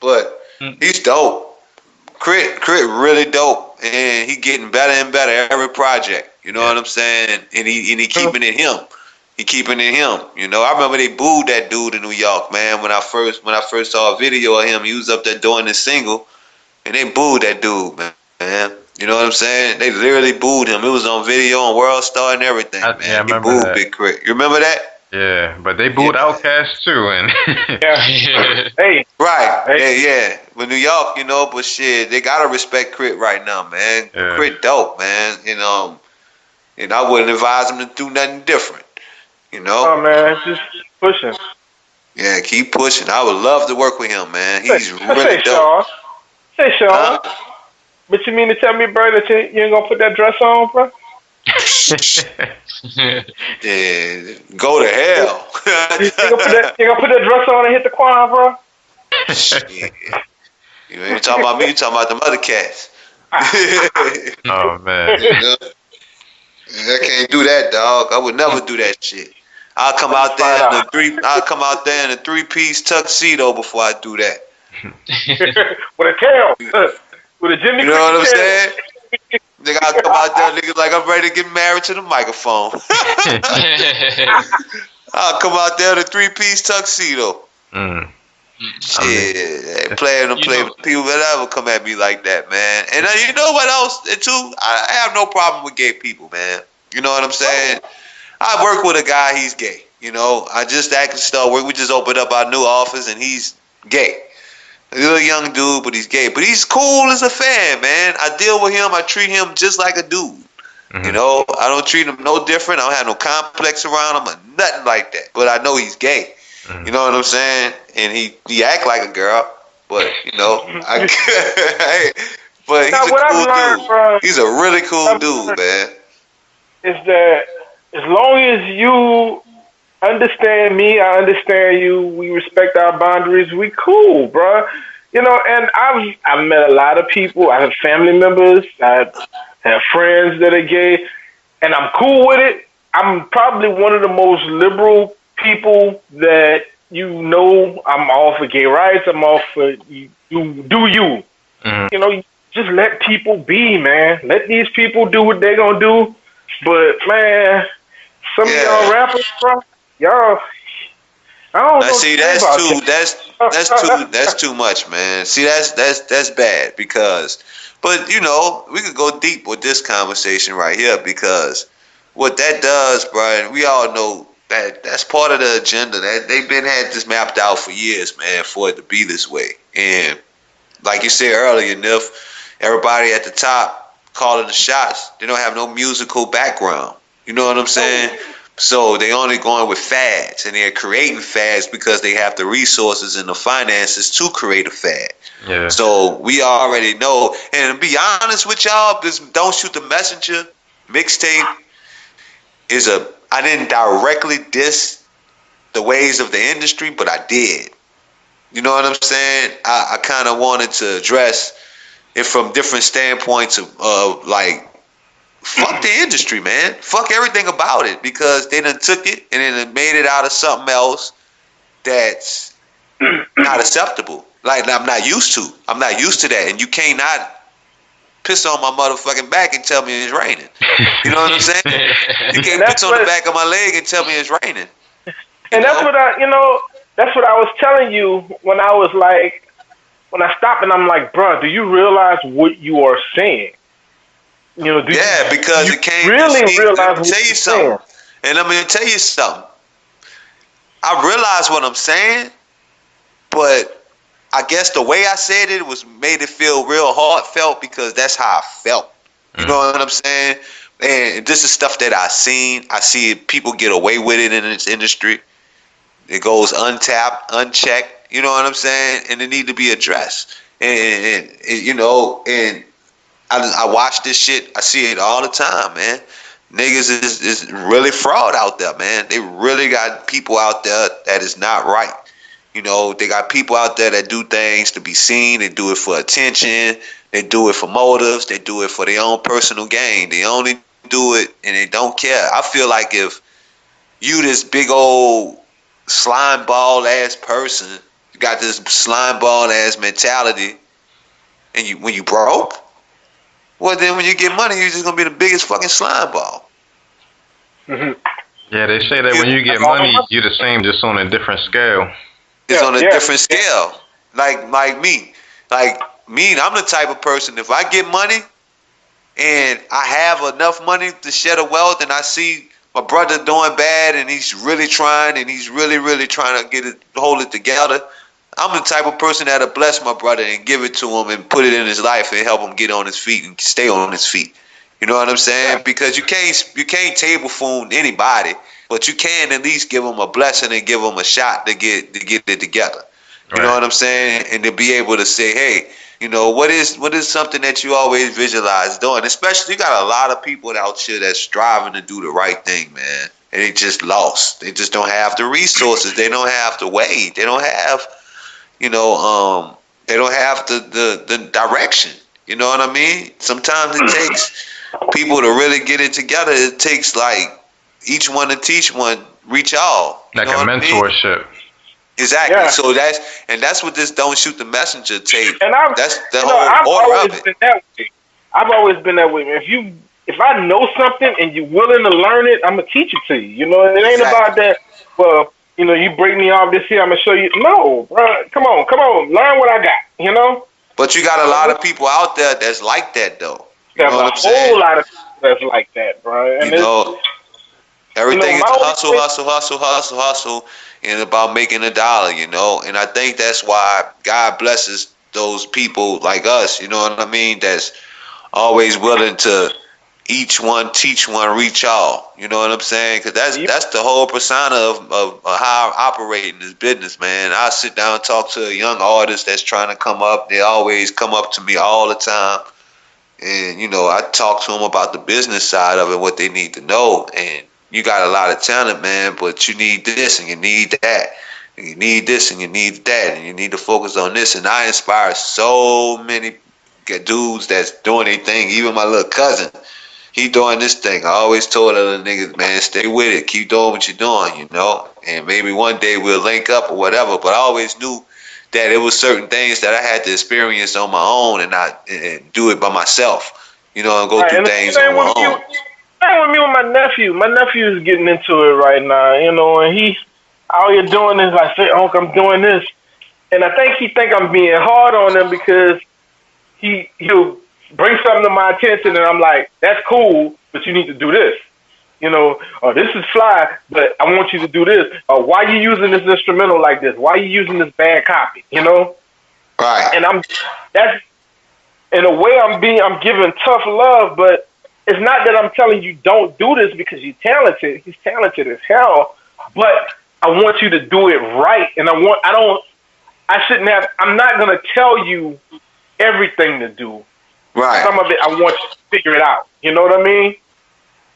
but he's dope. Crit really dope, and he getting better and better every project. You know what I'm saying? And he keeping it him. He keeping it him. You know, I remember they booed that dude in New York, man. When I first saw a video of him, he was up there doing this single, and they booed that dude, man. You know what I'm saying? They literally booed him. It was on video on World Star and everything, man. Yeah, I he booed that. Big Crit. You remember that? Yeah, but they booed Outkast too, and yeah. With New York, you know, but shit, they gotta respect Crit right now, man. Crit dope, man. You know, and I wouldn't advise him to do nothing different. You know? Oh man, just pushing. Yeah, keep pushing. I would love to work with him, man. He's really dope. Sean. But you mean to tell me, bro, that you ain't gonna put that dress on, bro? Yeah, go to hell. You gonna put that dress on and hit the choir, bro? Shit. You ain't talking about me, you talking about them other cats. Oh man. I can't do that, dog. I would never do that shit. I'll come out there in a 3-piece tuxedo before I do that. With a tail. With a Jimmy. You know what I'm saying? Nigga, I'll come out there, nigga, like I'm ready to get married to the microphone. I'll come out there in a 3-piece tuxedo. Shit, people will never come at me like that, man. And you know what else, too? I have no problem with gay people, man. You know what I'm saying? I work with a guy, he's gay. You know, I just actually start work. We just opened up our new office, and he's gay. He's a young dude, but he's gay. But he's cool as a fan, man. I deal with him. I treat him just like a dude. You know, I don't treat him no different. I don't have no complex around him or nothing like that. But I know he's gay. You know what I'm saying? And he act like a girl, but you know, but he's a cool dude. Bro, he's a really cool dude, man. Is that as long as you understand me, I understand you, we respect our boundaries, we cool, bro. You know, and I've met a lot of people. I have family members. I've have friends that are gay, and I'm cool with it. I'm probably one of the most liberal people that I'm all for gay rights. I'm all for you. Do you? You know, just let people be, man. Let these people do what they're gonna do. But man, some of y'all rappers, bro, y'all. I don't know. See, that's too much, man. See, that's bad because, but you know, we could go deep with this conversation right here because what that does, Brian, we all know that's part of the agenda. That they've had this mapped out for years, man, for it to be this way. And like you said earlier, Nif, everybody at the top calling the shots, they don't have no musical background. You know what I'm saying? So they only going with fads, and they're creating fads because they have the resources and the finances to create a fad. Yeah. So we already know. And to be honest with y'all, this Don't Shoot the Messenger mixtape I didn't directly diss the ways of the industry, but I did. You know what I'm saying? I kind of wanted to address it from different standpoints of like, fuck the industry, man. Fuck everything about it because they done took it and then made it out of something else that's not acceptable. Like I'm not used to. I'm not used to that. And you cannot piss on my motherfucking back and tell me it's raining. You know what I'm saying? You can't piss on the back of my leg and tell me it's raining. And that's what that's what I was telling you when I was like, when I stopped and I'm like, bro, do you realize what you are saying? You know, because it can't really realize. Let me tell you something. And I'm gonna tell you something. I realize what I'm saying, but I guess the way I said it made it feel real heartfelt because that's how I felt. You know what I'm saying? And this is stuff that I seen. I see people get away with it in this industry. It goes untapped, unchecked. You know what I'm saying? And it need to be addressed. And you know, and I watch this shit. I see it all the time, man. Niggas is really fraud out there, man. They really got people out there that is not right. You know, they got people out there that do things to be seen. They do it for attention. They do it for motives. They do it for their own personal gain. They only do it and they don't care. I feel like if you this big old slime ball ass person, you got this slime ball ass mentality, and when you broke, well then when you get money, you're just gonna be the biggest fucking slime ball. Yeah, they say that when you get money, you're the same, just on a different scale. It's on a different scale. Like me. Like me, I'm the type of person, if I get money and I have enough money to share the wealth and I see my brother doing bad and he's really trying and he's really, really trying to hold it together, I'm the type of person that'll bless my brother and give it to him and put it in his life and help him get on his feet and stay on his feet. You know what I'm saying? Because you can't table phone anybody, but you can at least give them a blessing and give them a shot to get it together. You know what I'm saying? And to be able to say, hey, you know, what is something that you always visualize doing? Especially, you got a lot of people out here that's striving to do the right thing, man. And they just lost. They just don't have the resources. They don't have the way. They don't have, you know, they don't have the direction. You know what I mean? Sometimes it takes people to really get it together. It takes like each one to teach one, reach all. Like a mentorship. Exactly. Yeah. So that's what this Don't Shoot the Messenger tape. And that's the whole order of it. I've always been that way, man. If I know something and you're willing to learn it, I'm gonna teach it to you. You know, it ain't about that. Well, you know, you break me off this here, I'm gonna show you. No, bro, come on, learn what I got. You know. But you got a lot of people out there that's like that, though. You There's know what I'm a saying? whole lot of people that's like that, bro. And you know, everything is hustle. hustle, and about making $1, you know. And I think that's why God blesses those people like us, you know what I mean, that's always willing to each one teach one, reach all. You know what I'm saying? Because that's the whole persona of how I operate in this business, man. I sit down and talk to a young artist that's trying to come up. They always come up to me all the time. And, you know, I talk to them about the business side of it, what they need to know. And you got a lot of talent, man, but you need this and you need that. And you need this and you need that. And you need to focus on this. And I inspire so many got dudes that's doing their thing. Even my little cousin, he doing this thing. I always told other niggas, man, stay with it. Keep doing what you're doing, you know. And maybe one day we'll link up or whatever. But I always knew that it was certain things that I had to experience on my own and not and do it by myself, you know, and go through things on my own. Same with me with my nephew. My nephew is getting into it right now, you know, and he all you're doing is like, say, Unc, I'm doing this. And I think he think I'm being hard on him because he'll bring something to my attention and I'm like, that's cool, but you need to do this. You know, or this is fly, but I want you to do this. Or why are you using this instrumental like this? Why are you using this bad copy? You know? Right. And that's in a way I'm giving tough love, but it's not that I'm telling you don't do this because you're talented. He's talented as hell, but I want you to do it right. And I'm not gonna tell you everything to do. Right. Some of it I want you to figure it out. You know what I mean?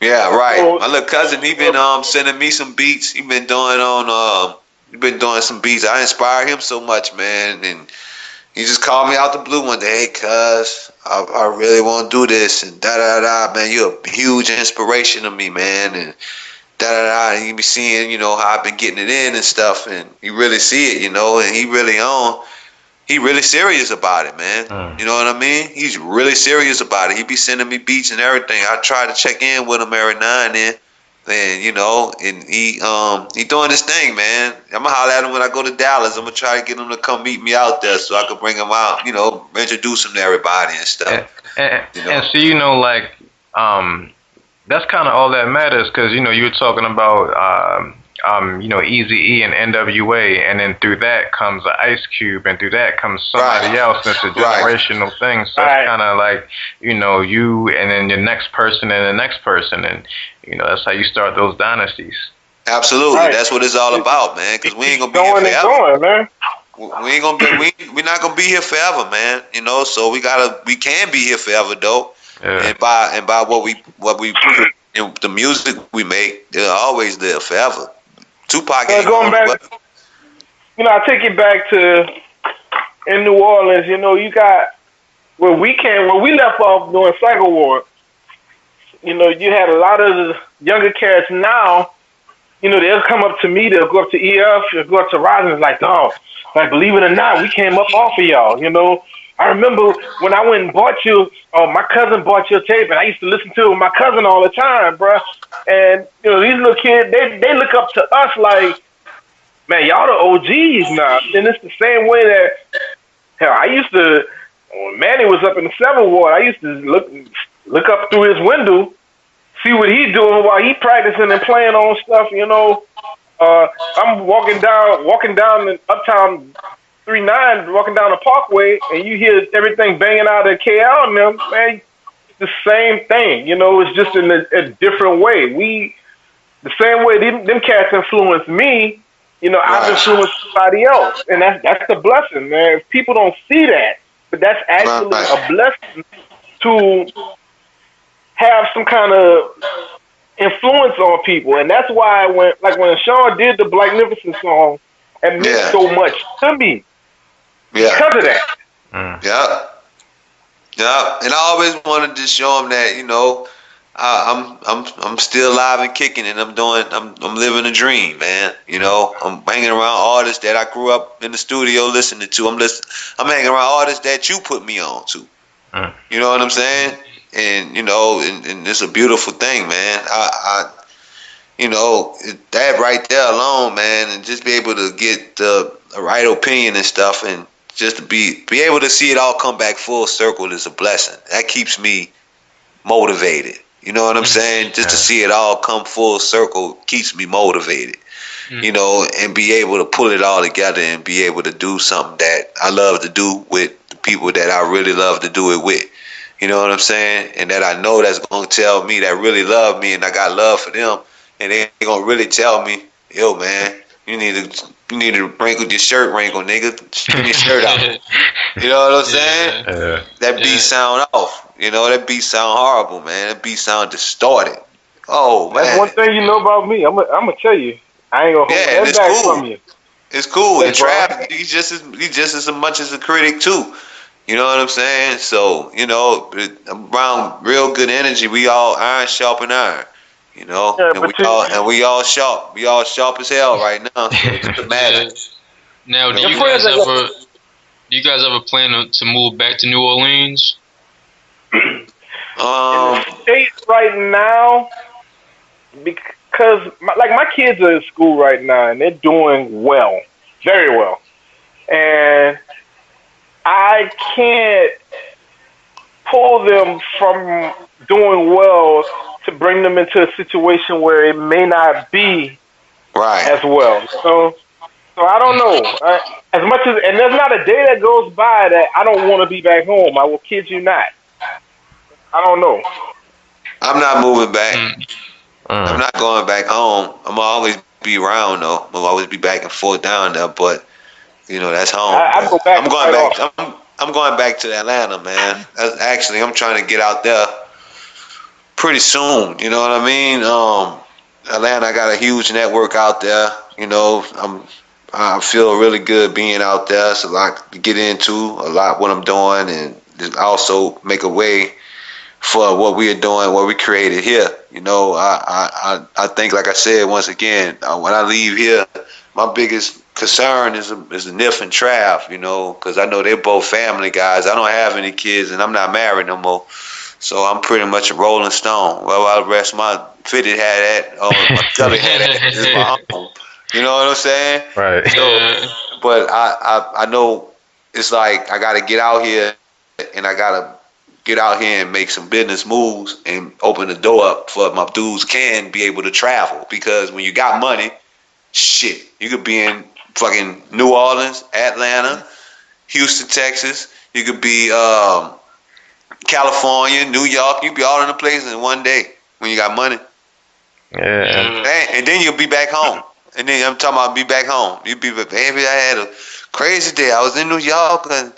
Yeah, right. My little cousin, he been sending me some beats. He been doing some beats. I inspired him so much, man. And he just called me out the blue one day. Hey, cuz, I really want to do this and da-da-da. Man, you're a huge inspiration to me, man. And da-da-da. And you be seeing, you know, how I've been getting it in and stuff. And you really see it, you know. And he really serious about it, man. You know what I mean? He's really serious about it. He be sending me beats and everything. I try to check in with him every now and then. And, you know, and he doing his thing, man. I'm gonna holler at him when I go to Dallas. I'm gonna try to get him to come meet me out there so I can bring him out, you know, introduce him to everybody and stuff. And so, you know, like, that's kind of all that matters because, you know, you were talking about, you know, Eazy-E and NWA, and then through that comes the Ice Cube, and through that comes somebody else. It's a generational thing. So it's kind of like, you know, you and then the next person and the next person, and you know, that's how you start those dynasties. Absolutely, that's what it's all about, man. Because we ain't gonna be here forever. Man. We ain't gonna be. We're not gonna be here forever, man. You know, so we can be here forever though. Yeah. And by what we in the music we make, they'll always live forever. Tupac ain't going back. You know, I take it back to in New Orleans. You know, you got where we left off during Cycle War. You know, you had a lot of the younger cats now. You know, they'll come up to me. They'll go up to EF. They'll go up to Rosin. It's like, oh, like believe it or not, we came up off of y'all. You know, I remember when I went and bought you. Oh, my cousin bought your tape, and I used to listen to it with my cousin all the time, bruh. And, you know, these little kids, they look up to us like, man, y'all the OGs now. And it's the same way that, hell, I used to, when Manny was up in the 7th Ward, I used to look up through his window, see what he's doing while he practicing and playing on stuff, you know. I'm walking down in Uptown 39, walking down the Parkway, and you hear everything banging out of KL and them, man, the same thing, you know, it's just in a different way. The same way them cats influenced me, you know, I've influenced somebody else. And that's the blessing, man. People don't see that, but that's actually a blessing to have some kind of influence on people. And that's why when Sean did the Blacknificent song, it meant so much to me. Because of that. Yeah, and I always wanted to show him that, you know, I'm still alive and kicking, and I'm living a dream, man. You know, I'm hanging around artists that I grew up in the studio listening to. I'm hanging around artists that you put me on to. You know what I'm saying? And you know, and it's a beautiful thing, man. I you know, that right there alone, man, and just be able to get the right opinion and stuff, and just to be able to see it all come back full circle is a blessing. That keeps me motivated. You know what I'm saying? Just to see it all come full circle keeps me motivated. You know, and be able to pull it all together and be able to do something that I love to do with the people that I really love to do it with. You know what I'm saying? And that I know that's going to tell me that really love me and I got love for them. And they going to really tell me, yo, man, you need to wrinkle your shirt wrinkle, nigga. Trim your shirt out. You know what I'm saying? That beat sound off. You know, that beat sound horrible, man. That beat sound distorted. Oh, man. That's one thing you know about me. I'm gonna tell you. I ain't gonna hold that back from you. It's cool. And Trav, he's just as much as a critic too. You know what I'm saying? So, around real good energy, we all iron sharpen iron. Yeah, And we all sharp. We all sharp as hell right now. So it doesn't matter. Now, do you guys ever plan to move back to New Orleans? In the States right now, because my kids are in school right now and they're doing well, very well, and I can't pull them from doing well to bring them into a situation where it may not be as well. So I don't know. As much as, and there's not a day that goes by that I don't want to be back home. I will kid you not. I don't know. I'm not moving back. I'm not going back home. I'm gonna always be around though. I'm gonna always be back and forth down there. But that's home. I'm going back to Atlanta, man. Actually, I'm trying to get out there pretty soon. You know what I mean? Atlanta, I got a huge network out there. I feel really good being out there. It's a lot to get into, a lot what I'm doing, and also make a way for what we are doing, what we created here. I think, like I said, once again, when I leave here, my biggest concern is the Nif and Trav, because I know they're both family guys. I don't have any kids, and I'm not married no more. So I'm pretty much a Rolling Stone. Well, I'll rest my fitted hat at, or my gully hat at is my home. You know what I'm saying? Right. So, but I know it's like I got to get out here, and I got to get out here and make some business moves and open the door up for my dudes can be able to travel. Because when you got money, shit, you could be in fucking New Orleans, Atlanta, Houston, Texas. You could be California, New York. You could be all in the places in one day when you got money. Yeah. And then you'll be back home. And then I'm talking about be back home. You be, baby, I had a crazy day. I was in New York, and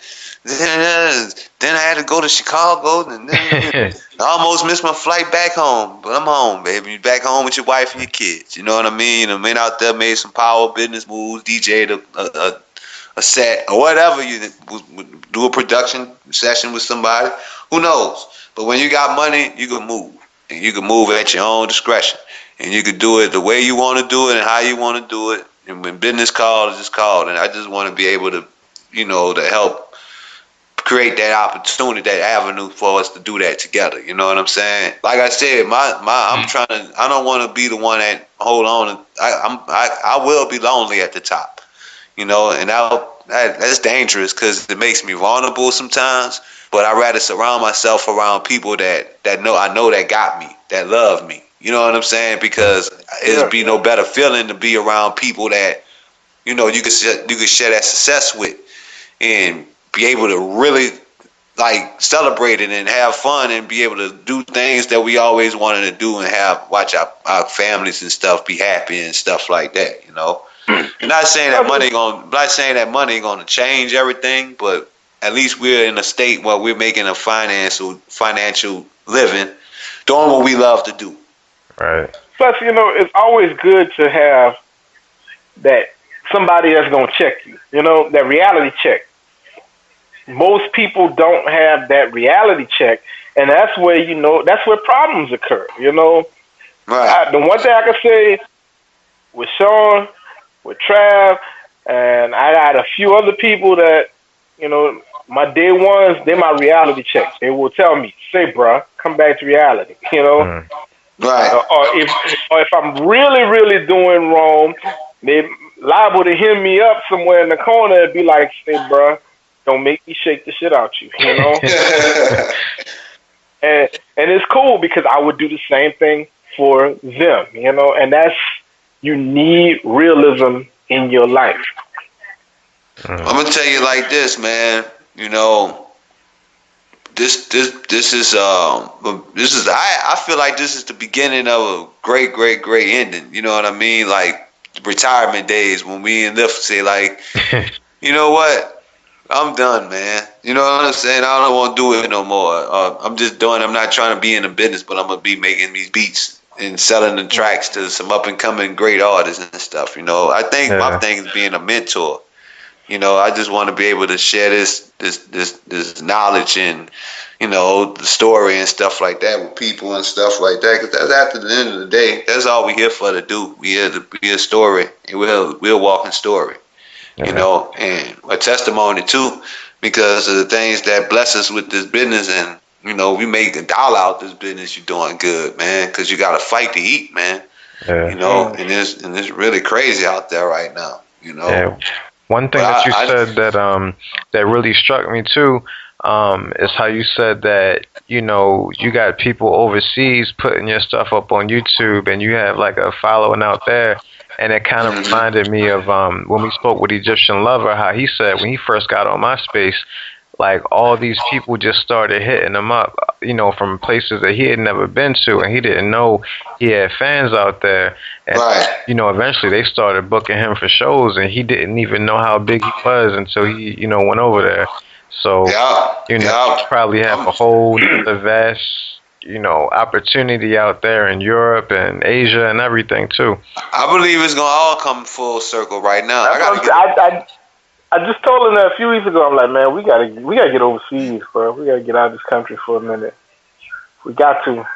then I had to go to Chicago, and then I almost missed my flight back home. But I'm home, baby. You're back home with your wife and your kids. You know what I mean? Been out there, made some power business moves, DJ'd a set or whatever. You do a production session with somebody. Who knows? But when you got money, you can move. And you can move at your own discretion. And you can do it the way you want to do it and how you want to do it. And when business calls, it's called. And I just want to be able to, to help create that opportunity, that avenue for us to do that together. You know what I'm saying? Like I said, I don't want to be the one that hold on. I will be lonely at the top, and that's dangerous because it makes me vulnerable sometimes. But I'd rather surround myself around people that I know that got me, that love me. You know what I'm saying? Because it'd be no better feeling to be around people that, you could share that success with and be able to really celebrate it and have fun and be able to do things that we always wanted to do and watch our families and stuff be happy and stuff like that. I'm not saying that money gonna change everything, but at least we're in a state where we're making a financial living, doing what we love to do. Right. Plus, it's always good to have that somebody that's gonna check you. That reality check. Most people don't have that reality check, and that's where that's where problems occur. Right. The one thing I can say with Sean, with Trav, and I got a few other people that my day ones, they're my reality checks. They will tell me, "Say, bruh, come back to reality." Right. Or if I'm really, really doing wrong, they liable to hit me up somewhere in the corner and be like, "Say, bruh, don't make me shake the shit out you." And it's cool because I would do the same thing for them. And that's, you need realism in your life. I'm gonna tell you like this, man. This is I feel like this is the beginning of a great ending. You know what I mean? Like retirement days when we in lift say like, you know what? I'm done, man. You know what I'm saying? I don't want to do it no more. I'm not trying to be in the business, but I'm gonna be making these beats and selling the tracks to some up and coming great artists and stuff. I think my thing is being a mentor. I just want to be able to share this knowledge and, the story and stuff like that with people and stuff like that. Because that's after the end of the day, that's all we here for to do. We here to be a story, and we're a walking story, and a testimony too, because of the things that bless us with this business. And we make $1 out this business. You're doing good, man, because you got to fight to eat, man. Yeah. And it's really crazy out there right now. Yeah. One thing that you said that really struck me too. Is how you said that, you got people overseas putting your stuff up on YouTube and you have like a following out there. And it kind of reminded me of when we spoke with Egyptian Lover, how he said when he first got on MySpace, like all these people just started hitting him up, from places that he had never been to, and he didn't know he had fans out there. And, eventually they started booking him for shows, and he didn't even know how big he was until he, went over there. So, you probably have a whole other vast, opportunity out there in Europe and Asia and everything too. I believe it's gonna all come full circle right now. I just told him that a few weeks ago. I'm like, man, we gotta get overseas, bro. We gotta get out of this country for a minute. We got to.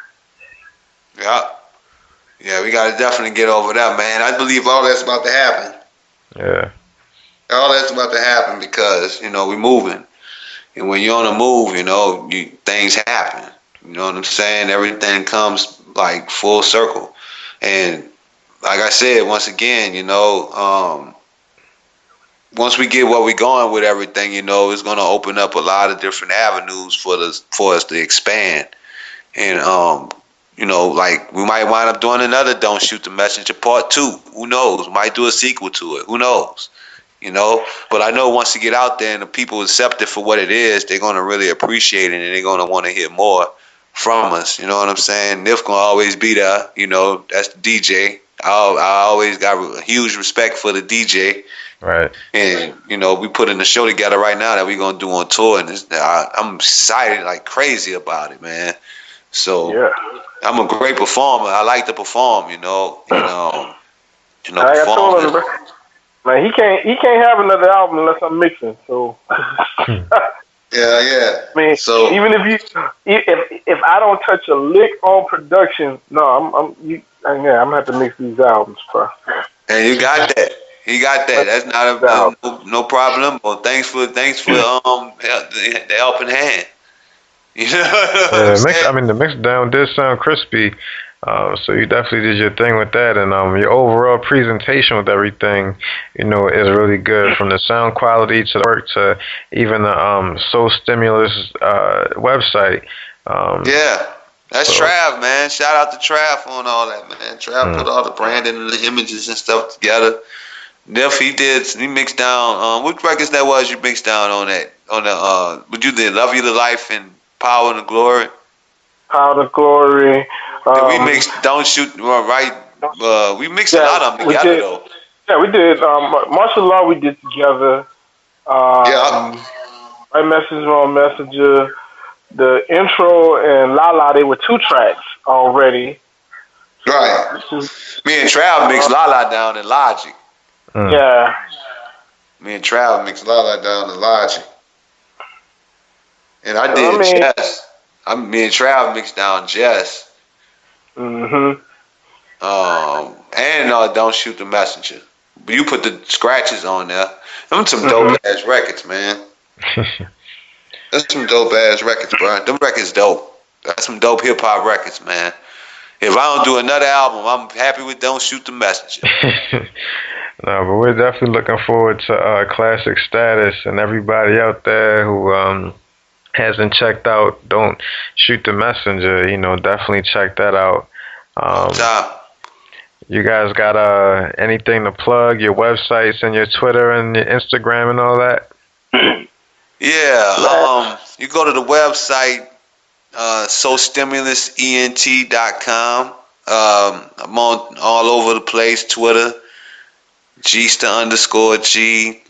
Yeah, we gotta definitely get over that, man. I believe all that's about to happen. Yeah. All that's about to happen because we're moving. And when you're on the move, things happen. You know what I'm saying? Everything comes like full circle. And like I said, once again, once we get what we're going with everything, it's going to open up a lot of different avenues for us to expand. And, like we might wind up doing another Don't Shoot the Messenger Part 2. Who knows? Might do a sequel to it. Who knows? But I know once you get out there and the people accept it for what it is, they're going to really appreciate it and they're going to want to hear more from us. You know what I'm saying? Nif going to always be there. That's the DJ. I always got a huge respect for the DJ. Right. And, we putting the show together right now that we're going to do on tour. And I'm excited like crazy about it, man. So I'm a great performer. I like to perform, I told him, man, he can't have another album unless I'm mixing. So yeah. I mean, so even if I don't touch a lick on production, no, I'm gonna have to mix these albums, bro. And you got that. He got that. That's not no problem. Well, thanks for the helping hand. The mix down did sound crispy. So you definitely did your thing with that, and your overall presentation with everything, is really good. From the sound quality to the work to even the Soul Stimulus website. That's Trav, man. Shout out to Trav on all that, man. Trav put all the branding and the images and stuff together. Nif, he mixed down. What records that was you mixed down on that? What you did? Love You to Life and Power and Glory. Power and Glory. We mixed Don't Shoot Right. We mixed a lot of them together though. Yeah, we did. Martial Law we did together. Right Message, Wrong Messenger. The intro and La La, they were 2 tracks already. Right. Me and Trav mixed La La down in Logic. Yeah. Me and Trav mixed La La down in Logic. And I did Jess. Me and Trav mixed down Jess. Mm-hmm. And Don't Shoot the Messenger. But you put the scratches on there. Them some dope ass records, man. That's some dope ass records, bro. Them records dope. That's some dope hip hop records, man. If I don't do another album, I'm happy with Don't Shoot the Messenger. No, but we're definitely looking forward to Classic Status, and everybody out there who hasn't checked out Don't Shoot the Messenger, definitely check that out. You guys got anything to plug? Your websites and your Twitter and your Instagram and all that? Yeah, you go to the website soulstimulusent.com. I'm on all over the place. Twitter, Gsta_G.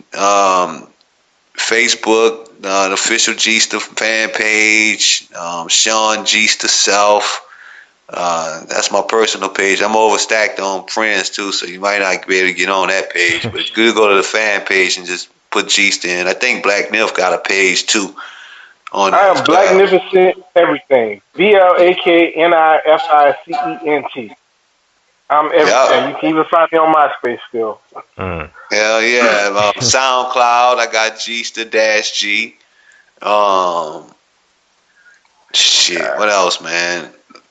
Facebook, the official Gsta fan page. Sean Gsta Self. That's my personal page. I'm overstacked on friends too, so you might not be able to get on that page. But it's good to go to the fan page and just put Gista in. I think Blacknif got a page too. On I am Blacknificent everything. BLAKNIFICENT. I'm everything. Yeah. You can even find me on MySpace still. Hell yeah. SoundCloud, I got Gista-G. Shit, what else, man?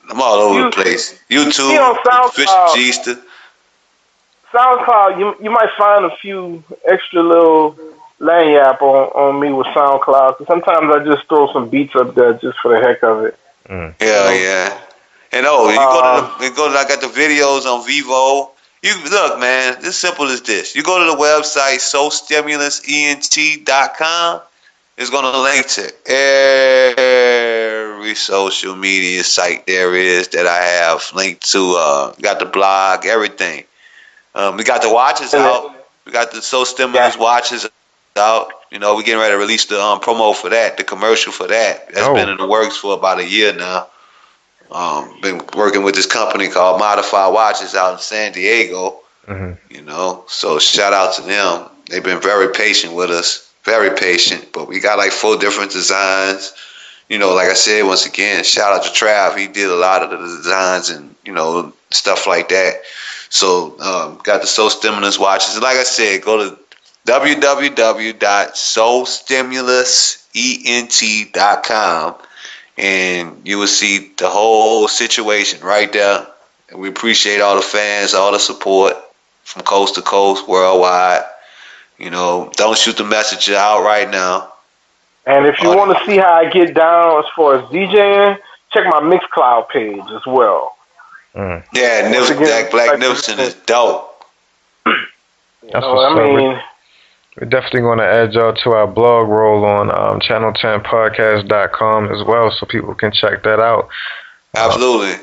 I'm all over the place. YouTube, on SoundCloud. Gista. SoundCloud, you might find a few extra little lanyap on me with SoundCloud. Cause sometimes I just throw some beats up there just for the heck of it. Yeah. And you go to I got the videos on Vivo. You look, man, it's simple as this. You go to the website soulstimulusent.com. It's gonna link to every social media site there is that I have linked to. Got the blog, everything. We got the watches out. We got the Soul Stimulus watches out. You know, we're getting ready to release the promo for that, the commercial for that. That's been in the works for about a year now. Been working with this company called Modify Watches out in San Diego. You know, so shout out to them. They've been very patient with us. Very patient, but we got like 4 different designs. You know, like I said, once again, shout out to Trav. He did a lot of the designs and, you know, stuff like that. So, got the Soul Stimulus watches. And like I said, go to www.soulstimulusent.com and you will see the whole situation right there. And we appreciate all the fans, all the support from coast to coast, worldwide. You know, don't shoot the messenger out right now. And if you want to see how I get down as far as DJing, check my Mixcloud page as well. Yeah, Blacknificent is dope. We're definitely going to add y'all to our blog roll on channel10podcast.com as well, so people can check that out. Absolutely.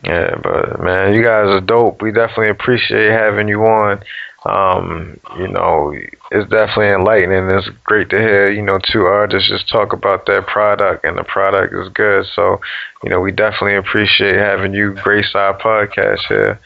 Yeah, but man, you guys are dope. We definitely appreciate having you on. You know, it's definitely enlightening. It's great to hear, you know, 2 artists just talk about their product, and the product is good. So, you know, we definitely appreciate having you grace our podcast here.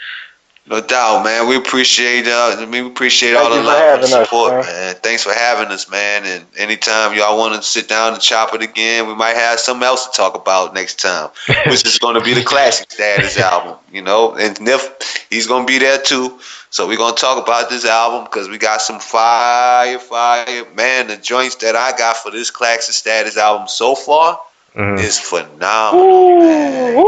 No doubt, man. We appreciate all the love and support, man. Thanks for having us, man. And anytime y'all want to sit down and chop it again, we might have something else to talk about next time, which is going to be the Classic Status album, you know. And Nif, he's going to be there too. So we're going to talk about this album because we got some fire. Man, the joints that I got for this Classic Status album so far is phenomenal, man.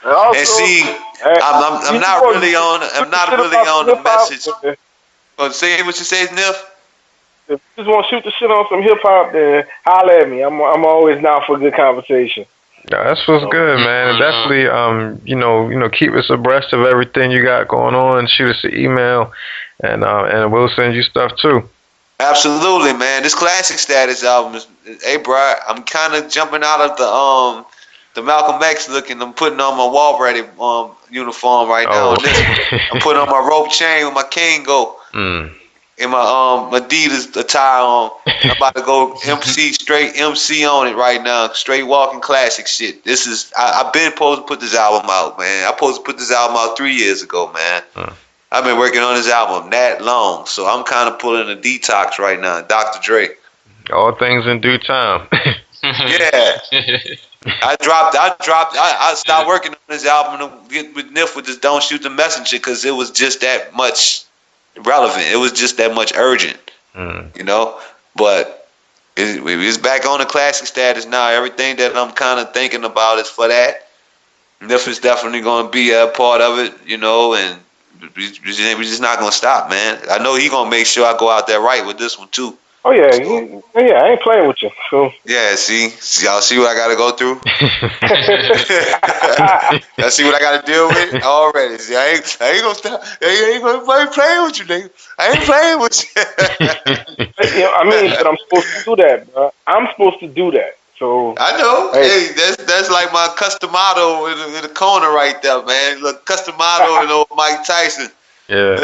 Also, and see, I'm not really on the message. Say what you say, Nif. If you just want to shoot the shit on some hip hop, then holler at me. I'm always down for a good conversation. Yeah, that's what's good, man. And definitely, you know, keep us abreast of everything you got going on. Shoot us an email, and we'll send you stuff too. Absolutely, man. This Classic Status album is, hey, bro, I'm kind of jumping out of the Malcolm X look, and I'm putting on my Wall Ready uniform right now. I'm putting on my rope chain with my Kane and my Adidas attire on. I'm about to go straight MC on it right now. Straight walking classic shit. This is I've been supposed to put this album out, man. I supposed to put this album out 3 years ago, man. I've been working on this album that long, so I'm kind of pulling a detox right now. Dr. Dre. All things in due time. Yeah. I stopped working on this album and get with Nif with this Don't Shoot the Messenger because it was just that much relevant. It was just that much urgent, you know. But it's back on the Classic Status now. Everything that I'm kind of thinking about is for that. Nif is definitely going to be a part of it, you know, and we're just not going to stop, man. I know he's going to make sure I go out there right with this one, too. Oh, yeah. I ain't playing with you. So. Yeah, y'all see what I got to go through? Y'all see what I got to deal with already. See, I ain't going to stop. I ain't playing with you, nigga. I ain't playing with you. But I'm supposed to do that, bro. I'm supposed to do that. So I know. Hey, that's like my customado in the corner right there, man. Look, customado and old Mike Tyson. Yeah.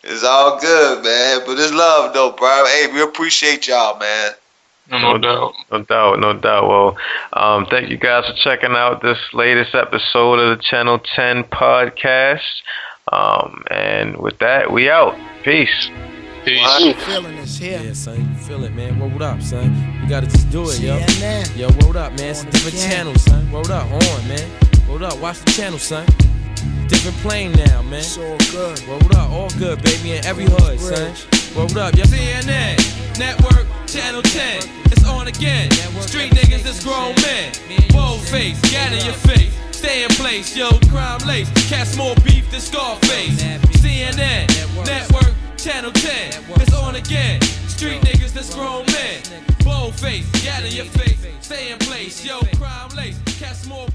It's all good, man. But it's love, though, bro. Hey, we appreciate y'all, man. No doubt. Well, thank you guys for checking out this latest episode of the Channel 10 podcast. And with that, we out. Peace. Peace. Feeling this here. Yeah, son, you feel it, man. Word up, son. You gotta just do it, yo. Yo, word up, man. It's a different channel, son. Word up, on, man. Word up, watch the channel, son. Different plane now, man. It's all good. Word up, all good, baby, in every hood, son. Word up, yo. CNN, Network, Channel 10. It's on again. Street niggas, it's grown men. Bold face, gat in your face. Stay in place, yo, crime lace. Cats more beef than Scarface. CNN, Network, Channel 10. It's on again. Street niggas, that's grown men. Bold face, gat in your face. Stay in place, yo, crime lace. Cats more